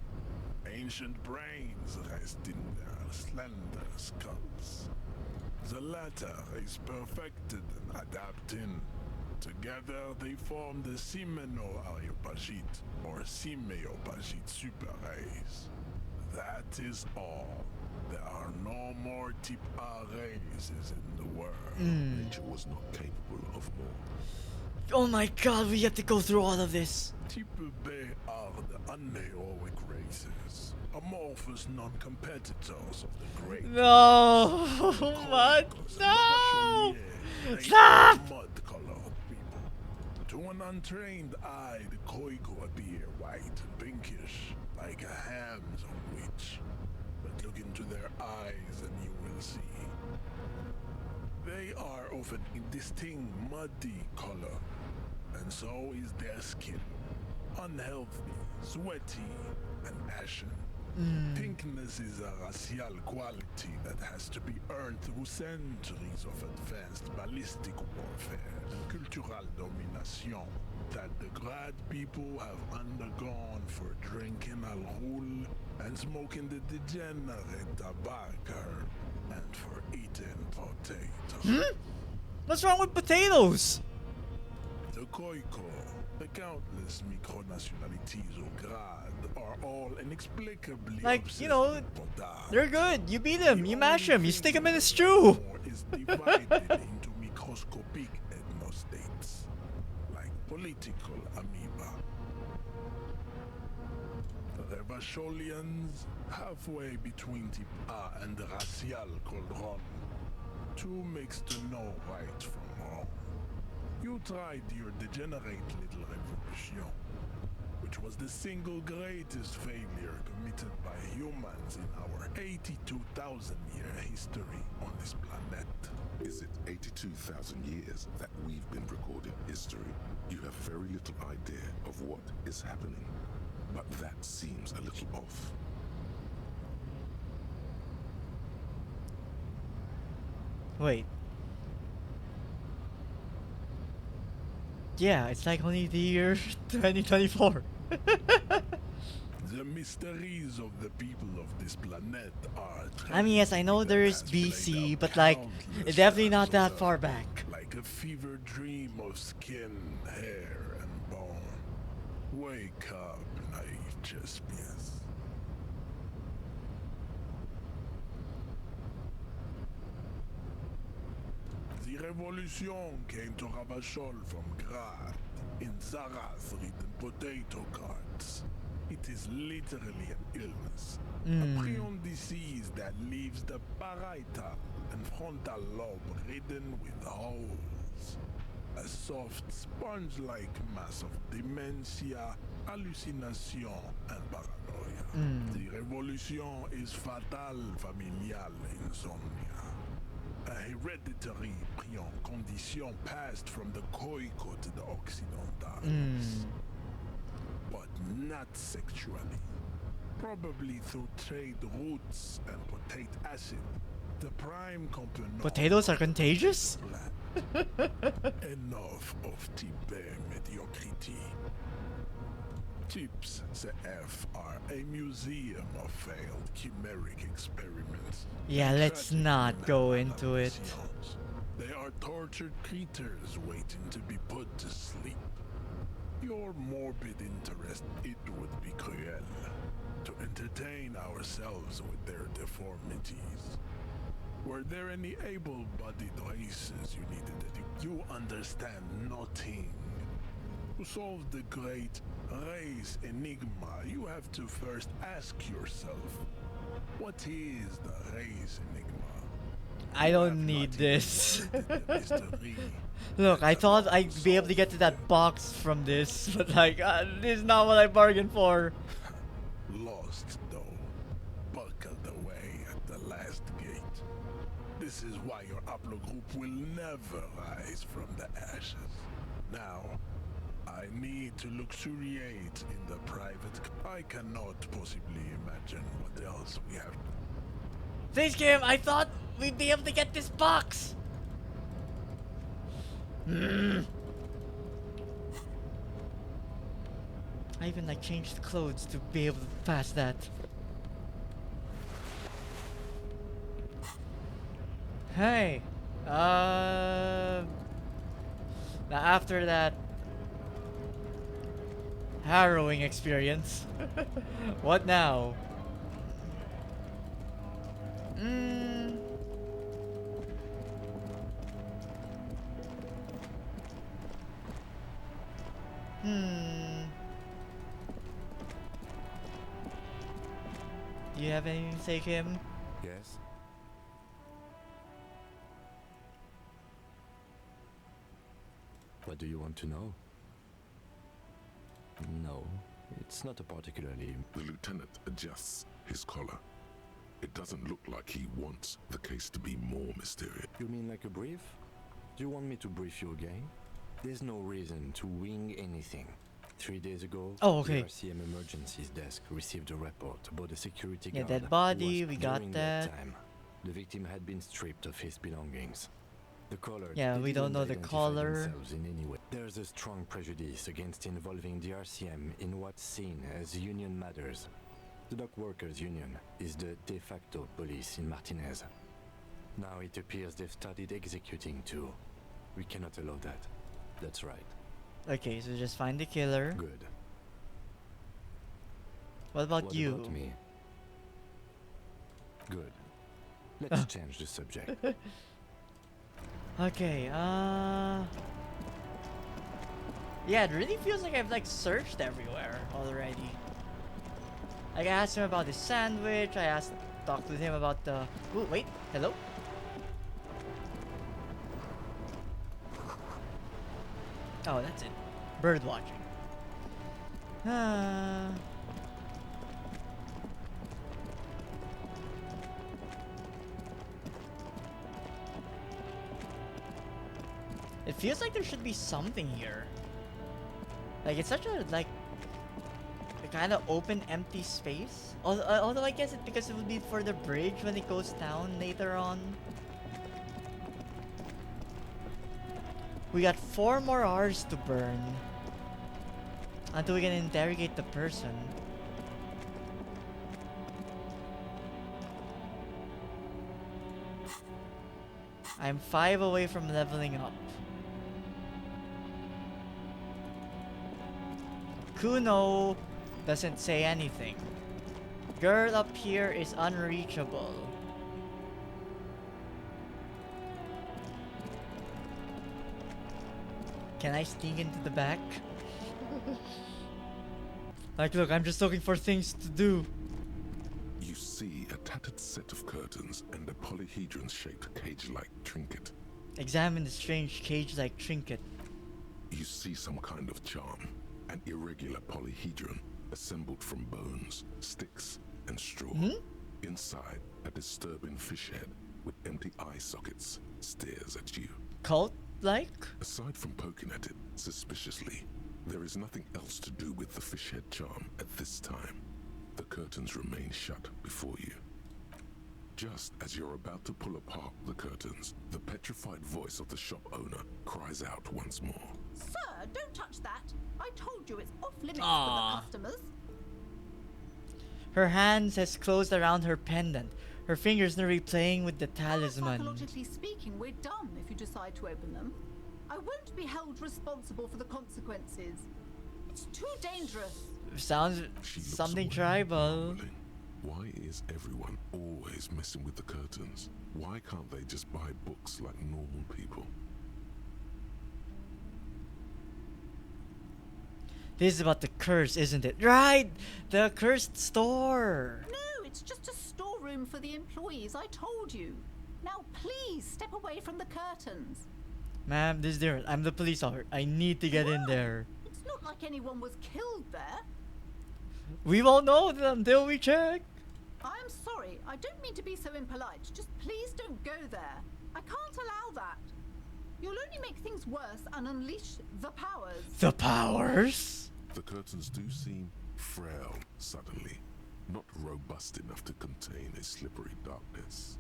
Ancient brains rest in their slender skulls. The latter is perfected and adapting. Together they form the Simeno-Areopagite or Simeopagite super race. That is all. There are no more type A races in the world. Nature was not capable of more. Oh my god, we have to go through all of this. Type B are the unheroic races, amorphous non-competitors of the great. No, what? No! Stop! Mud-colored people. To an untrained eye, the Koiko appear white and pinkish, like a ham's on witch. But look into their eyes and you will see. They are of an indistinct muddy color, and so is their skin. Unhealthy, sweaty, and ashen. Pinkness is a racial quality that has to be earned through centuries of advanced ballistic warfare and cultural domination that the Grad people have undergone for drinking alcohol and smoking the degenerate tobacco and for eating potatoes. What's wrong with potatoes? The Koiko, the countless micronationalities of Grad are all inexplicably Like, obsessed you know, with potage. they're good. You beat them, you mash them, you stick them in a stew. Is divided into microscopic ethnostates, like political amoeba. The Revacholians, halfway between Type A and the racial cauldron. Two makes to know right from wrong. You tried your degenerate little revolution, which was the single greatest failure committed by humans in our 82,000-year history on this planet. Is it 82,000 years that we've been recording history? You have very little idea of what is happening, but that seems a little off. Wait. Yeah, it's like only the year 2024. The mysteries of the people of this planet are. I mean, yes, I know there is BC, but like, it's definitely not that far back. Like a fever dream of skin, hair, and bone. Wake up, naive Chespias. The revolution came to Ravachol from Grad in Zarath-ridden potato carts. It is literally an illness. A prion disease that leaves the parietal and frontal lobe ridden with holes. A soft, sponge-like mass of dementia, hallucination, and paranoia. The revolution is fatal familial insomnia. A hereditary prion condition passed from the Koiko to the Occidentals. But not sexually. Probably through trade routes and potate acid. The prime component. Potatoes are contagious? Enough of type mediocrity. Chips CF are a museum of failed chimeric experiments. Yeah, let's not go into it. They are tortured creatures waiting to be put to sleep. Your morbid interest, it would be cruel to entertain ourselves with their deformities. Were there any able-bodied races you needed to you understand nothing? To solve the great race enigma, you have to first ask yourself, what is the race enigma? I don't need this. Look, I thought I'd be able to get to that box from this, but like, this is not what I bargained for. Lost, though. Buckled away at the last gate. This is why your haplogroup will never rise from the ashes. Now, I need to luxuriate in the private. I cannot possibly imagine what else we have. This game, I thought we'd be able to get this box. I even like changed clothes to be able to pass that. Hey, now after that harrowing experience, what now? Do you have anything to say, Kim? Yes? What do you want to know? No, it's not a particularly... The lieutenant adjusts his collar. It doesn't look like he wants the case to be more mysterious. You mean like a brief? Do you want me to brief you again? There's no reason to wing anything. 3 days ago, Oh, okay. the RCM emergencies desk received a report about a security Yeah, guard. dead who body, was- we got during that. time, the victim had been stripped of his belongings. The caller. Yeah, they we don't didn't know the identify caller. themselves in any way. There's a strong prejudice against involving the RCM in what's seen as union matters. The dock workers union is the de facto police in Martinez. Now it appears they've started executing too. We cannot allow that. That's right. Okay, so just find the killer. Good. What about What you? about me? Good. Let's change the subject. Okay, yeah, it really feels like I've like searched everywhere already. Like I asked him about his sandwich, talked with him about the... Ooh, wait, hello? Oh, that's it. Bird watching. It feels like there should be something here. Like it's such a kind of open, empty space. Although I guess it's because it would be for the bridge when it goes down later on. We got 4 more hours to burn until we can interrogate the person. I'm 5 away from leveling up. Kuno doesn't say anything. Girl up here is unreachable. Can I sneak into the back? Like, look, I'm just looking for things to do. You see a tattered set of curtains and a polyhedron-shaped cage-like trinket. Examine the strange cage-like trinket. You see some kind of charm, an irregular polyhedron assembled from bones, sticks, and straw. Inside, a disturbing fish head with empty eye sockets stares at you. Cult-like? Aside from poking at it suspiciously, there is nothing else to do with the fish head charm at this time. The curtains remain shut before you. Just as you're about to pull apart the curtains, the petrified voice of the shop owner cries out once more. Sir, don't touch that. I told you it's off limits Aww. for the customers. Her hands has closed around her pendant. Her fingers nearly playing with the talisman. Psychologically speaking, we're done if you decide to open them. I won't be held responsible for the consequences. It's too dangerous. Sounds something tribal. Why is everyone always messing with the curtains? Why can't they just buy books like normal people? This is about the curse, isn't it? Right! The cursed store! No, it's just a storeroom for the employees, I told you. Now please step away from the curtains. Ma'am, this is different. I'm the police officer. I need to get in there. It's not like anyone was killed there. We won't know until we check. I'm sorry, I don't mean to be so impolite. Just please don't go there. I can't allow that. You'll only make things worse and unleash the powers. The powers? The curtains do seem frail suddenly, not robust enough to contain a slippery darkness.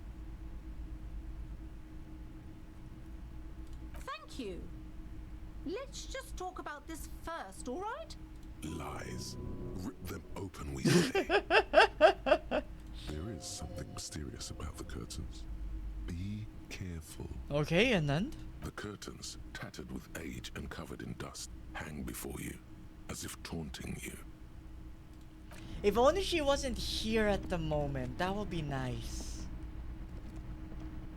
Thank you. Let's just talk about this first, all right? Lies. Rip them open, we say. There is something mysterious about the curtains. Be careful. Okay, and then? The curtains, tattered with age and covered in dust, hang before you, as if taunting you. If only she wasn't here at the moment, that would be nice.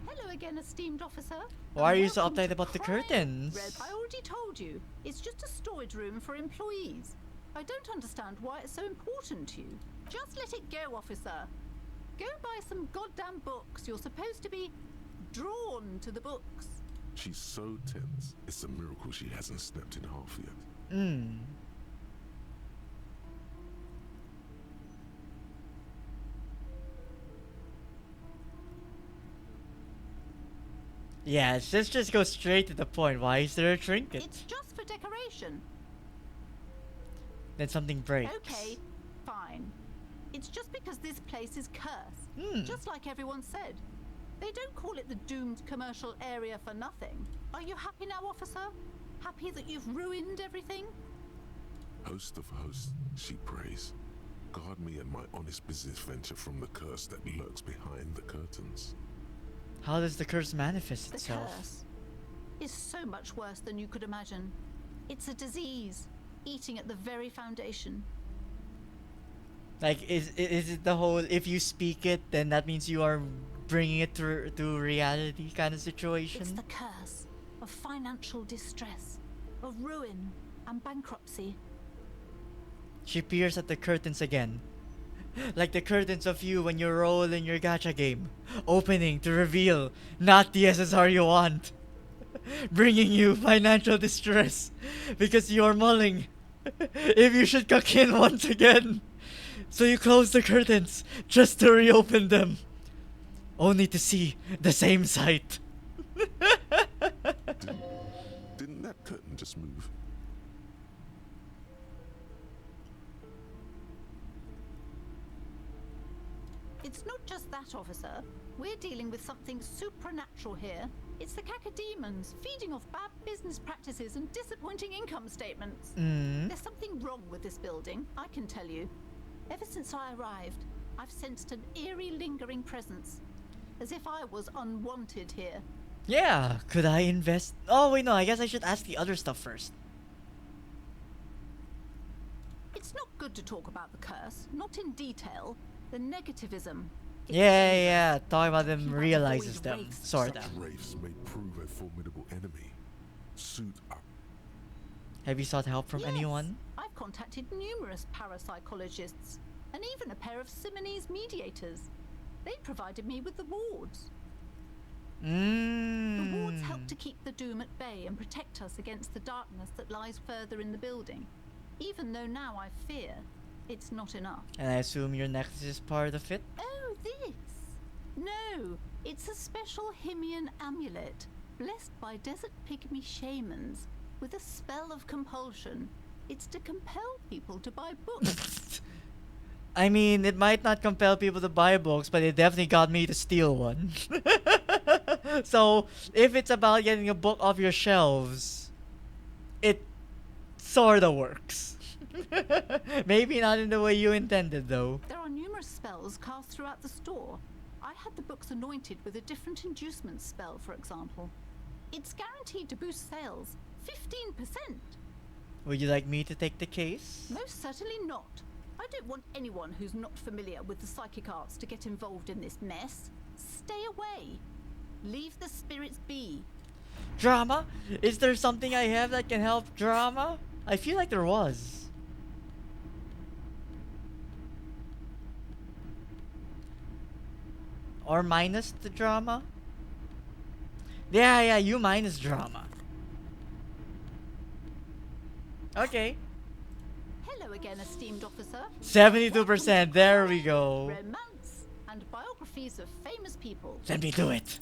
Hello again, esteemed officer. Why are you so Welcome uptight to about the Crime curtains? Red, I already told you. It's just a storage room for employees. I don't understand why it's so important to you. Just let it go, officer. Go buy some goddamn books. You're supposed to be drawn to the books. She's so tense, it's a miracle she hasn't snapped in half yet. Yeah, let's just go straight to the point. Why is there a trinket? It's just for decoration. Then something breaks. Okay, fine. It's just because this place is cursed. Just like everyone said. They don't call it the doomed commercial area for nothing. Are you happy now, officer? Happy that you've ruined everything? Host of hosts, she prays. Guard me and my honest business venture from the curse that lurks behind the curtains. How does the curse manifest The itself? curse is so much worse than you could imagine. It's a disease, eating at the very foundation. Like, is it the whole, if you speak it, then that means you are bringing it to reality kind of situation? It's the curse of financial distress, of ruin and bankruptcy. She peers at the curtains again. Like the curtains of you when you roll in your gacha game. Opening to reveal not the SSR you want. Bringing you financial distress because you are mulling if you should cock in once again. So you close the curtains just to reopen them. Only to see the same sight. Didn't that curtain just move? It's not just that, officer. We're dealing with something supernatural here. It's the cacodemons feeding off bad business practices and disappointing income statements. There's something wrong with this building, I can tell you. Ever since I arrived, I've sensed an eerie lingering presence. As if I was unwanted here. Yeah, could I invest? Oh wait, no, I guess I should ask the other stuff first. It's not good to talk about the curse, not in detail. The negativism. Yeah, talk about them realizes them, sort of. Wraiths may prove a formidable enemy. Suit up. Have you sought help from anyone? I've contacted numerous parapsychologists and even a pair of Simonese mediators. They provided me with the wards. The wards help to keep the doom at bay and protect us against the darkness that lies further in the building. Even though now I fear it's not enough. And I assume your necklace is part of it? Oh, this? No, it's a special Himian amulet, blessed by desert pygmy shamans, with a spell of compulsion. It's to compel people to buy books. I mean, it might not compel people to buy books, but it definitely got me to steal one. So, if it's about getting a book off your shelves, it sorta works. Maybe not in the way you intended, though. There are numerous spells cast throughout the store. I had the books anointed with a different inducement spell, for example. It's guaranteed to boost sales 15%. Would you like me to take the case? Most certainly not. I don't want anyone who's not familiar with the psychic arts to get involved in this mess. Stay away. Leave the spirits be. Drama? Is there something I have that can help drama? I feel like there was. Or minus the drama? Yeah, you minus drama. Okay. Hello again, esteemed officer. 72%, there we go. Romance and biographies of famous people. Let me do it.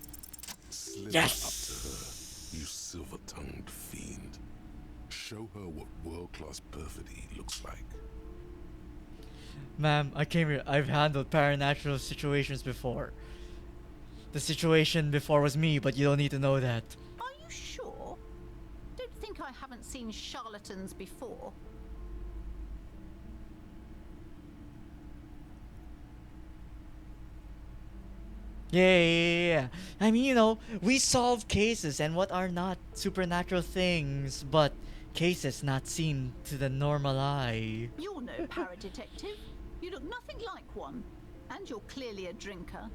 Slither Yes. up to her, you silver-tongued fiend. Show her what world-class perfidy looks like. Ma'am, I came here. I've handled paranatural situations before. The situation before was me, but you don't need to know that. Are you sure? Don't think I haven't seen charlatans before. Yeah. I mean, you know, we solve cases and what are not supernatural things, but cases not seen to the normal eye. You're no paradetective. You look nothing like one. And you're clearly a drinker.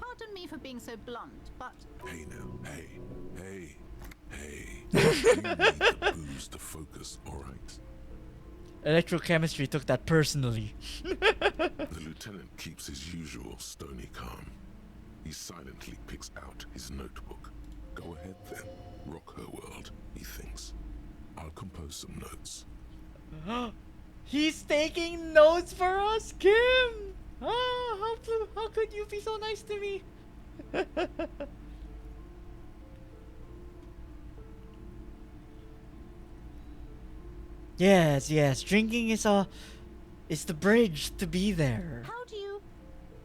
Pardon me for being so blunt, but... Hey now, hey. You need the booze to focus, alright? Electrochemistry took that personally. The lieutenant keeps his usual stony calm. He silently picks out his notebook. Go ahead then, rock her world, he thinks. I'll compose some notes. He's taking notes for us, Kim! How could you be so nice to me? Yes, yes. Drinking is the bridge to be there. How do you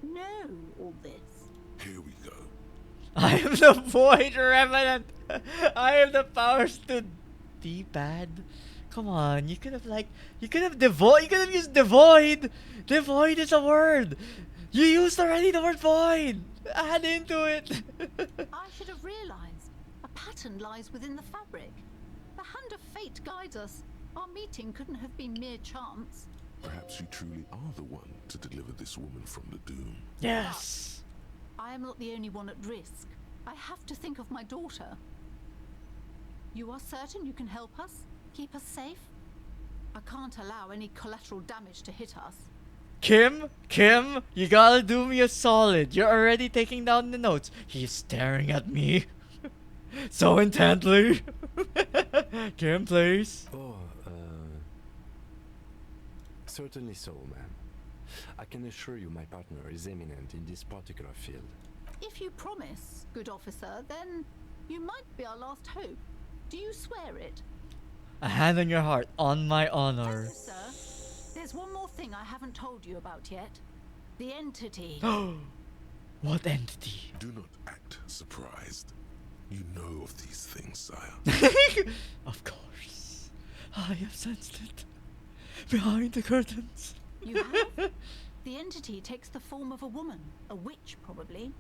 know all this? Here we go. I am the Void Revenant. I have the powers to be bad. Come on, you could have used the void. The void is a word. You used already the word void. Add into it. I should have realized. A pattern lies within the fabric. The hand of fate guides us. Our meeting couldn't have been mere chance. Perhaps you truly are the one to deliver this woman from the doom. Yes. I am not the only one at risk. I have to think of my daughter. You are certain you can help us? Keep us safe? I can't allow any collateral damage to hit us. Kim, you gotta do me a solid. You're already taking down the notes. He's staring at me so intently. Kim, please. Oh, certainly so, ma'am. I can assure you my partner is eminent in this particular field. If you promise, good officer, then you might be our last hope. Do you swear it? A hand on your heart, on my honor. Sir, there's one more thing I haven't told you about yet. The entity. What entity? Do not act surprised. You know of these things, sire. Of course. I have sensed it. Behind the curtains. You have? The entity takes the form of a woman. A witch, probably.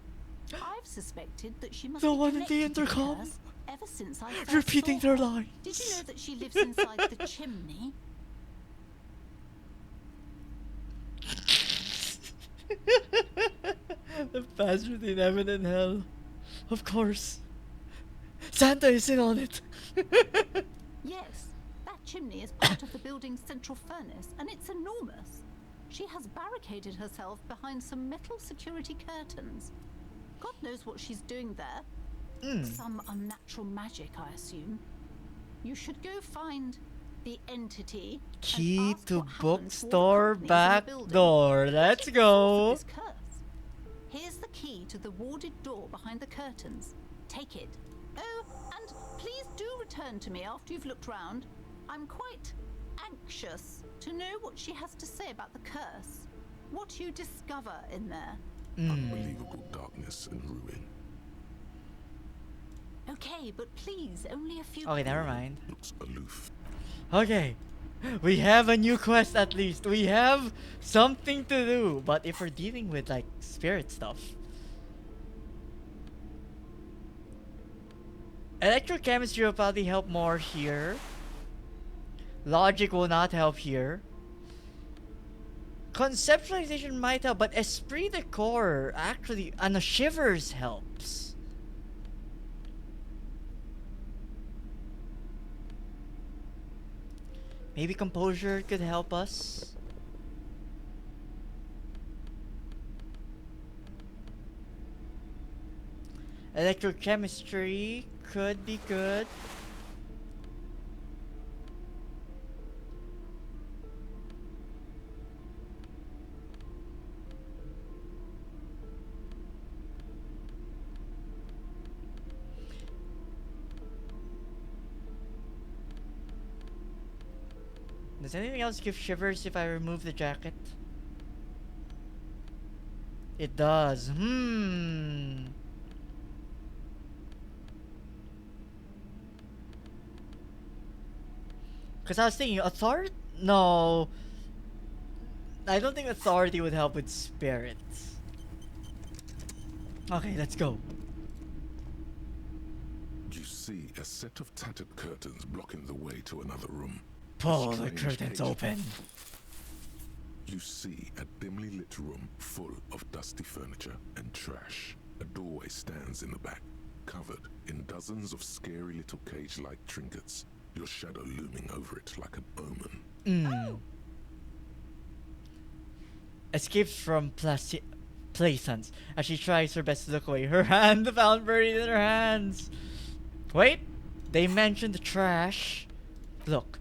I've suspected that she must The be one in the connected to intercom? curse ever since I first Repeating saw their her. lines. Did you know that she lives inside the chimney? The bastard in heaven and hell. Of course. Santa is in on it. Yes, that chimney is part of the building's central furnace, and it's enormous. She has barricaded herself behind some metal security curtains. God knows what she's doing there. Some unnatural magic, I assume. You should go find the entity. Key ask to what happened to all the bookstore companies in the back building. door. Let's What's the source go. of this curse? Here's the key to the warded door behind the curtains. Take it. Oh, and please do return to me after you've looked round. I'm quite anxious to know what she has to say about the curse. What you discover in there. Unbelievable darkness and ruin. Okay, but please, only a few. Okay, never mind. Looks aloof. Okay. We have a new quest at least. We have something to do. But if we're dealing with like spirit stuff. Electrochemistry will probably help more here. Logic will not help here. Conceptualization might help, but esprit de corps actually, and shivers helps. Maybe composure could help us. Electrochemistry could be good. Does anything else give shivers if I remove the jacket? It does. Because I was thinking, authority? No. I don't think authority would help with spirits. Okay, let's go. You see a set of tattered curtains blocking the way to another room. Pull the Strange curtains cage. open. You see a dimly lit room full of dusty furniture and trash. A doorway stands in the back, covered in dozens of scary little cage-like trinkets, your shadow looming over it like an omen. Escapes from Plaisance as she tries her best to look away. Her hand found buried in her hands. Wait, they mentioned the trash. Look,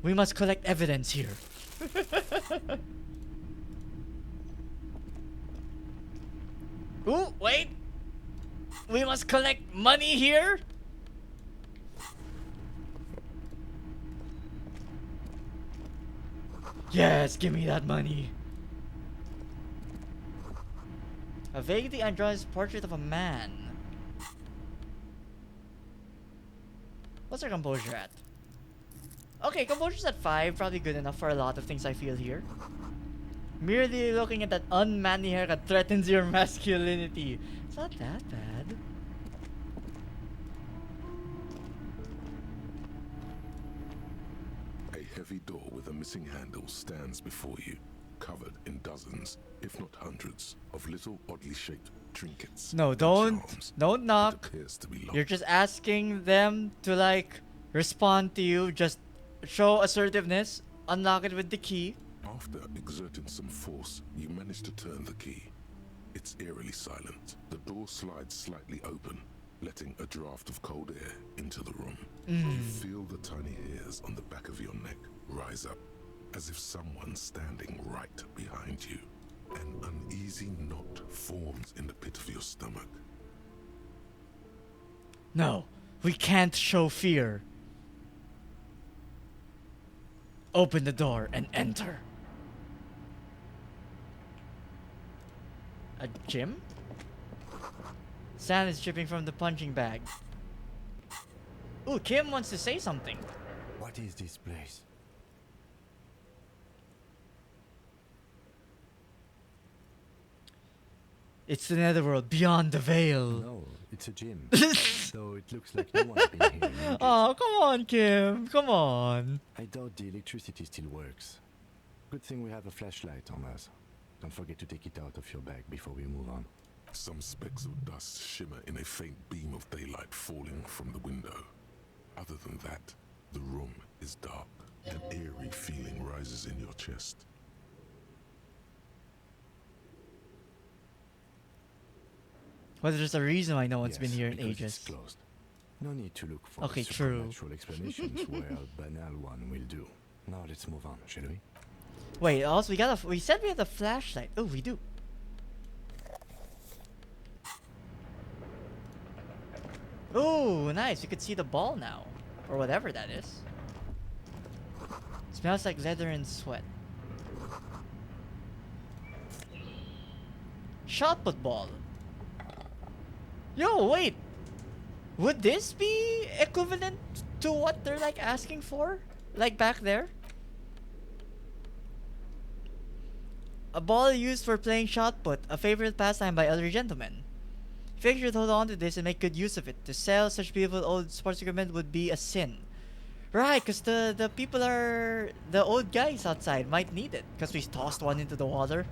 we must collect evidence here. Ooh, wait. We must collect money here. Yes, give me that money. A vaguely androgynous portrait of a man. What's our composure at? Okay, composure's at 5. Probably good enough for a lot of things I feel here. Merely looking at that unmanly haircut threatens your masculinity. It's not that bad. A heavy door with a missing handle stands before you, covered in dozens, if not hundreds, of little oddly shaped trinkets. No, and don't charms. knock. It appears to be locked. You're just asking them to like respond to you. Just show assertiveness. Unlock it with the key. After exerting some force, you manage to turn the key. It's eerily silent. The door slides slightly open, letting a draft of cold air into the room. You feel the tiny hairs on the back of your neck rise up, as if someone's standing right behind you. An uneasy knot forms in the pit of your stomach. No, we can't show fear. Open the door and enter. A gym? Sand is dripping from the punching bag. Ooh, Kim wants to say something. What is this place? It's the netherworld beyond the veil. No, it's a gym. Though it looks like no one's been here in ages. Oh, come on, Kim. Come on. I doubt the electricity still works. Good thing we have a flashlight on us. Don't forget to take it out of your bag before we move on. Some specks of dust shimmer in a faint beam of daylight falling from the window. Other than that, the room is dark. An eerie feeling rises in your chest. Well, there's a reason why no one's been Yes, here in because ages. it's closed. No need to look for Okay, true. supernatural explanations where a banal one will do. Now let's move on, shall we? Wait, also we said we had a flashlight. Oh, we do. Oh, nice. You could see the ball now. Or whatever that is. Smells like leather and sweat. Shot put ball. Yo, wait. Would this be equivalent to what they're like asking for? Like back there? A ball used for playing shot put, a favorite pastime by elderly gentlemen. Figure should hold on to this and make good use of it. To sell such beautiful old sports equipment would be a sin. Right, because the people are... The old guys outside might need it. Because we tossed one into the water.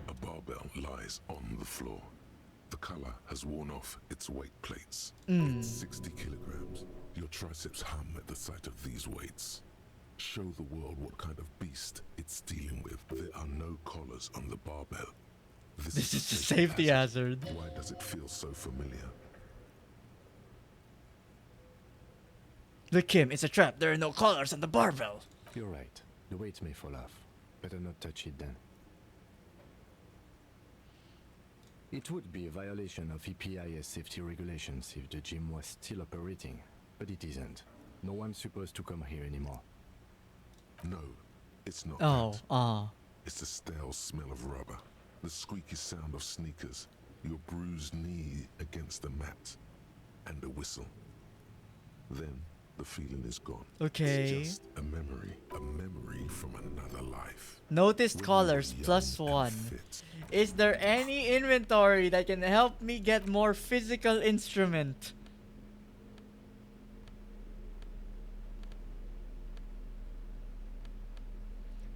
A barbell lies on the floor. The color has worn off its weight plates. It's 60 kilograms. Your triceps hum at the sight of these weights. Show the world what kind of beast it's dealing with. There are no collars on the barbell. This is a safety hazard. Why does it feel so familiar? Look, Kim, it's a trap. There are no collars on the barbell. You're right. The weights may fall off. Better not touch it then. It would be a violation of EPIS safety regulations if the gym was still operating, but it isn't. No one's supposed to come here anymore. No, it's not Oh, It's the stale smell of rubber, the squeaky sound of sneakers, your bruised knee against the mat, and a whistle. Then the feeling is gone. Okay. It's just a memory from another life. Noticed collars +1. Is there any inventory that can help me get more physical instrument?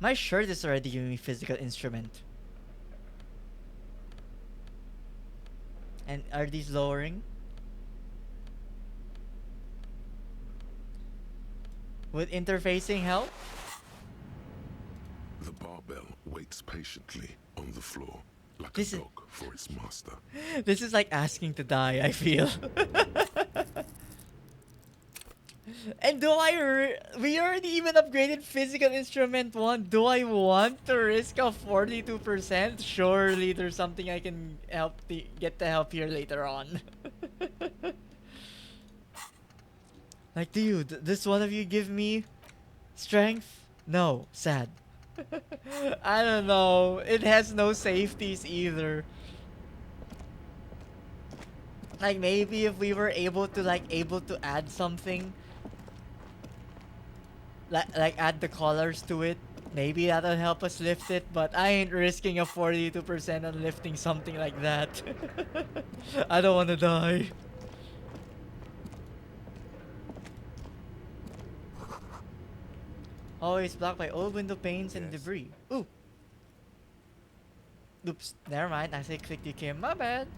My shirt is already giving me physical instrument. And are these lowering? Would interfacing help? The barbell waits patiently on the floor, like This a is- dog for its master. This is like asking to die, I feel. And we already even upgraded physical instrument 1. Do I want to risk a 42%? Surely there's something I can get the help here later on. Like, dude, this one of you give me strength? No, sad. I don't know. It has no safeties either. Like, maybe if we were able to add something, like add the colors to it, maybe that'll help us lift it, but I ain't risking a 42% on lifting something like that. I don't want to die. Always blocked by old window panes and debris. Ooh. Oops, never mind. I say click DK. My bad.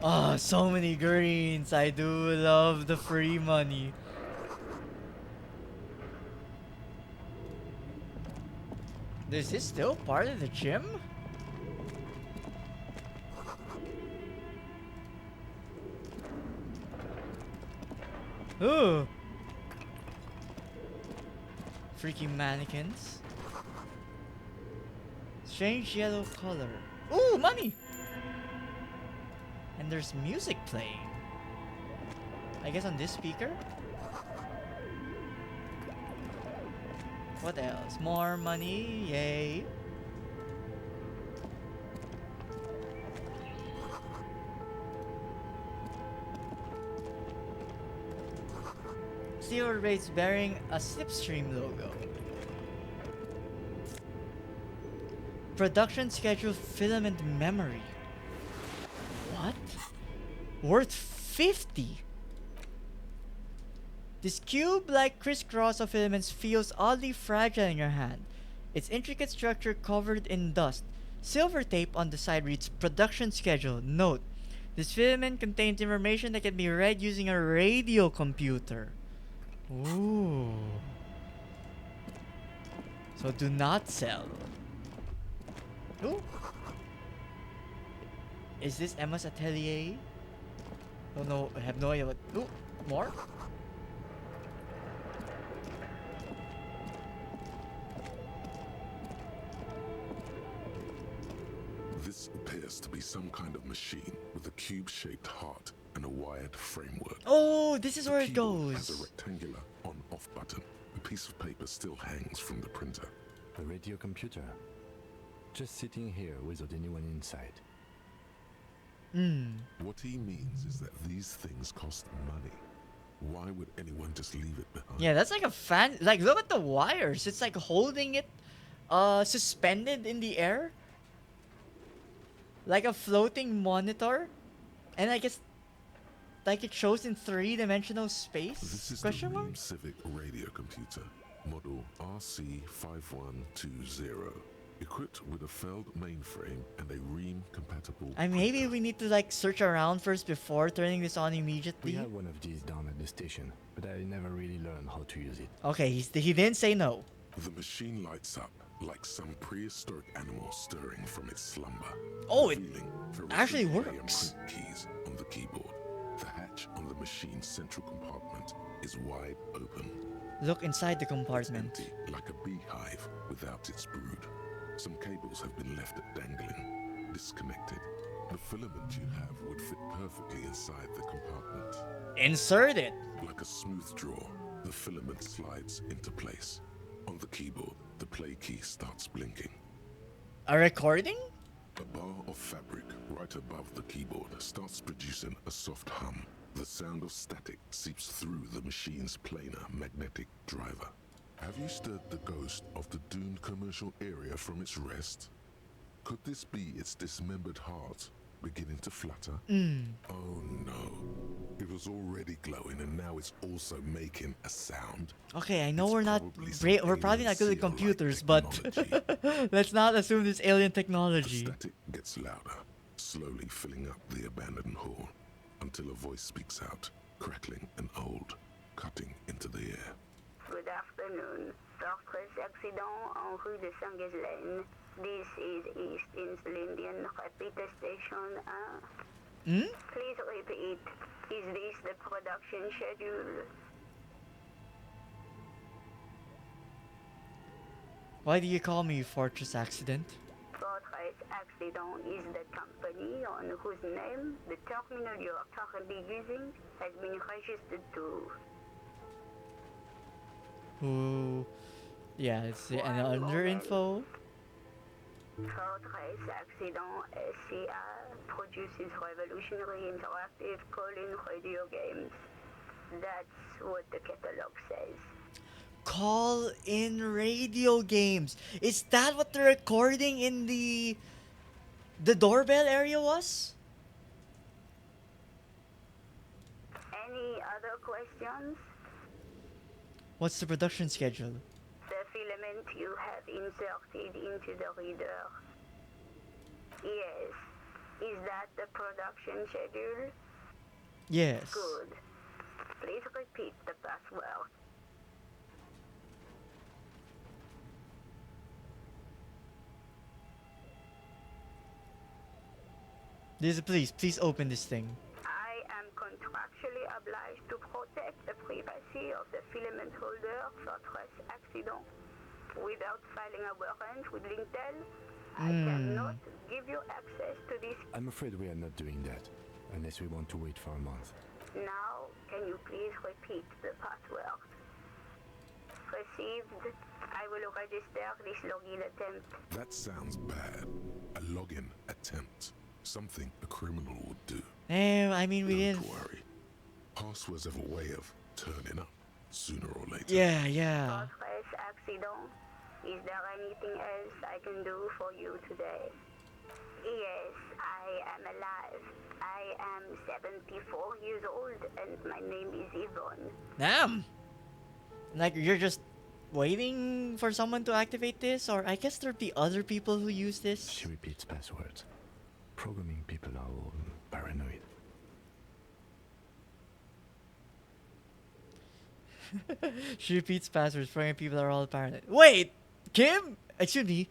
Oh, so many greens. I do love the free money. Is this still part of the gym? Ooh. Freaky mannequins. Strange yellow color. Ooh, money! And there's music playing. I guess on this speaker? What else? More money, yay. Steel rates bearing a Slipstream logo. Production schedule filament memory. What? Worth 50? This cube-like crisscross of filaments feels oddly fragile in your hand. Its intricate structure covered in dust. Silver tape on the side reads production schedule. Note: this filament contains information that can be read using a radio computer. Ooh. So do not sell. Ooh. Is this Emma's atelier? Oh no, I have no idea what. Ooh, more? This appears to be some kind of machine with a cube-shaped heart and a wired framework. Oh, this is where it keyboard has a goes. rectangular on-off button. A piece of paper still hangs from the printer. A radio computer. Just sitting here without anyone inside. What he means is that these things cost money. Why would anyone just leave it behind? Yeah, that's like a fan. Like, look at the wires. It's like holding it suspended in the air. Like a floating monitor. And I guess like it shows in three-dimensional space? This is Question the mark? Ream Civic radio computer, model RC5120, equipped with a Feld mainframe and a Ream-compatible. Maybe we need to like search around first before turning this on We immediately. had one of these down at the station, but I never really learned how to use it. Okay, he didn't say no. The machine lights up like some prehistoric animal stirring from its slumber. Oh, it revealing actually fluorescent works. print keys on the keyboard. The hatch on the machine's central compartment is wide open. Look inside the compartment. Empty, like a beehive without its brood. Some cables have been left dangling, disconnected. The filament you have would fit perfectly inside the compartment. Insert it. Like a smooth draw, the filament slides into place. On the keyboard, the play key starts blinking. A recording? A bar of fabric right above the keyboard starts producing a soft hum. The sound of static seeps through the machine's planar magnetic driver. Have you stirred the ghost of the doomed commercial area from its rest? Could this be its dismembered heart beginning to flutter? Oh no. It was already glowing and now it's also making a sound. Okay, I know we're probably not good at computers, but let's not assume this alien technology. The static gets louder, slowly filling up the abandoned hall, until a voice speaks out, crackling and old, cutting into the air. Good afternoon. Doctor's accident en rue de Saint-Ghislaine. This is East Insulindian Repeater Station. Please repeat. Is this the production schedule? Why do you call me Fortress Accident? Votre Fortress Accident is the company on whose name the terminal you are currently using has been registered to. Who? Yeah, it's the and under info. Fortress Accident SCA produces revolutionary interactive call-in radio games. That's what the catalog says. Call in radio games. Is that what the recording in the doorbell area was? Any other questions? What's the production schedule? The filament you have inserted into the reader. Yes. Is that the production schedule? Yes. Good. Please repeat the password. Please open this thing. I am contractually obliged to protect the privacy of the filament holder Fortress Accident. Without filing a warrant with Lintel, I cannot give you access to this. I'm afraid we are not doing that, unless we want to wait for a month. Now, can you please repeat the password? Received. I will register this login attempt. That sounds bad. A login attempt. Something a criminal would do. I mean, we Don't didn't. worry. Passwords have a way of turning up sooner or later. Yeah. Fortress Accident. Is there anything else I can do for you today? Yes, I am alive. I am 74 years old and my name is Yvonne. Damn. Like you're just waiting for someone to activate this, or I guess there'd be other people who use this. She repeats passwords. Programming people are all paranoid. She repeats passwords. Programming people are all paranoid. Wait, Kim. Excuse me.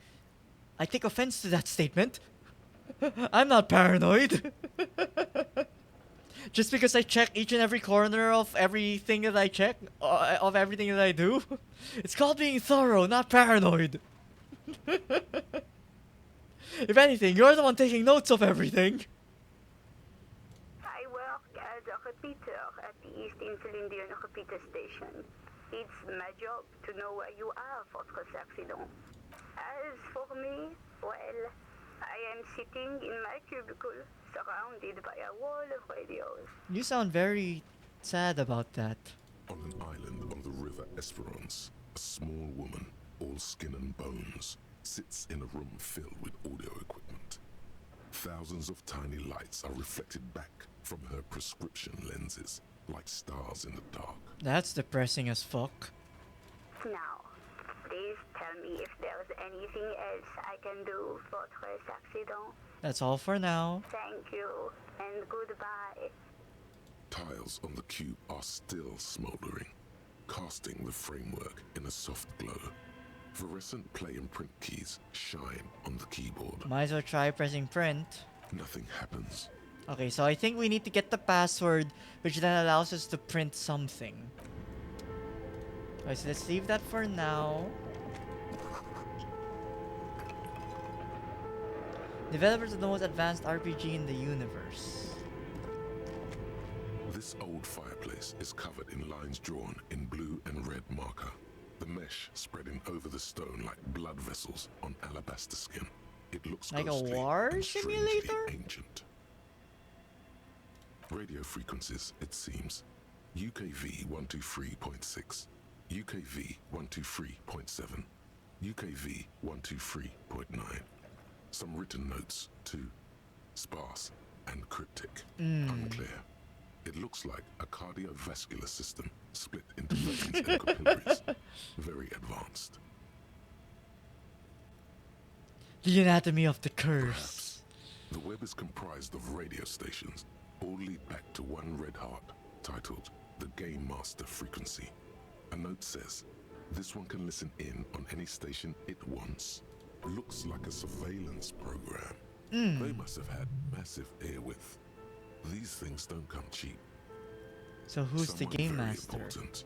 I take offense to that statement. I'm not paranoid. Just because I check each and every corner of everything that I check, of everything that I do. It's called being thorough, not paranoid. If anything, you're the one taking notes of everything. I work as a repeater at the East Insulindian repeater station. It's my job to know where you are, Fortress Accident. As for me, well, I am sitting in my cubicle, surrounded by a wall of radios. You sound very sad about that. On an island on the river Esperance, a small woman, all skin and bones, sits in a room filled with audio equipment. Thousands of tiny lights are reflected back from her prescription lenses, like stars in the dark. That's depressing as fuck. Now, please tell me if there's anything else I can do, Fortress Accident. That's all for now. Thank you, and goodbye. Tiles on the cube are still smoldering, casting the framework in a soft glow. Fluorescent play and print keys shine on the keyboard. Might as well try pressing print. Nothing happens. Okay, so I think we need to get the password, which then allows us to print something. Okay, so let's leave that for now. Developers of the most advanced RPG in the universe. This old fireplace is covered in lines drawn in blue and red marker. The mesh spreading over the stone like blood vessels on alabaster skin. It looks like ghostly a war and strangely simulator? ancient. Radio frequencies, it seems. UKV 123.6, UKV 123.7, UKV 123.9. Some written notes too. Sparse and cryptic. Unclear. It looks like a cardiovascular system split into veins and capillaries. Very advanced. The anatomy of the curse. Perhaps. The web is comprised of radio stations, all lead back to one red heart, titled the Game Master Frequency. A note says, this one can listen in on any station it wants. Looks like a surveillance program. They must have had massive airwidth. These things don't come cheap. So who's Someone the game very master? Important.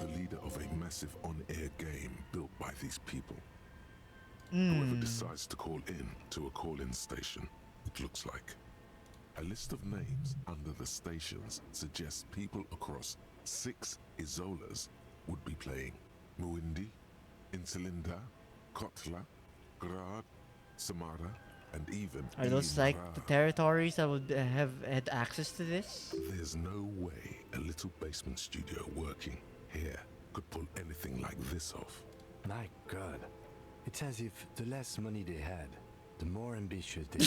The leader of a massive on-air game built by these people. Whoever decides to call in to a call-in station, it looks like. A list of names under the stations suggests people across 6 Isolas would be playing. Muindi, Insulinda, Kotla, Grad, Samara, and even Are those like the territories that would have had access to this? There's no way a little basement studio working here could pull anything like this off. My God. It's as if the less money they had, the more ambitious they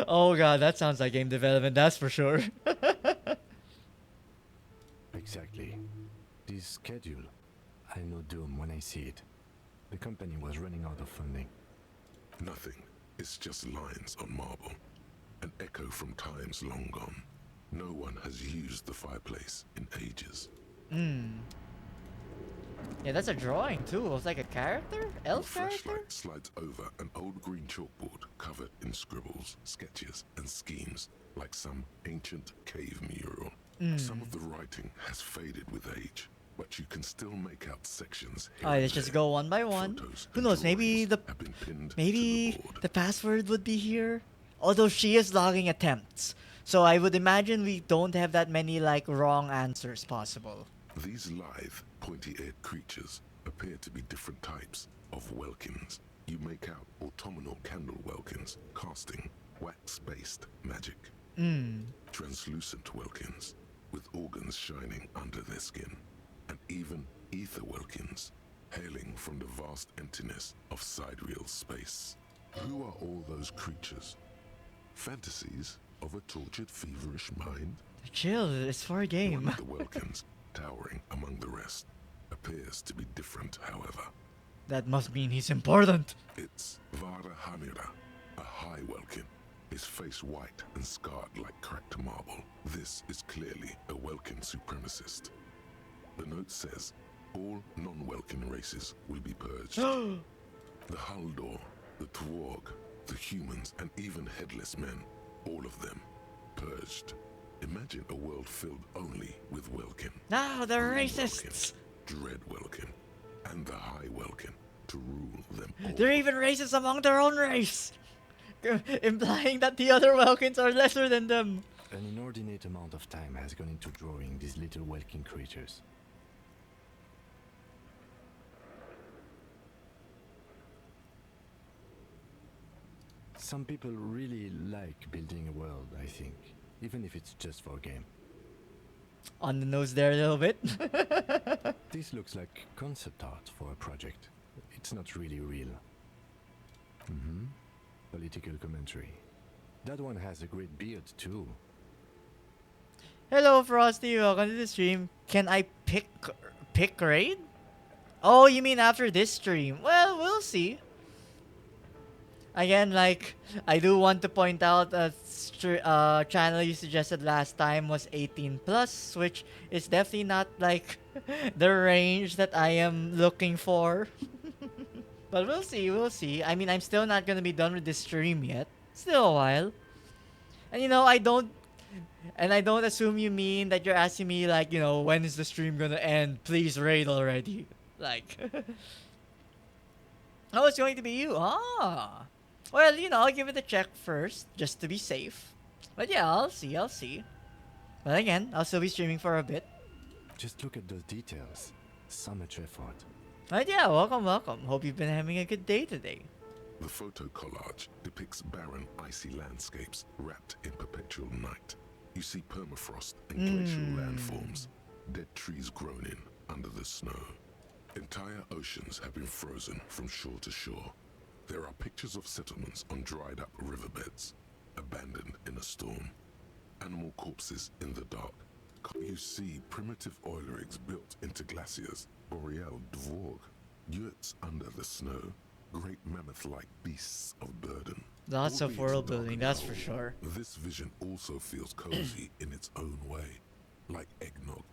Oh god, that sounds like game development, that's for sure. Exactly. This schedule, I know doom when I see it. The company was running out of funding. Nothing. It's just lines on marble. An echo from times long gone. No one has used the fireplace in ages. Yeah, that's a drawing too. It's like a character? Elf A character? flashlight slides over an old green chalkboard covered in scribbles, sketches, and schemes, like some ancient cave mural. Some of the writing has faded with age, but you can still make out sections. Alright, let's just go one by one. Who knows, maybe the password would be here? Although she is logging attempts. So I would imagine we don't have that many like wrong answers possible. These lithe, pointy-eared creatures appear to be different types of welkins. You make out autumnal candle welkins casting wax-based magic. Translucent welkins with organs shining under their skin, and even ether welkins hailing from the vast emptiness of sidereal space. Who are all those creatures? Fantasies of a tortured, feverish mind? Chill, it's for a game. One of the welkins, towering among the rest, appears to be different, however. That must mean he's important. It's Vara Hamira, a high welkin, his face white and scarred like cracked marble. This is clearly a welkin supremacist. The note says, all non-welkin races will be purged. The Haldor, the Twarg, the humans, and even headless men, all of them, purged. Imagine a world filled only with welkin. No, they're Green racists. Welkin, Dread welkin, and the High welkin to rule them all. They're even racist among their own race, implying that the other Welkins are lesser than them. An inordinate amount of time has gone into drawing these little welkin creatures. Some people really like building a world, I think, even if it's just for a game. On the nose there a little bit. This looks like concept art for a project. It's not really real. Political commentary. That one has a great beard too. Hello Frosty, welcome to the stream. Can I pick raid? Oh, you mean after this stream? Well, we'll see. Again, like, I do want to point out a channel you suggested last time was 18 plus, which is definitely not like the range that I am looking for. But we'll see, we'll see. I mean, I'm still not gonna be done with this stream yet. Still a while. And you know, I don't assume you mean that you're asking me like, you know, when is the stream gonna end? Please raid already. Like, oh, it's going to be you. Ah. Well, you know, I'll give it a check first, just to be safe. But yeah, I'll see. But again, I'll still be streaming for a bit. Just look at those details. So much effort. But yeah, welcome. Hope you've been having a good day today. The photo collage depicts barren, icy landscapes wrapped in perpetual night. You see permafrost and glacial landforms, dead trees grown in under the snow. Entire oceans have been frozen from shore to shore. There are pictures of settlements on dried up riverbeds, abandoned in a storm. Animal corpses in the dark. You see primitive oil rigs built into glaciers, boreal dvorg, yurts under the snow, great mammoth-like beasts of burden. Lots of world building, that's for sure. This vision also feels cozy in its own way, like eggnog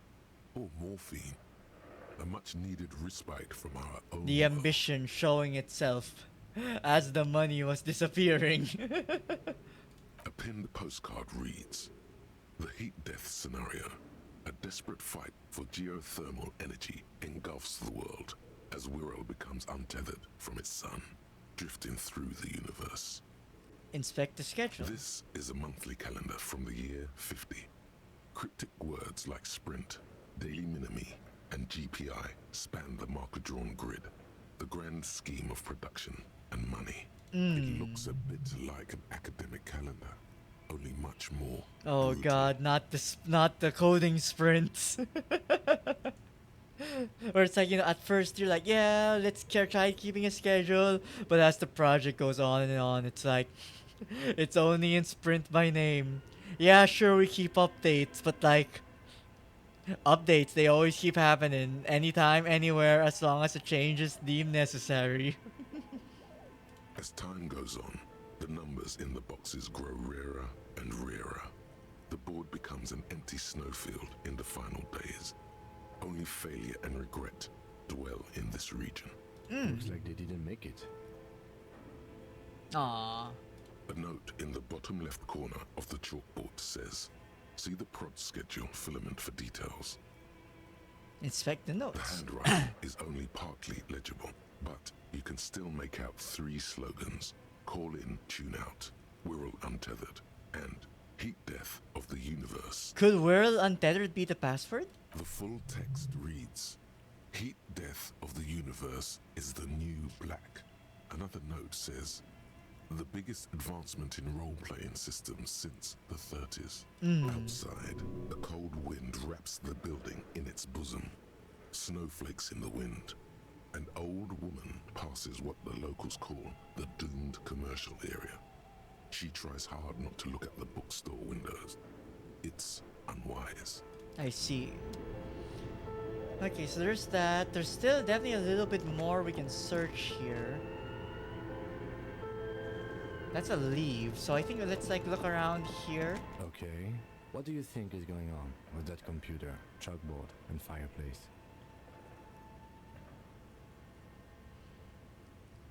or morphine, a much-needed respite from our own. The ambition showing itself as the money was disappearing. A pinned postcard reads, "The heat death scenario. A desperate fight for geothermal energy engulfs the world. as Wirral becomes untethered from its sun, drifting through the universe. Inspect the schedule. This is a monthly calendar from the year 50. Cryptic words like sprint, daily minimi, and GPI span the marker-drawn grid, the grand scheme of production and money. It looks a bit like an academic calendar, only much more. Oh god, not the coding sprints. Or it's like, at first you're like, yeah, let's try keeping a schedule, but as the project goes on and on, it's like, it's only in sprint by name. Yeah, sure, we keep updates, but like, updates, they always keep happening, anytime, anywhere, as long as a change is deemed necessary. As time goes on, the numbers in the boxes grow rarer and rarer. The board becomes an empty snowfield in the final days. Only failure and regret dwell in this region. Looks like they didn't make it. Aww. A note in the bottom left corner of the chalkboard says, "See the prod schedule filament for details." Inspect the notes. The handwriting is only partly legible, but you can still make out 3 slogans: Call in, Tune out, Wirral Untethered, and Heat Death of the Universe. Could Wirral Untethered be the password? The full text reads, "Heat Death of the Universe is the new black." Another note says, "The biggest advancement in role-playing systems since the 30s. Outside, a cold wind wraps the building in its bosom. Snowflakes in the wind. An old woman passes what the locals call the doomed commercial area. She tries hard not to look at the bookstore windows. It's unwise." I see. Okay, so there's that. There's still definitely a little bit more we can search here. That's a leave, so I think let's like look around here. Okay. What do you think is going on with that computer, chalkboard, and fireplace?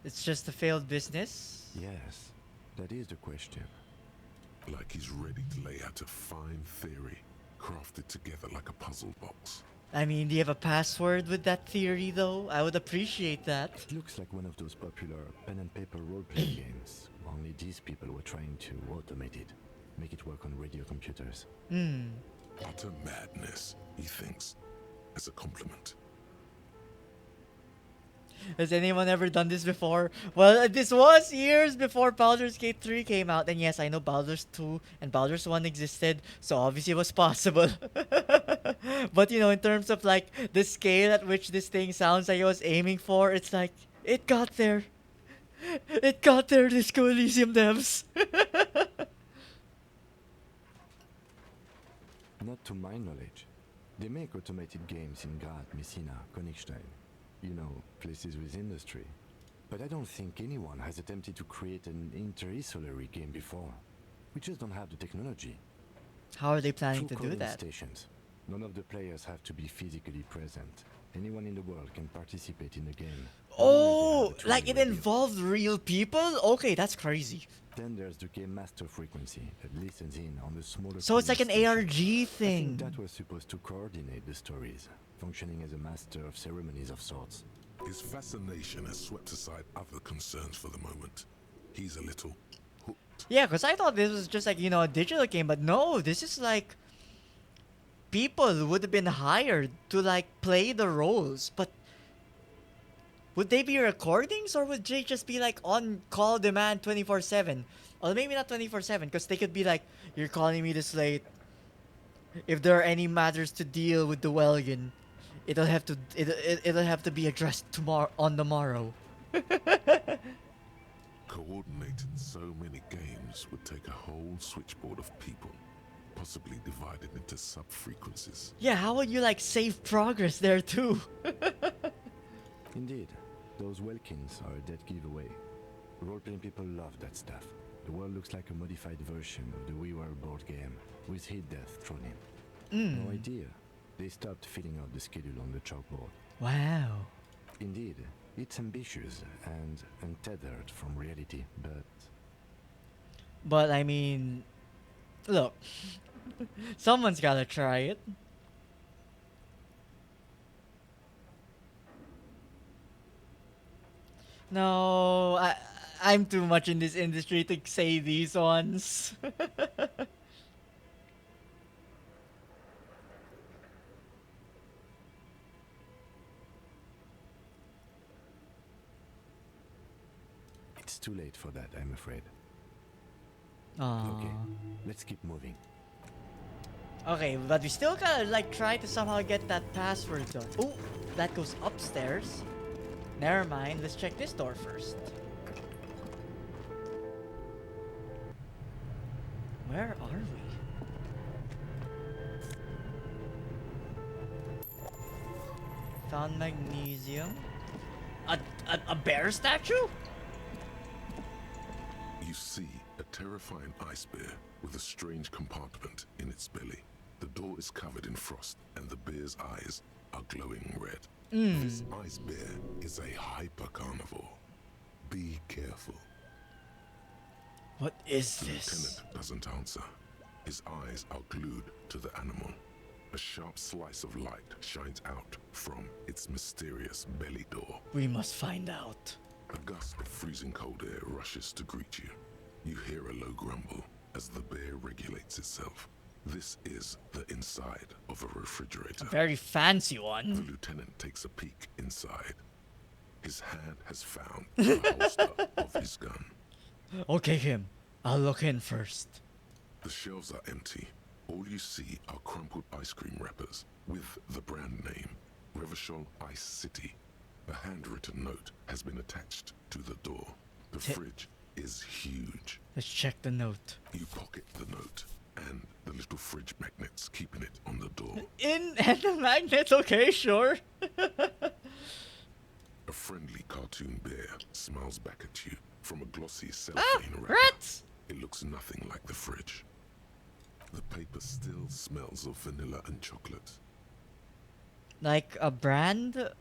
It's just a failed business. Yes, that is the question. Like he's ready to lay out a fine theory, crafted together like a puzzle box. I mean, do you have a password with that theory, though? I would appreciate that. It looks like one of those popular pen and paper role-playing games. Only these people were trying to automate it, make it work on radio computers. Utter madness, he thinks, as a compliment. Has anyone ever done this before? Well, this was years before Baldur's Gate 3 came out. And yes, I know Baldur's 2 and Baldur's 1 existed, so obviously it was possible. But, in terms of like the scale at which this thing sounds like it was aiming for, it's like, it got there. It got there, Disco Elysium devs. Not to my knowledge. They make automated games in Graz, Messina, Königstein. Places with industry. But I don't think anyone has attempted to create an inter-isolary game before. We just don't have the technology. How are they planning to Through do coding that? Stations. None of the players have to be physically present. Anyone in the world can participate in the game. Oh, like it involved real people? Okay, that's crazy. Then there's the game master frequency that listens in on the smaller. So it's like an coding ARG stations. thing. I think that was supposed to coordinate the stories, functioning as a master of ceremonies of sorts. His fascination has swept aside other concerns for the moment. He's a little hooked. Yeah, because I thought this was just like, a digital game, but no, this is like people would have been hired to like play the roles, but would they be recordings or would they just be like on call demand 24/7? Or maybe not 24/7, because they could be like, you're calling me this late. If there are any matters to deal with the Welgen, it'll have to be addressed on the morrow. Coordinating so many games would take a whole switchboard of people, possibly divided into sub-frequencies. Yeah, how would you like save progress there too? Indeed, those Welkins are a dead giveaway. Role-playing people love that stuff. The world looks like a modified version of the WeWorld board game, with Heat Death thrown in. No idea. They stopped filling out the schedule on the chalkboard. Wow. Indeed, it's ambitious and untethered from reality, but... But I mean, look, someone's gotta try it. No, I'm too much in this industry to say these ones. It's too late for that, I'm afraid. Aww. Okay, let's keep moving. Okay, but we still gotta like try to somehow get that password though. Oh, that goes upstairs. Never mind, let's check this door first. Where are we? Found magnesium. A bear statue? You see a terrifying ice bear with a strange compartment in its belly. The door is covered in frost, and the bear's eyes are glowing red. This ice bear is a hyper carnivore. Be careful. What is The this? lieutenant doesn't answer. His eyes are glued to the animal. A sharp slice of light shines out from its mysterious belly door. We must find out. A gust of freezing cold air rushes to greet you. You hear a low grumble as the bear regulates itself. This is the inside of a refrigerator. A very fancy The one. lieutenant takes a peek inside. His hand has found the holster of his gun. Okay, Kim. I'll look in first. The shelves are empty. All you see are crumpled ice cream wrappers with the brand name, Revachol Ice City. A handwritten note has been attached to the door. The fridge is huge. Let's check the note. You pocket the note and the little fridge magnets keeping it on the door. And the magnet, okay, sure. A friendly cartoon bear smiles back at you from a glossy cellophane wrapper. Rats! It looks nothing like the fridge. The paper still smells of vanilla and chocolate. Like a brand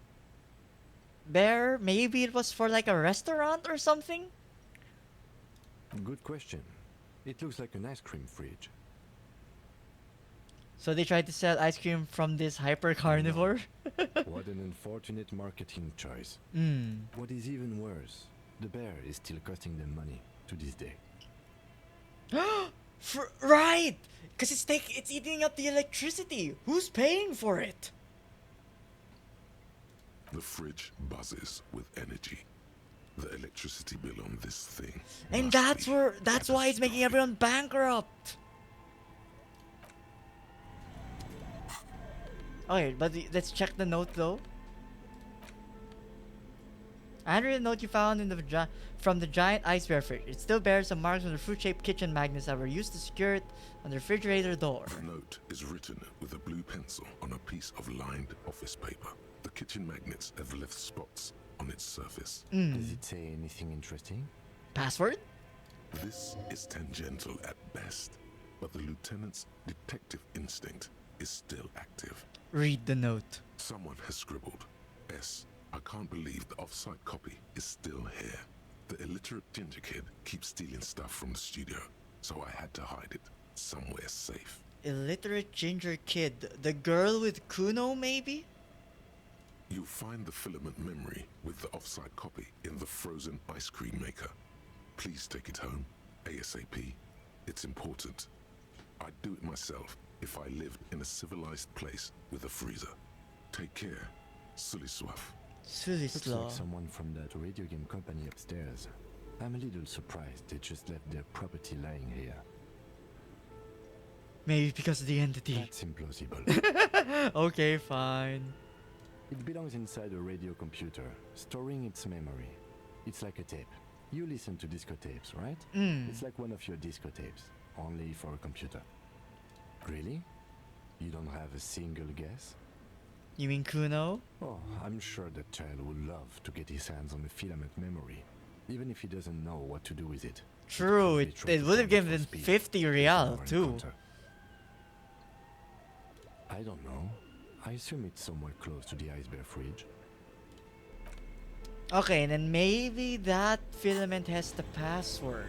bear? Maybe it was for like a restaurant or something? Good question. It looks like an ice cream fridge. So they tried to sell ice cream from this hyper carnivore? What an unfortunate marketing choice. What is even worse, the bear is still costing them money to this day. Right! Because it's eating up the electricity. Who's paying for it? The fridge buzzes with energy. The electricity bill on this thing. And must be that's why it's making everyone bankrupt. Okay, but let's check the note though. I handwritten note you found in from the giant ice bear fridge. It still bears some marks from the fruit-shaped kitchen magnets that were used to secure it on the refrigerator door. The note is written with a blue pencil on a piece of lined office paper. The kitchen magnets have left spots on its surface. Does it say anything interesting? Password? This is tangential at best, but the lieutenant's detective instinct is still active. Read the note. Someone has scribbled, S. I can't believe the off-site copy is still here. The illiterate ginger kid keeps stealing stuff from the studio, so I had to hide it somewhere safe. Illiterate ginger kid. The girl with Kuno, maybe? You'll find the filament memory with the off-site copy in the frozen ice cream maker. Please take it home, ASAP. It's important. I'd do it myself if I lived in a civilized place with a freezer. Take care. Suliswaf. Looks like someone from that radio game company upstairs. I'm a little surprised they just left their property lying here. Maybe because of the entity. That's implausible. Okay, fine. It belongs inside a radio computer, storing its memory. It's like a tape. You listen to disco tapes, right? It's like one of your disco tapes, only for a computer. Really? You don't have a single guess? You mean Kuno? Oh, I'm sure that child would love to get his hands on the filament memory, even if he doesn't know what to do with it. True, it would have given 50 real too. I don't know. I assume it's somewhere close to the ice bear fridge. Okay, and then maybe that filament has the password.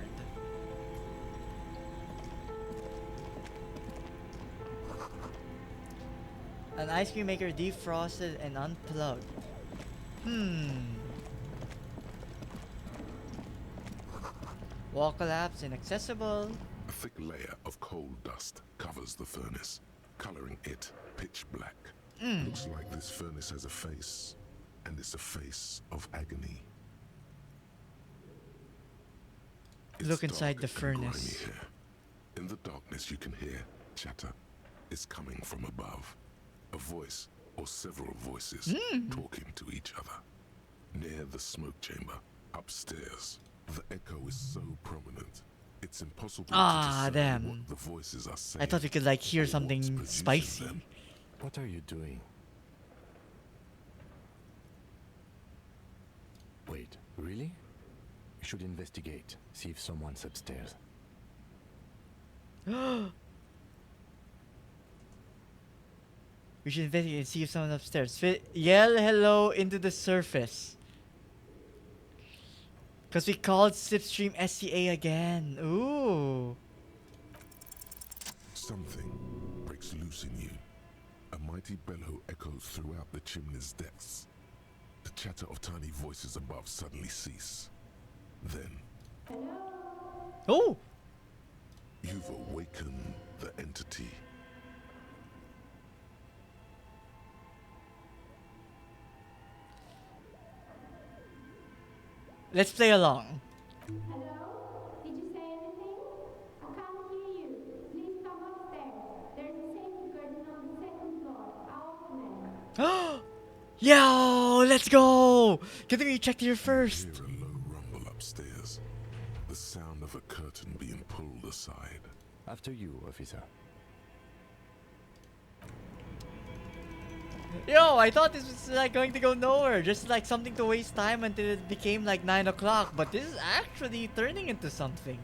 An ice cream maker defrosted and unplugged. Wall collapse inaccessible. A thick layer of coal dust covers the furnace, coloring it pitch black. Looks like this furnace has a face, and it's a face of agony. Look inside the It's dark and grimy furnace. here. In the darkness you can hear chatter. It's coming from above. A voice or several voices talking to each other. Near the smoke chamber, upstairs, the echo is so prominent. It's impossible to discern damn. what the voices are saying. I thought we could like hear or what's something producing spicy. them. What are you doing? Wait, really? We should investigate, see if someone's upstairs. We should investigate and see if someone's upstairs. Yell hello into the surface. Because we called Slipstream SCA again. Ooh. Something breaks loose in you. A mighty bellow echoes throughout the chimney's depths. The chatter of tiny voices above suddenly cease. Then, Oh! you've awakened the entity. Let's play along. Hello? Did you say anything? I can't hear you. Please come upstairs. There's a safety curtain on the second floor. I'll open it. Yo, let's go! Good thing we checked here first. Hear a low rumble upstairs. The sound of a curtain being pulled aside. After you, officer. Yo, I thought this was like going to go nowhere, just like something to waste time until it became like 9 o'clock, but this is actually turning into something.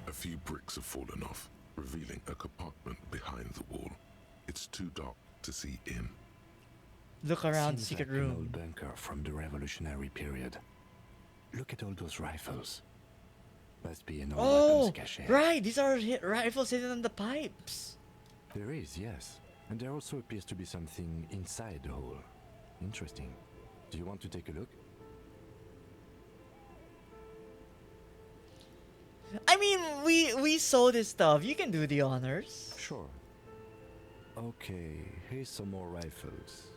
A few bricks have fallen off, revealing a compartment behind the wall. It's too dark to see in. Look around the Seems secret like an room. old bunker from the Revolutionary period. Look at all those rifles. Must be an old Oh, weapons cache. right, these are rifles hidden on the pipes. There is, yes. And there also appears to be something inside the hole. Interesting. Do you want to take a look? I mean, we saw this stuff. You can do the honors. Sure. Okay, here's some more rifles.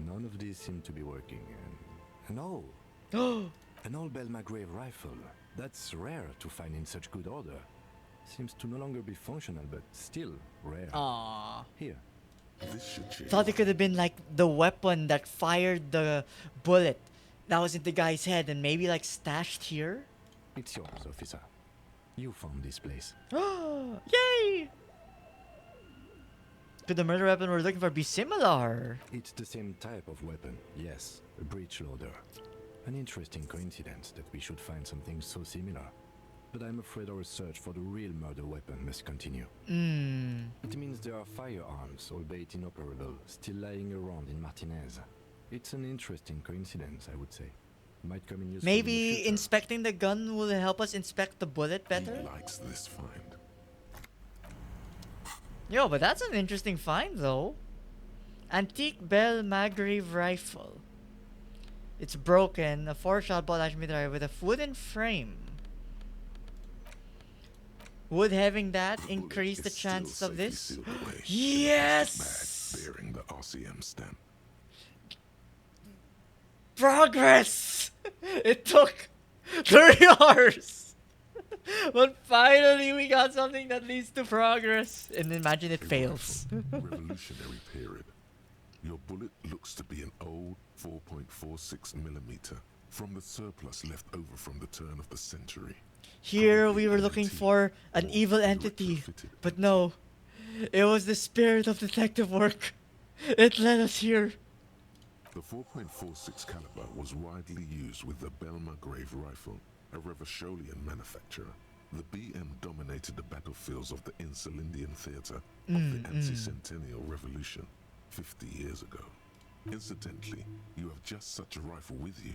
None of these seem to be working. And oh, an old Belmagrave rifle. That's rare to find in such good order. Seems to no longer be functional, but still rare. Aww. Here. This should change. Thought it could have been like the weapon that fired the bullet that was in the guy's head and maybe like stashed here. It's yours, officer. You found this place. Yay! Could the murder weapon we're looking for be similar? It's the same type of weapon, yes. A breech loader. An interesting coincidence that we should find something so similar. But I'm afraid our search for the real murder weapon must continue. It means there are firearms, albeit inoperable, still lying around in Martinez. It's an interesting coincidence, I would say. Might come in useful in the Maybe future. inspecting the gun will help us inspect the bullet better? He likes this find. Yo, but that's an interesting find though. Antique Bell Magrave rifle. It's broken, a 4-shot ball action rifle with a wooden frame. Would having that increase the chances of this? Yes! Bag bearing the RCM stamp. Progress! It took 3 hours! But finally we got something that leads to progress. And imagine it fails. Revolutionary period. Your bullet looks to be an old 4.46 millimeter from the surplus left over from the turn of the century. Here we were looking for an evil entity, but no. It was the spirit of detective work. It led us here. The 4.46 caliber was widely used with the Belmagrave rifle, a Revacholian manufacturer. The BM dominated the battlefields of the Insulindian theater of the anti-centennial revolution 50 years ago. Incidentally, you have just such a rifle with you.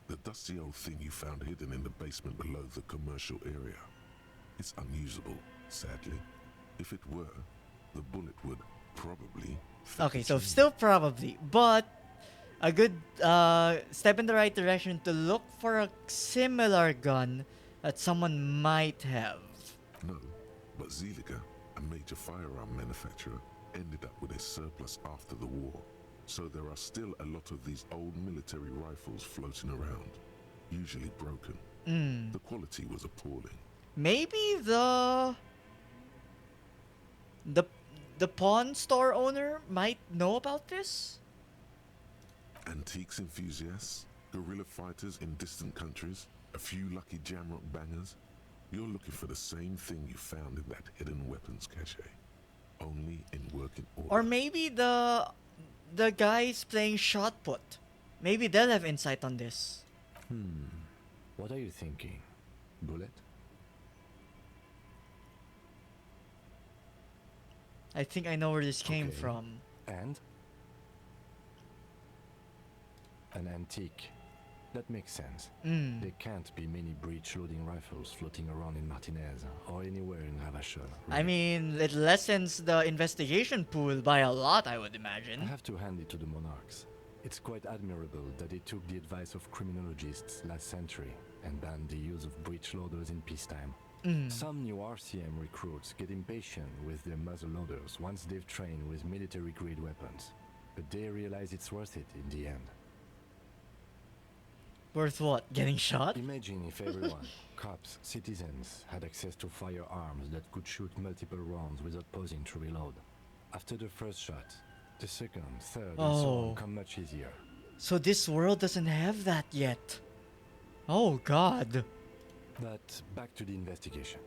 The dusty old thing you found hidden in the basement below the commercial area. It's unusable, sadly. If it were, the bullet would Probably. Okay, so still probably, but a good step in the right direction to look for a similar gun that someone might have. No, but Zelica, a major firearm manufacturer, ended up with a surplus after the war. So there are still a lot of these old military rifles floating around, usually broken. The quality was appalling. Maybe the pawn store owner might know about this? Antiques enthusiasts, guerrilla fighters in distant countries, a few lucky jamrock bangers. You're looking for the same thing you found in that hidden weapons cache, only in working order. Or maybe the guys playing shot put. Maybe they'll have insight on this. What are you thinking? Bullet? I think I know where this came from. And? An antique. That makes sense. There can't be many breech-loading rifles floating around in Martinez or anywhere in Ravachol. I mean, it lessens the investigation pool by a lot, I would imagine. I have to hand it to the monarchs. It's quite admirable that they took the advice of criminologists last century and banned the use of breech loaders in peacetime. Some new RCM recruits get impatient with their muzzle loaders once they've trained with military-grade weapons, but they realize it's worth it in the end. Worth what? Getting shot? Imagine if everyone, cops, citizens, had access to firearms that could shoot multiple rounds without pausing to reload. After the first shot, the second, third, and so on come much easier. So this world doesn't have that yet. Oh god. But back to the investigation.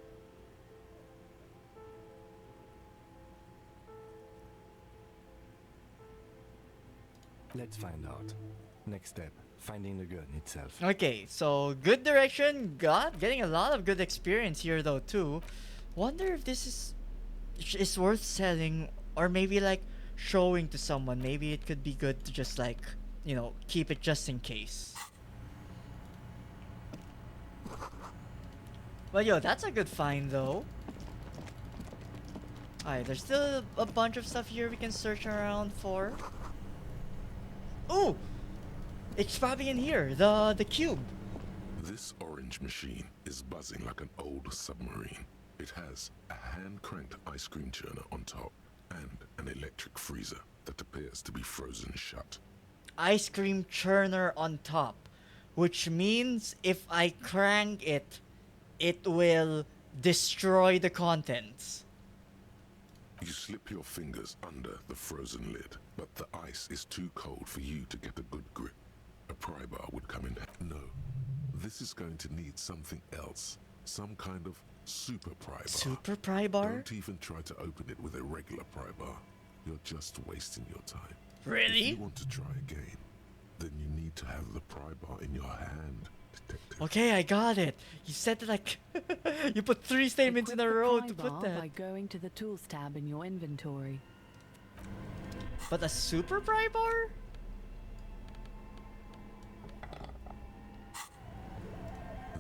Let's find out. Next step, finding the gun itself. Okay, so good direction. Getting a lot of good experience here though too. Wonder if this is worth selling or maybe like showing to someone. Maybe it could be good to just like, you know, keep it just in case. Well, yo, that's a good find though. Alright, there's still a bunch of stuff here we can search around for. Ooh! It's probably in here, the cube. This orange machine is buzzing like an old submarine. It has a hand-cranked ice cream churner on top and an electric freezer that appears to be frozen shut. Ice cream churner on top, which means if I crank it, it will destroy the contents. You slip your fingers under the frozen lid, but the ice is too cold for you to get a good grip. A pry bar would come in. No, this is going to need something else. Some kind of super pry bar. Super pry bar? Don't even try to open it with a regular pry bar. You're just wasting your time. Really? If you want to try again, then you need to have the pry bar in your hand, detective. Okay, I got it. You said that like you put 3 statements in a row to put that. By going to the tools tab in your inventory. But a super pry bar?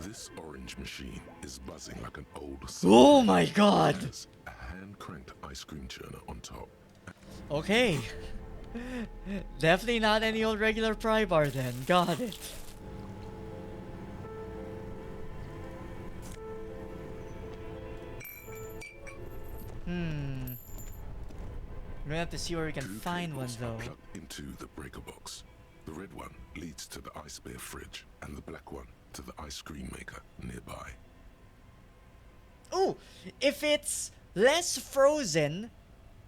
This orange machine is buzzing like an old Oh my god! It has a hand-cranked ice cream churner on top. Okay. Definitely not any old regular pry bar then. Got it. I'm gonna have to see where we can find one though. Plugged into the breaker box. The red one leads to the ice bear fridge, and the black one to the ice cream maker nearby. Oh, if it's less frozen,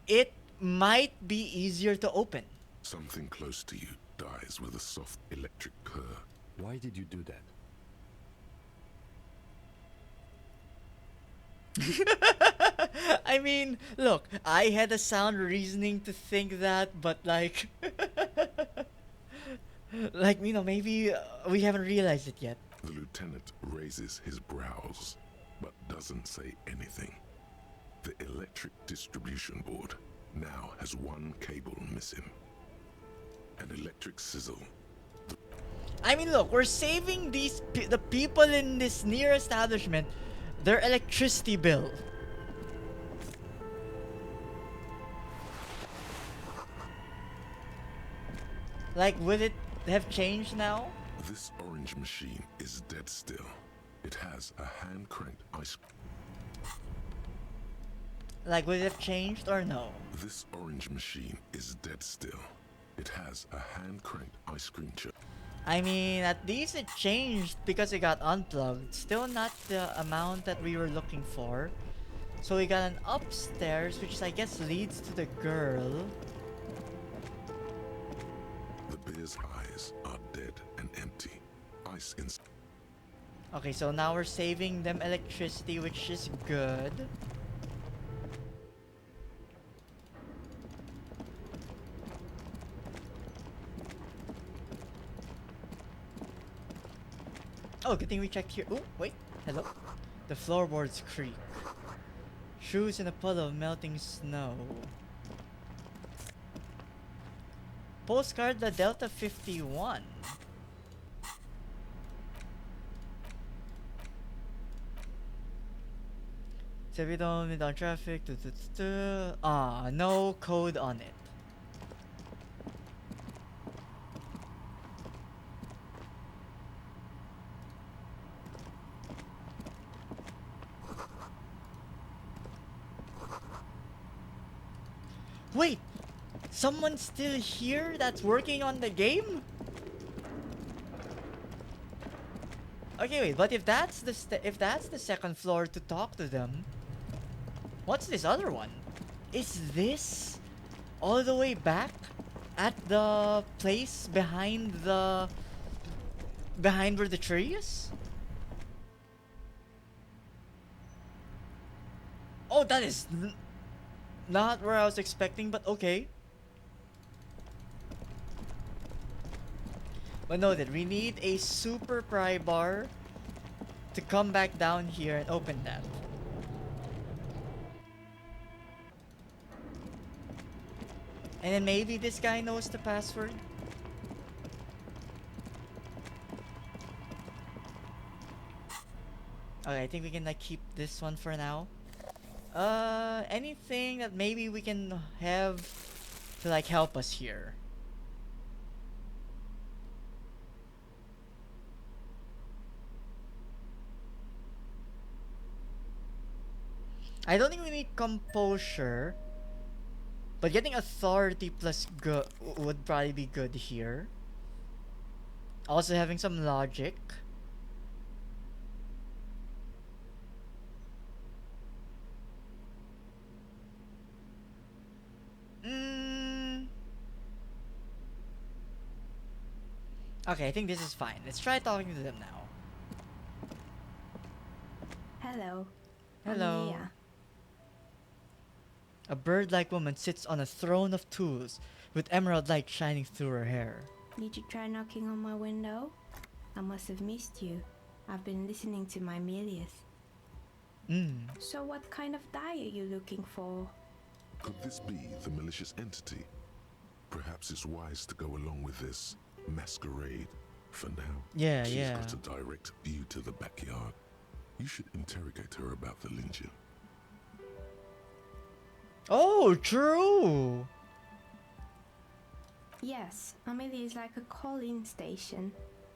it might be easier to open. Something close to you dies with a soft electric purr. Why did you do that? I mean, look, I had a sound reasoning to think that, but like, like, you know, maybe we haven't realized it yet. The lieutenant raises his brows, but doesn't say anything. The electric distribution board now has one cable missing. An electric sizzle. I mean, look, we're saving the people in this near establishment their electricity bill. Like, would it have changed now? This orange machine is dead still. It has a hand-cranked ice. Like, would it have changed or no? This orange machine is dead still. It has a hand-cranked ice cream chip. I mean, at least it changed because it got unplugged. Still not the amount that we were looking for. So we got an upstairs, which is, I guess, leads to the girl. The bear's eyes are dead and empty. Ice in. Okay, so now we're saving them electricity, which is good. Oh, good thing we checked here. Oh, wait. Hello. The floorboards creak. Shoes in a puddle of melting snow. Postcard the Delta 51. So we don't meet on traffic. Ah, no code on it. Wait! Someone's still here that's working on the game? Okay, wait, but if that's the second floor to talk to them, what's this other one? Is this all the way back at the place behind where the tree is? Oh, that is not where I was expecting, but okay. But noted, we need a super pry bar to come back down here and open that. And then maybe this guy knows the password. Okay, I think we can like keep this one for now. Anything that maybe we can have to like help us here? I don't think we need composure, but getting authority plus good would probably be good here. Also having some logic. Okay, I think this is fine. Let's try talking to them now. Hello. Hello. Mia. A bird-like woman sits on a throne of tools with emerald light shining through her hair. Did you try knocking on my window? I must have missed you. I've been listening to my Milius. So what kind of die are you looking for? Could this be the malicious entity? Perhaps it's wise to go along with this masquerade for now. Yeah, She's yeah. got a direct view to the backyard. You should interrogate her about the Legion. Oh, true! Yes, Amelia is like a call-in station.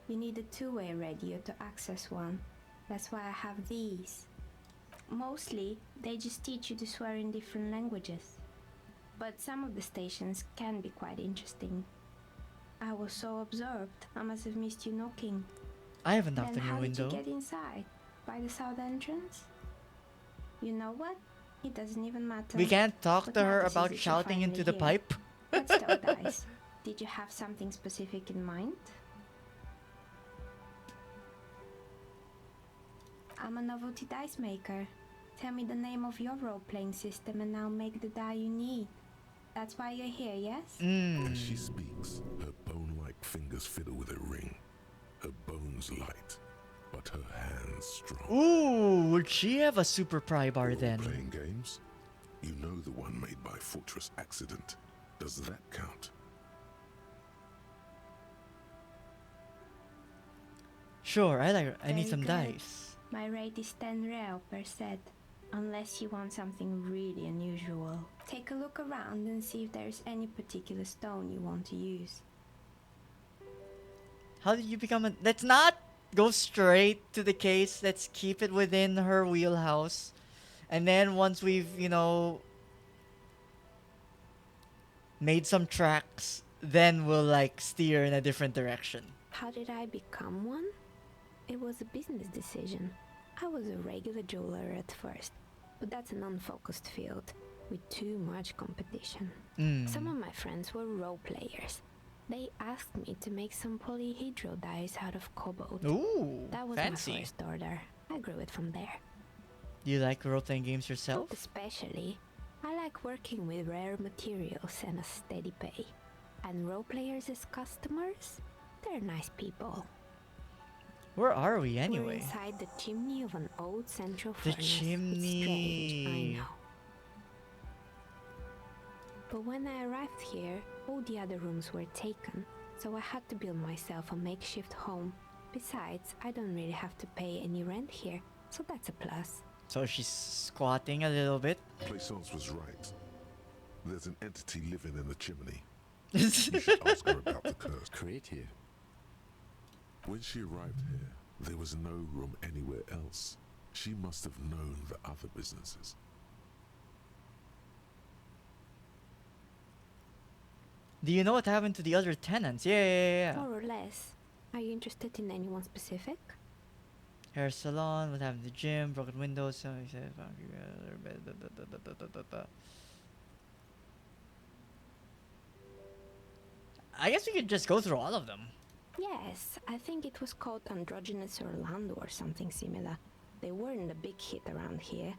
You need a two-way radio to access one. That's why I have these. Mostly, they just teach you to swear in different languages. But some of the stations can be quite interesting. I was so absorbed, I must have missed you knocking. I haven't knocked Then on your how window. did you get inside? By the south entrance? You know what? It doesn't even matter. We can't talk But to now her this is about it, you're shouting into the finally here. pipe. Let's tell dice. Did you have something specific in mind? I'm a novelty dice maker. Tell me the name of your role-playing system and I'll make the die you need. That's why you're here, yes? As she speaks, her bone-like fingers fiddle with a ring. Her bones light, but her hands strong. Ooh, would she have a super pry bar then? Playing games? You know the one made by Fortress Accident. Does that count? Sure, I need Very some good. dice. My rate is 10 real per set, unless you want something really unusual. Take a look around and see if there's any particular stone you want to use. How did you become a... Let's not go straight to the case. Let's keep it within her wheelhouse. And then once we've, you know, made some tracks, then we'll like steer in a different direction. How did I become one? It was a business decision. I was a regular jeweler at first, but that's an unfocused field with too much competition. Some of my friends were role players. They asked me to make some polyhedral dyes out of cobalt. Ooh, that was fancy. my first order. I grew it from there. Do you like role-playing games yourself? Not especially. I like working with rare materials and a steady pay. And role players as customers, they're nice people. Where are we We're anyway? inside the chimney of an old central The furnace. It's chimney. strange, I know. But when I arrived here, all the other rooms were taken, so I had to build myself a makeshift home. Besides, I don't really have to pay any rent here, so that's a plus. So she's squatting a little bit. Plaisance was right. There's an entity living in the chimney. You should ask her about the curse. Creative. When she arrived here, there was no room anywhere else. She must have known the other businesses. Do you know what happened to the other tenants? Yeah. More or less. Are you interested in anyone specific? Hair salon, what happened to the gym, broken windows, so he said, I guess we could just go through all of them. Yes, I think it was called Androgynous Orlando or something similar. They weren't a big hit around here.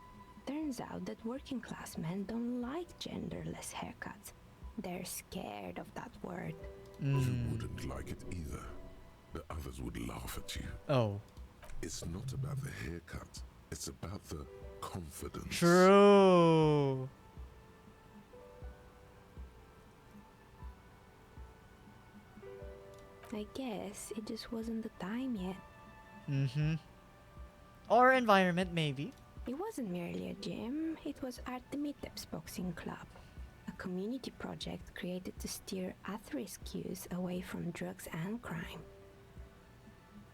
Turns out that working class men don't like genderless haircuts. They're scared of that word. You wouldn't like it either. The others would laugh at you. Oh. It's not about the haircut. It's about the confidence. True. I guess it just wasn't the time yet. Or environment, maybe. It wasn't merely a gym, it was Artemitep's boxing club. A community project created to steer at-risk youth away from drugs and crime.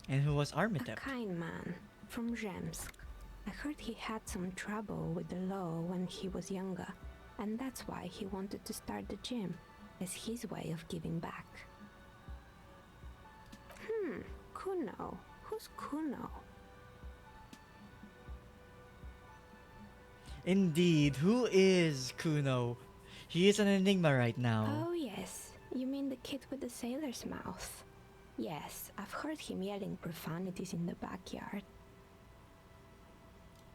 And who was A Armitep? kind man from Zemsk. I heard he had some trouble with the law when he was younger, and that's why he wanted to start the gym, as his way of giving back. Kuno. Who's Kuno? Indeed, who is Kuno? He is an enigma right now. Oh yes, you mean the kid with the sailor's mouth. Yes, I've heard him yelling profanities in the backyard.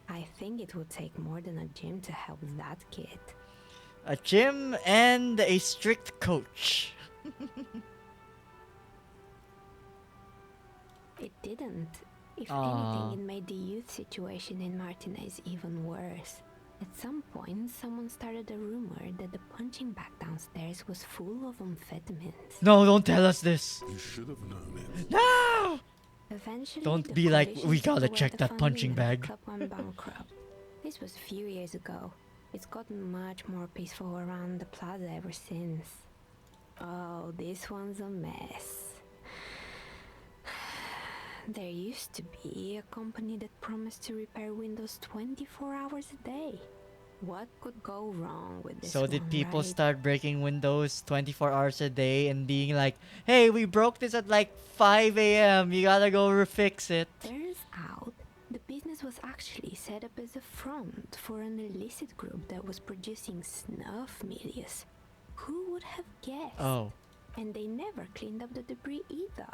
I think it would take more than a gym to help that kid. A gym and a strict coach. It didn't. If Aww. anything, it made the youth situation in Martinez even worse. At some point, someone started a rumor that the punching bag downstairs was full of amphetamines. No, don't tell us this. You should have known it. No! Eventually, Don't the be like, foundation we took gotta away check the that funding punching and the bag. club went bankrupt. This was a few years ago. It's gotten much more peaceful around the plaza ever since. Oh, this one's a mess. There used to be a company that promised to repair windows 24 hours a day. What could go wrong with this So did one, people right? start breaking windows 24 hours a day and being like, hey, we broke this at like 5 a.m. You gotta go refix it. Turns out, the business was actually set up as a front for an illicit group that was producing snuff medias. Who would have guessed? Oh. And they never cleaned up the debris either.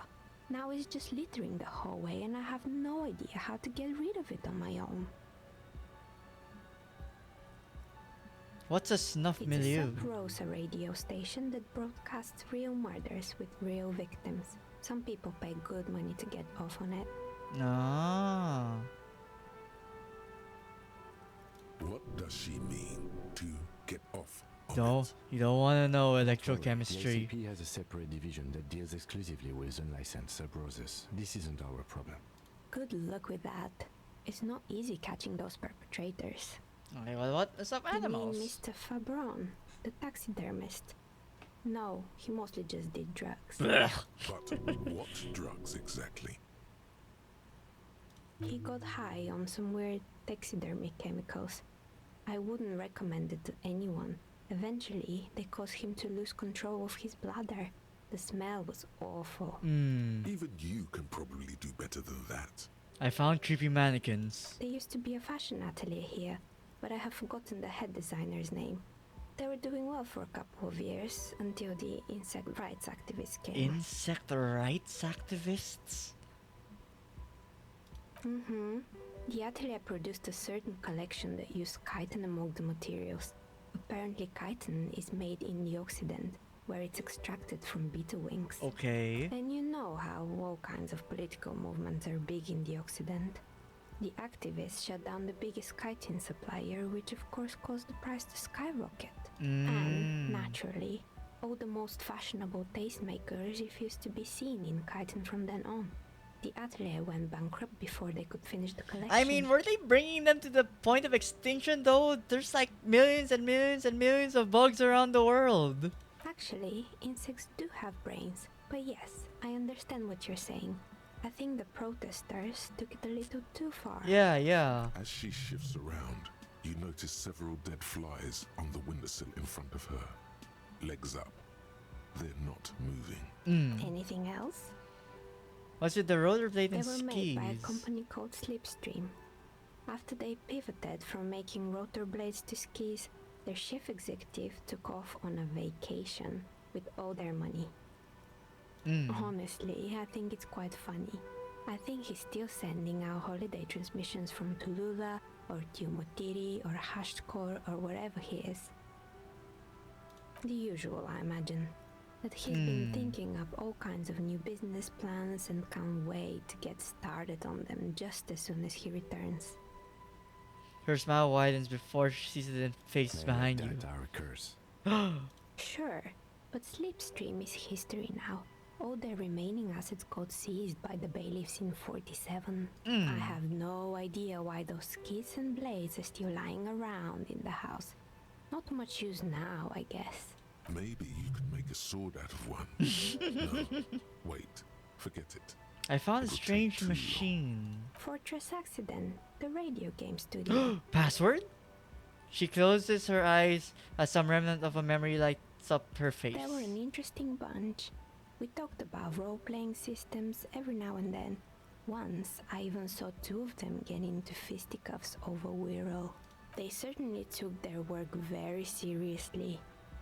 Now it's just littering the hallway and I have no idea how to get rid of it on my own. What's a snuff It's milieu? a Sub Rosa radio station that broadcasts real murders with real victims. Some people pay good money to get off on it. Ah. What does she mean to get off? No, you don't want to know The electrochemistry. ACP has a separate division that deals exclusively with unlicensed sub-roses. This isn't our problem. Good luck with that. It's not easy catching those perpetrators. Okay, well, what is up, You mean animals? Mr. Fabron, the taxidermist? No, he mostly just did drugs. But what drugs exactly? He got high on some weird taxidermy chemicals. I wouldn't recommend it to anyone. Eventually, they caused him to lose control of his bladder. The smell was awful. Even you can probably do better than that. I found creepy mannequins. There used to be a fashion atelier here, but I have forgotten the head designer's name. They were doing well for a couple of years until the insect rights activists came. Insect rights activists? The atelier produced a certain collection that used chitin among the materials. Apparently chitin is made in the Occident, where it's extracted from beetle wings. Okay. And you know how all kinds of political movements are big in the Occident. The activists shut down the biggest chitin supplier, which of course caused the price to skyrocket. And, naturally, all the most fashionable tastemakers refused to be seen in chitin from then on. The atelier went bankrupt before they could finish the collection. I mean, were they bringing them to the point of extinction though? There's like millions and millions and millions of bugs around the world. Actually, insects do have brains. But yes, I understand what you're saying. I think the protesters took it a little too far. Yeah. As she shifts around, you notice several dead flies on the windowsill in front of her. Legs up. They're not moving. Anything else? What's with the rollerblade and They were made by a skis? company called Slipstream. After they pivoted from making rotor blades to skis, their chief executive took off on a vacation with all their money. Honestly, I think it's quite funny. I think he's still sending out holiday transmissions from Tulula or Tiumotiri or Hashtkor or wherever he is. The usual, I imagine. That he's been thinking up all kinds of new business plans and can't wait to get started on them just as soon as he returns. Her smile widens before she sees the faces behind you. Our curse. Sure, but Slipstream is history now. All their remaining assets got seized by the bailiffs in 47. I have no idea why those skis and blades are still lying around in the house. Not much use now, I guess. Maybe you could make a sword out of one. No, wait, forget it. I found a strange machine. Fortress Accident, the radio game studio. Password? She closes her eyes as some remnant of a memory lights up her face. They were an interesting bunch. We talked about role-playing systems every now and then. Once, I even saw two of them get into fisticuffs over Wirral. They certainly took their work very seriously,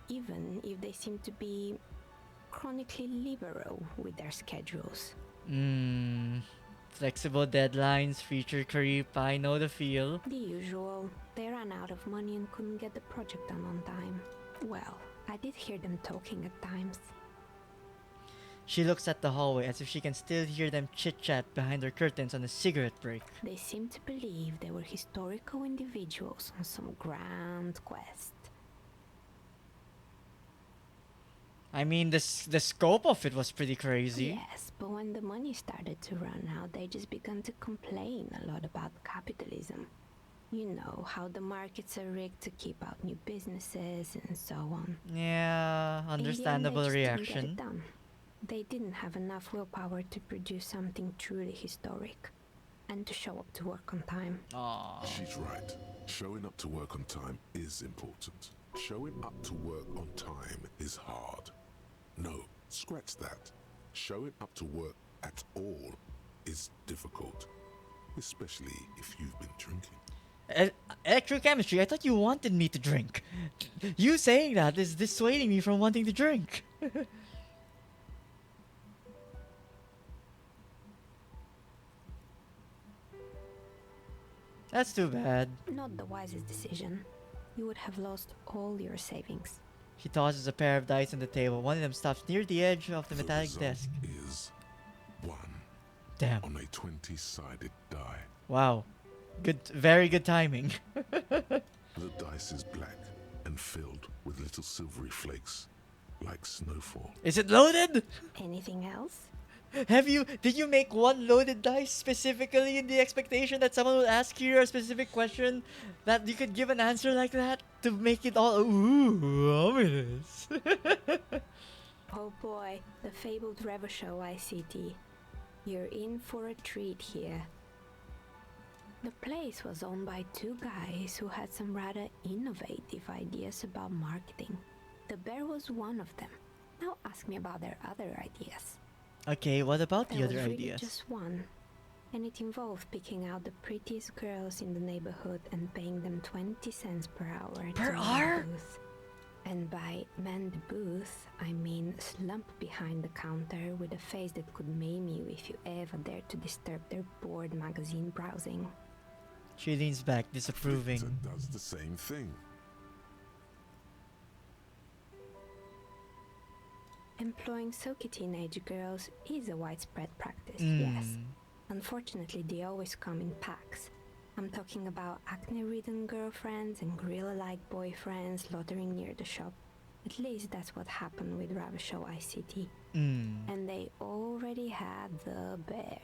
even if they seem to be chronically liberal with their schedules. Flexible deadlines, feature creep, I know the feel. The usual. They ran out of money and couldn't get the project done on time. Well, I did hear them talking at times. She looks at the hallway as if she can still hear them chit-chat behind their curtains on a cigarette break. They seem to believe they were historical individuals on some grand quest. I mean, the scope of it was pretty crazy. Yes, but when the money started to run out, they just began to complain a lot about capitalism. You know, how the markets are rigged to keep out new businesses and so on. Yeah, understandable In the end, they just reaction. didn't get it done. They didn't have enough willpower to produce something truly historic and to show up to work on time. She's right. Showing up to work on time is important. Showing up to work on time is hard. No, scratch that. Showing up to work at all is difficult, especially if you've been drinking. Electrochemistry, I thought you wanted me to drink. You saying that is dissuading me from wanting to drink. That's too bad. Not the wisest decision. You would have lost all your savings. She tosses a pair of dice on the table. One of them stops near the edge of the metallic result desk. Is 1. Damn. On a 20-sided die. Wow. Good, very good timing. The dice is black and filled with little silvery flakes, like snowfall. Is it loaded? Anything else? Did you make one loaded dice specifically in the expectation that someone will ask you a specific question that you could give an answer like that to make it all ominous? Oh boy, the fabled Revachol ICT. You're in for a treat here. The place was owned by two guys who had some rather innovative ideas about marketing. The bear was one of them. Now ask me about their other ideas. Okay, what about the There other was really ideas? just one, and it involved picking out the prettiest girls in the neighborhood and paying them 20 cents per hour Per to hour? man the booth. And by man the booth, I mean slump behind the counter with a face that could maim you if you ever dared to disturb their bored magazine browsing. She leans back, disapproving. Victor does the same thing. Employing silky teenage girls is a widespread practice, Mm. yes. Unfortunately, they always come in packs. I'm talking about acne-ridden girlfriends and gorilla-like boyfriends loitering near the shop. At least that's what happened with Ravachol ICT. Mm. And they already had the bear.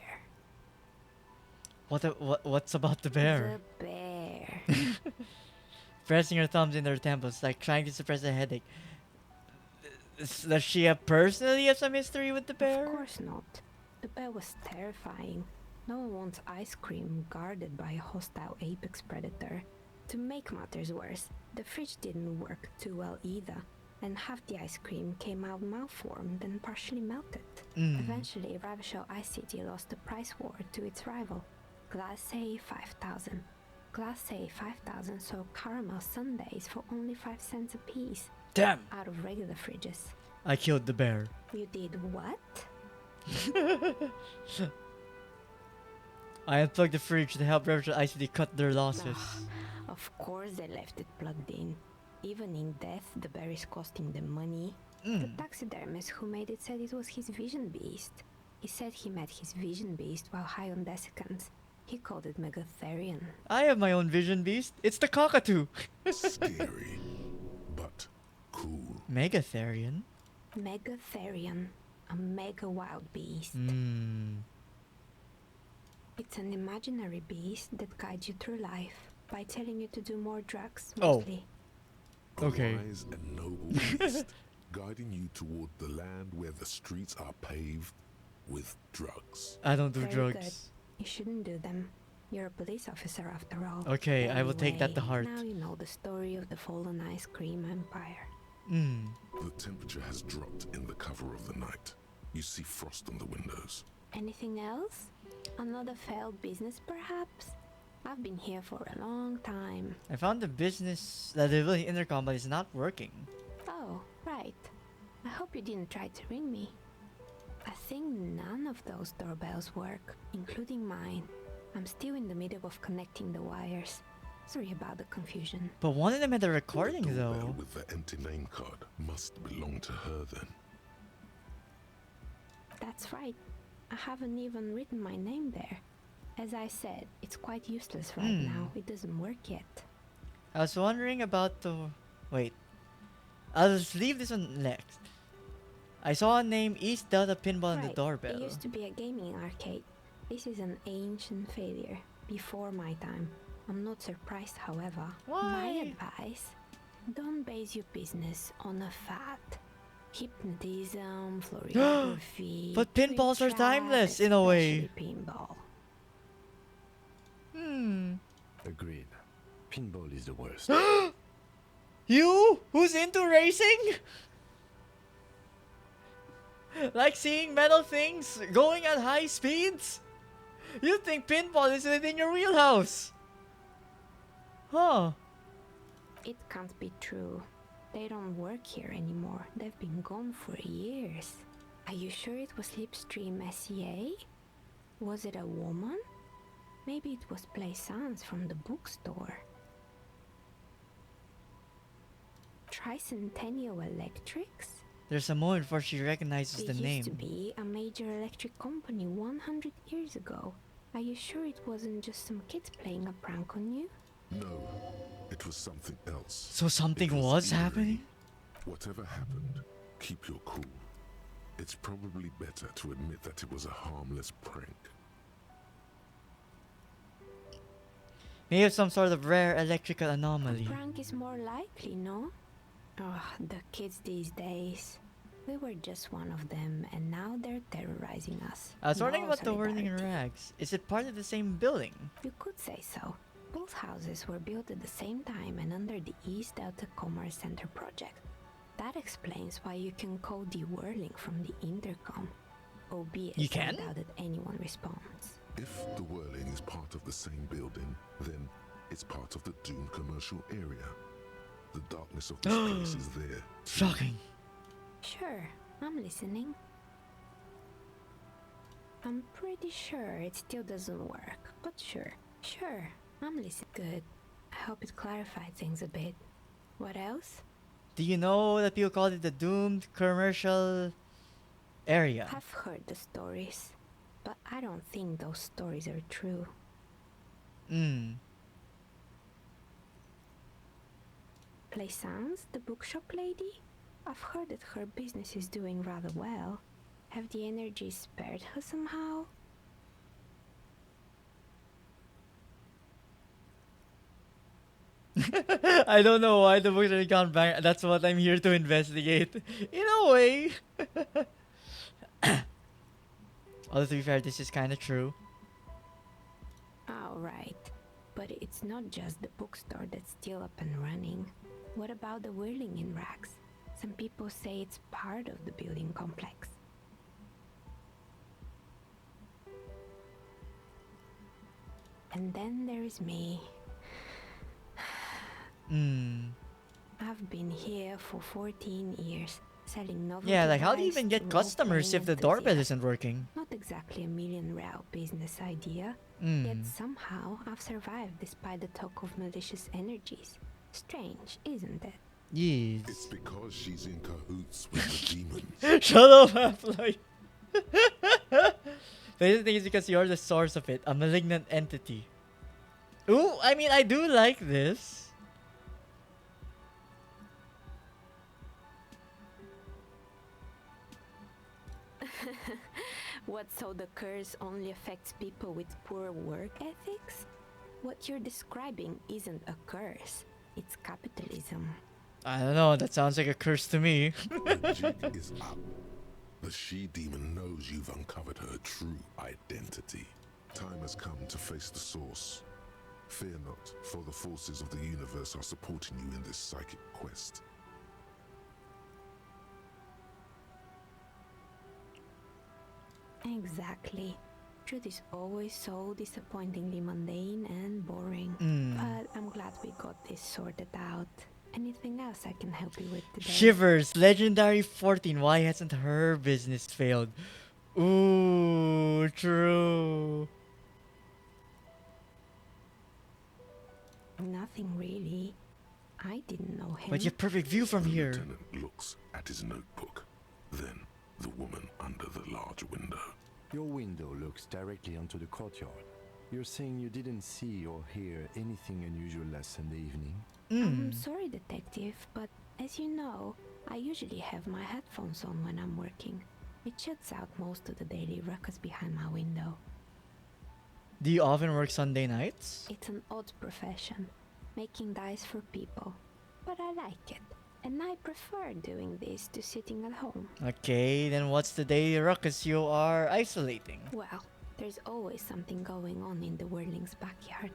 What's about the bear? The bear. Pressing her thumbs in her temples, like trying to suppress a headache. Does she personally have some history with the bear? Of course not. The bear was terrifying. No one wants ice cream guarded by a hostile apex predator. To make matters worse, the fridge didn't work too well either, and half the ice cream came out malformed and partially melted. Eventually, Ravachol ICT lost the price war to its rival, Glace 5000. Glace 5000 sold caramel sundaes for only 5 cents a piece. Damn! Out of regular fridges. I killed the bear. You did what? I unplugged the fridge to help Ravachol ICT cut their losses. Of course they left it plugged in. Even in death, the bear is costing them money. The taxidermist who made it said it was his vision beast. He said he met his vision beast while high on desiccants. He called it Megatherion. I have my own vision beast. It's the cockatoo. Scary, but cool. Megatherion? Megatherion, a mega wild beast. It's an imaginary beast that guides you through life by telling you to do more drugs, mostly. Okay. A wise and noble beast, guiding you toward the land where the streets are paved with drugs. I don't do Very drugs. good. You shouldn't do them. You're a police officer after all. Okay, I will take that to heart. Now you know the story of the fallen ice cream empire. The temperature has dropped in the cover of the night. You see frost on the windows. Anything else? Another failed business, perhaps? I've been here for a long time. I found the delivery intercom, but it's not working. Oh, right. I hope you didn't try to ring me. I think none of those doorbells work, including mine. I'm still in the middle of connecting the wires. Sorry about the confusion. But one of them had a recording, The doorbell though. with the empty name card must belong to her then. That's right. I haven't even written my name there. As I said, it's quite useless right now. It doesn't work yet. I was wondering about the... Wait. I'll just leave this one next. I saw a name East Delta Pinball on the Right. doorbell. It used to be a gaming arcade. This is an ancient failure, before my time. I'm not surprised, however. My advice, don't base your business on a fad. Hypnotism, fluorography... But pinballs are trick timeless, traps, in a way. especially pinball. Agreed. Pinball is the worst. You? Who's into racing? Like seeing metal things going at high speeds? You think pinball is within your wheelhouse? Huh. It can't be true. They don't work here anymore. They've been gone for years. Are you sure it was Slipstream SEA? Was it a woman? Maybe it was Plaisance from the bookstore. Tricentennial Electrics? There's a moment before she recognizes the It name. used to be a major electric company 100 years ago. Are you sure it wasn't just some kids playing a prank on you? No, it was something else. So something was happening? Whatever happened, keep your cool. It's probably better to admit that it was a harmless prank. Maybe some sort of rare electrical anomaly. Prank is more likely, no? Oh, the kids these days. We were just one of them, and now they're terrorizing us. I was wondering No about the whirling solidarity. rags. Is it part of the same building? You could say so. Both houses were built at the same time and under the East Delta Commerce Center project. That explains why you can call the whirling from the intercom, albeit You can? I doubt that anyone responds. If the whirling is part of the same building, then it's part of the Dune commercial area. The darkness of this place is there. Shocking. Sure, I'm listening. I'm pretty sure it still doesn't work, but sure, I'm listening. Good. I hope it clarified things a bit. What else? Do you know that people call it the doomed commercial area? I've heard the stories, but I don't think those stories are true. Plaisance, the bookshop lady? I've heard that her business is doing rather well. Have the energy spared her somehow? I don't know why the books are gone back. That's what I'm here to investigate. In a way. Although to be fair, this is kind of true. Alright, but it's not just the bookstore that's still up and running. What about the whirling in rags? Some people say it's part of the building complex. And then there is me. I've been here for 14 years, selling novelty Yeah, like how do you dice even to get customers role-playing if the doorbell enthusiasts. isn't working? Not exactly a million-real business idea, yet somehow I've survived despite the talk of malicious energies. Strange, isn't it? Yes. It's because she's in cahoots with the demons. Shut up, Half-Life. The other thing is because you're the source of it, a malignant entity. Ooh, I mean, I do like this. What, so the curse only affects people with poor work ethics? What you're describing isn't a curse, it's capitalism. I don't know, that sounds like a curse to me. The jig is up. The she-demon knows you've uncovered her true identity. Time has come to face the source. Fear not, for the forces of the universe are supporting you in this psychic quest. Exactly. Truth is always so disappointingly mundane and boring. But I'm glad we got this sorted out. Anything else I can help you with today? Shivers, Legendary 14. Why hasn't her business failed? Ooh, true. Nothing really. I didn't know him. But you have perfect view from The here. lieutenant looks at his notebook. Then the woman under the large window. Your window looks directly onto the courtyard. You're saying you didn't see or hear anything unusual last Sunday evening? I'm sorry, detective, but as you know, I usually have my headphones on when I'm working. It shuts out most of the daily ruckus behind my window. Do you often work Sunday nights? It's an odd profession, making dice for people. But I like it, and I prefer doing this to sitting at home. Okay, then what's the daily ruckus you are isolating? Well, there's always something going on in the Whirling's backyard.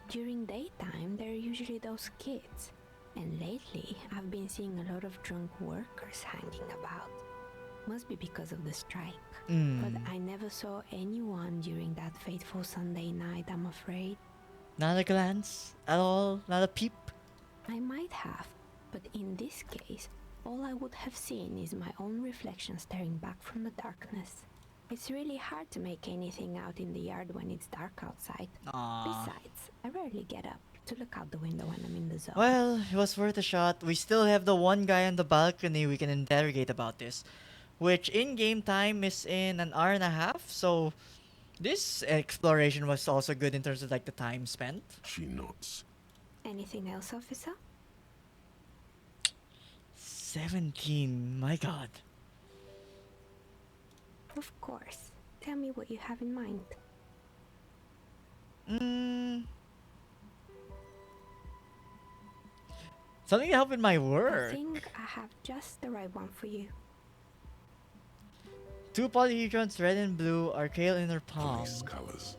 During daytime, there are usually those kids. And lately, I've been seeing a lot of drunk workers hanging about. Must be because of the strike. But I never saw anyone during that fateful Sunday night, I'm afraid. Not a glance at all? Not a peep? I might have, but in this case, all I would have seen is my own reflection staring back from the darkness. It's really hard to make anything out in the yard when it's dark outside. Besides, I rarely get up to look out the window when I'm in the zone. Well, it was worth a shot. We still have the one guy on the balcony we can interrogate about this, which in-game time is in an hour and a half, so this exploration was also good in terms of like the time spent. She nods. Anything else, officer? 17, my god. Of course. Tell me what you have in mind. Something to help in my I work. think I have just the right one for you. 2 polyhedrons, red and blue, are kale in her palm. Police colors.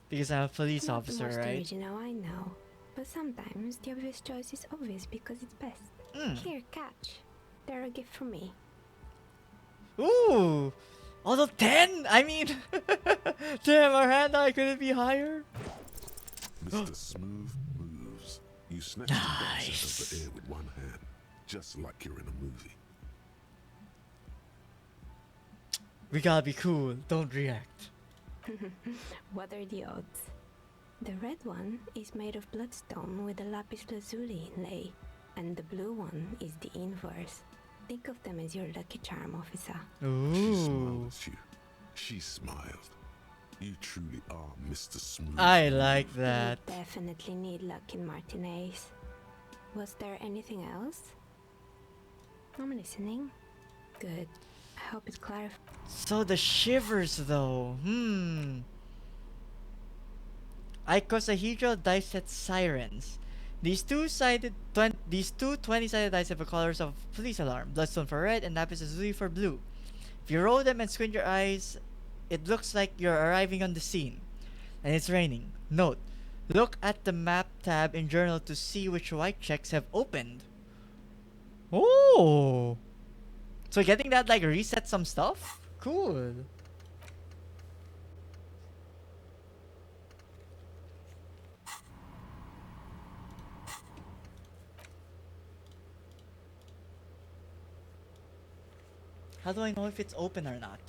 Because I'm a police Not the officer, most right? original, I know. But sometimes the obvious choice is obvious because it's best. Here, catch. They're a gift from me. Ooh! Although 10? I mean, damn, our hand-eye couldn't be higher. Mr. Smooth moves. You snatch the dice out of the air with one hand, just like you're in a movie. We gotta be cool, don't react. What are the odds? The red one is made of bloodstone with a lapis lazuli inlay, and the blue one is the inverse. Think of them as your lucky charm, officer. She smiled at you. She smiled. You truly are Mr. Smooth. I like that. You definitely need luck in Martinez. Was there anything else? I'm listening. Good. I hope it clarifies. So the shivers though, Icosahedral dice set sirens. These two 20-sided dice have the colors of police alarm, bloodstone for red and lapis lazuli for blue. If you roll them and squint your eyes, it looks like you're arriving on the scene. And it's raining. Note, look at the map tab in journal to see which white checks have opened. Oh! So getting that like reset some stuff? Cool. How do I know if it's open or not?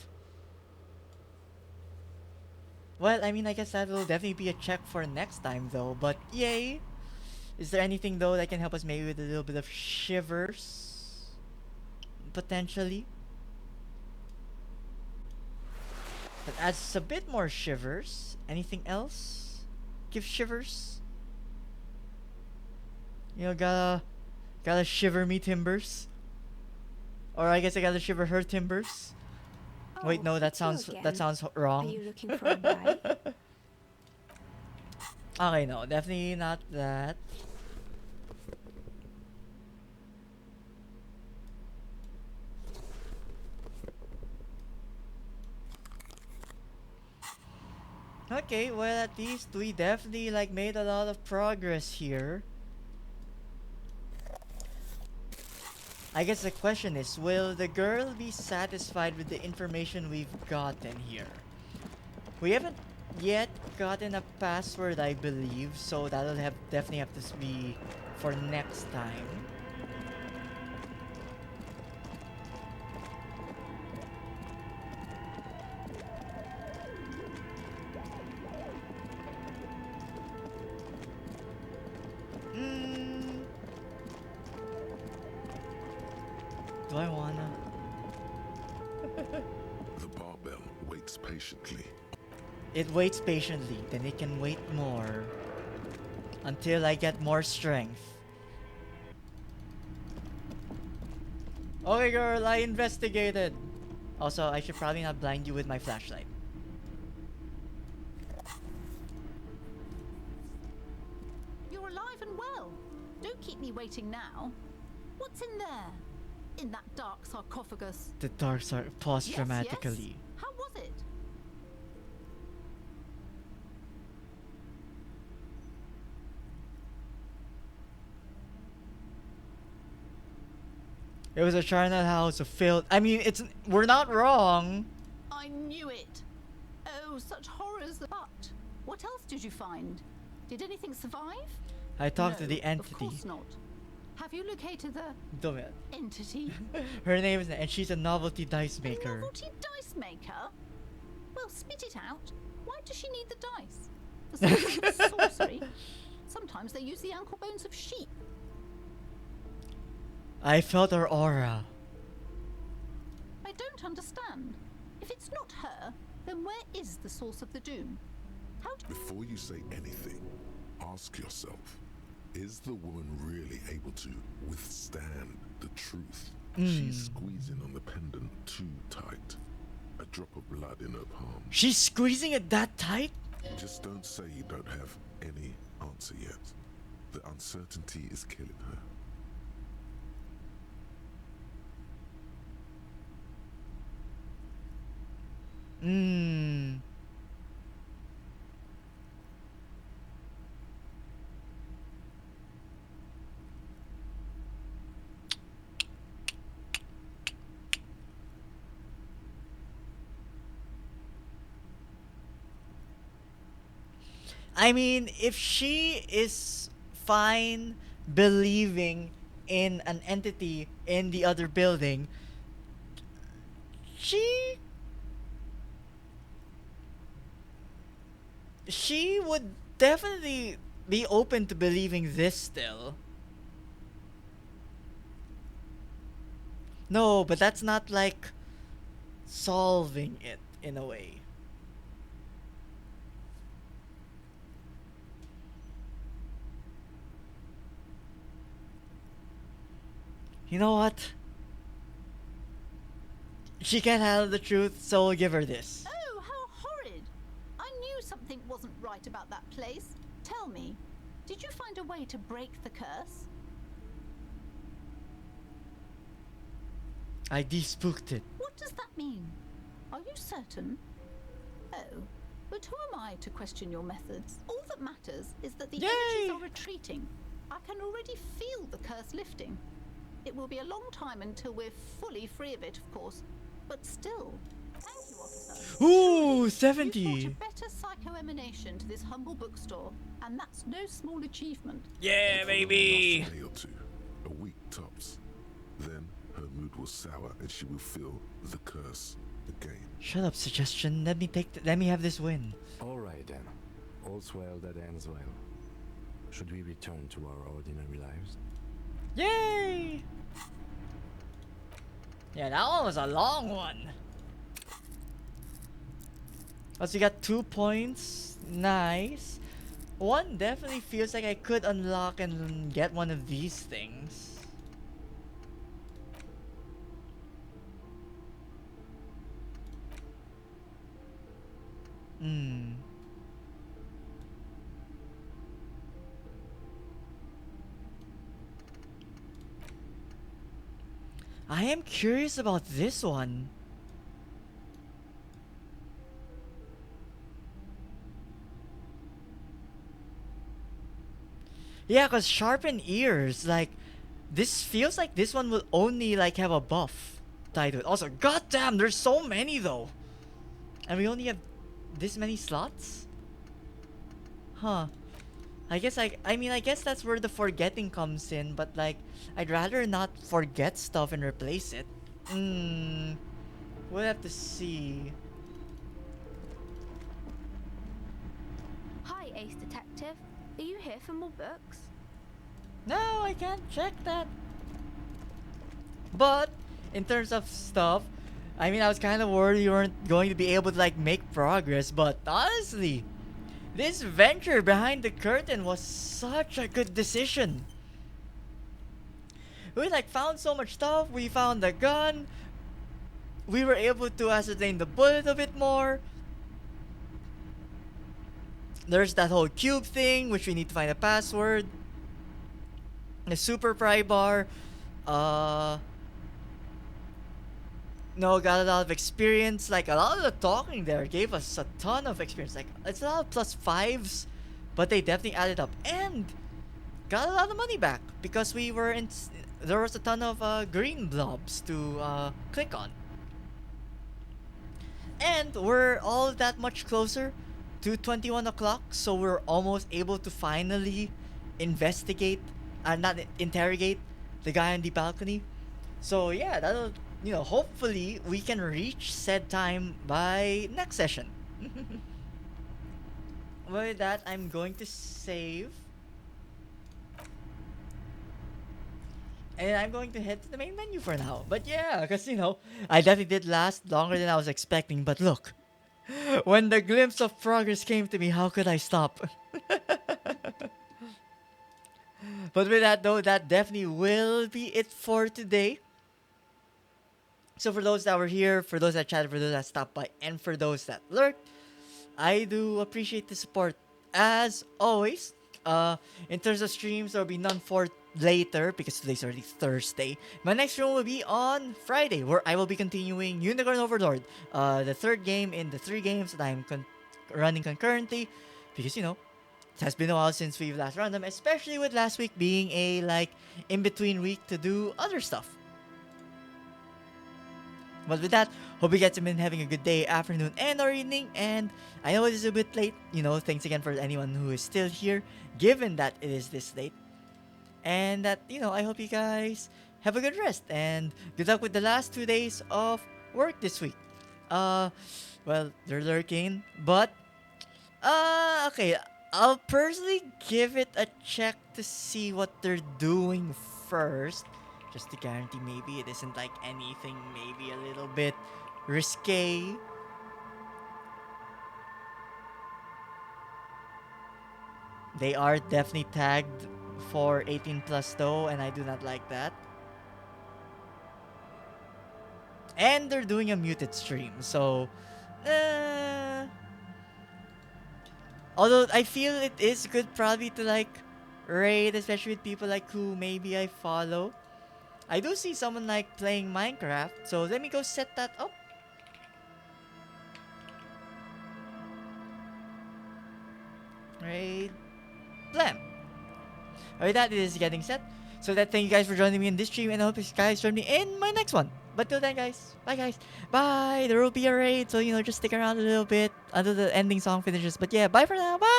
Well, I mean, I guess that will definitely be a check for next time though, but yay! Is there anything though that can help us maybe with a little bit of shivers? Potentially? That adds a bit more shivers. Anything else? Give shivers? You know, gotta shiver me timbers. Or I guess I gotta shiver her timbers. Wait, no, that sounds wrong. Are you looking for a buy? Okay, no, definitely not that. Okay, well at least we definitely like made a lot of progress here. I guess the question is, will the girl be satisfied with the information we've gotten here? We haven't yet gotten a password, I believe, so that'll definitely have to be for next time. Do I wanna? The barbell waits patiently. It waits patiently, then it can wait more. Until I get more strength. Okay girl, I investigated. Also, I should probably not blind you with my flashlight. You're alive and well. Don't keep me waiting now. What's in there? In that dark sarcophagus? The darks are paused Yes, dramatically. yes. How was it? It was a charnel house of filth. I mean, we're not wrong. I knew it. Oh, such horrors. But what else did you find? Did anything survive? I talked No, to the entity. Of course not. Have you located the Don't it. entity? Her name is, and she's a novelty dice A maker. novelty dice maker? Well, spit it out. Why does she need the dice? For some kind of sorcery? Sometimes they use the ankle bones of sheep. I felt her aura. I don't understand. If it's not her, then where is the source of the doom? How do Before you say anything, ask yourself, is the woman really able to withstand the truth? She's squeezing on the pendant too tight. A drop of blood in her palm. She's squeezing it that tight? Just don't say you don't have any answer yet. The uncertainty is killing her. I mean, if she is fine believing in an entity in the other building, she would definitely be open to believing this still. No, but that's not like solving it in a way. You know what? She can't handle the truth, so we'll give her this. Oh, how horrid! I knew something wasn't right about that place. Tell me, did you find a way to break the curse? I despooked it. What does that mean? Are you certain? Oh, but who am I to question your methods? All that matters is that the energies are retreating. I can already feel the curse lifting. It will be a long time until we're fully free of it, of course. But still, thank you, officer. Ooh, 70. You brought a better psycho-emanation to this humble bookstore, and that's no small achievement. Yeah, baby! A day or two, a week tops. Then her mood will sour and she will feel the curse again. Shut up, suggestion. Let me have this win. All right then. All's well that ends well. Should we return to our ordinary lives? Yay! Yeah, that one was a long one. Also, you got 2 points. Nice. One definitely feels like I could unlock and get one of these things. I am curious about this one. Yeah, cause sharpen ears, like this feels like this one will only like have a buff tied to it. Also, goddamn, there's so many though, and we only have this many slots. Huh. I guess I mean I guess that's where the forgetting comes in, but like I'd rather not forget stuff and replace it. We'll have to see. Hi, Ace Detective. Are you here for more books? No, I can't check that. But in terms of stuff, I mean I was kind of worried you weren't going to be able to like make progress, but honestly, this venture behind the curtain was such a good decision. We like found so much stuff. We found the gun. We were able to ascertain the bullet a bit more. There's that whole cube thing, which we need to find a password. The super pry bar. No, got a lot of experience. Like, a lot of the talking there gave us a ton of experience. Like, it's a lot of +5s, but they definitely added up. And got a lot of money back because we were in. There was a ton of green blobs to click on. And we're all that much closer to 21 o'clock, so we're almost able to finally investigate, not interrogate, the guy on the balcony. So yeah, that'll, hopefully we can reach said time by next session. With that, I'm going to save. And I'm going to head to the main menu for now. But yeah, because, I definitely did last longer than I was expecting. But look, when the glimpse of progress came to me, how could I stop? But with that, though, that definitely will be it for today. So for those that were here, for those that chatted, for those that stopped by, and for those that lurked, I do appreciate the support. As always, in terms of streams, there will be none for later because today's already Thursday. My next room will be on Friday, where I will be continuing Unicorn Overlord, the third game in the 3 games that I'm running concurrently, because it has been a while since we've last run them, especially with last week being a in between week to do other stuff. But with that, hope you guys have been having a good day, afternoon, and or evening. And I know it is a bit late. Thanks again for anyone who is still here, given that it is this late. And that, I hope you guys have a good rest. And good luck with the last 2 days of work this week. Well, they're lurking. But, okay. I'll personally give it a check to see what they're doing first. Just to guarantee maybe it isn't anything maybe a little bit risque. They are definitely tagged for 18 plus though, and I do not like that. And they're doing a muted stream, so although I feel it is good probably to raid, especially with people who maybe I follow. I do see someone playing Minecraft, so let me go set that up. Right, blam. Alright, that is getting set. So thank you guys for joining me in this stream, and I hope you guys join me in my next one. But till then, guys, bye guys, bye. There will be a raid, so just stick around a little bit until the ending song finishes. But yeah, bye for now, bye.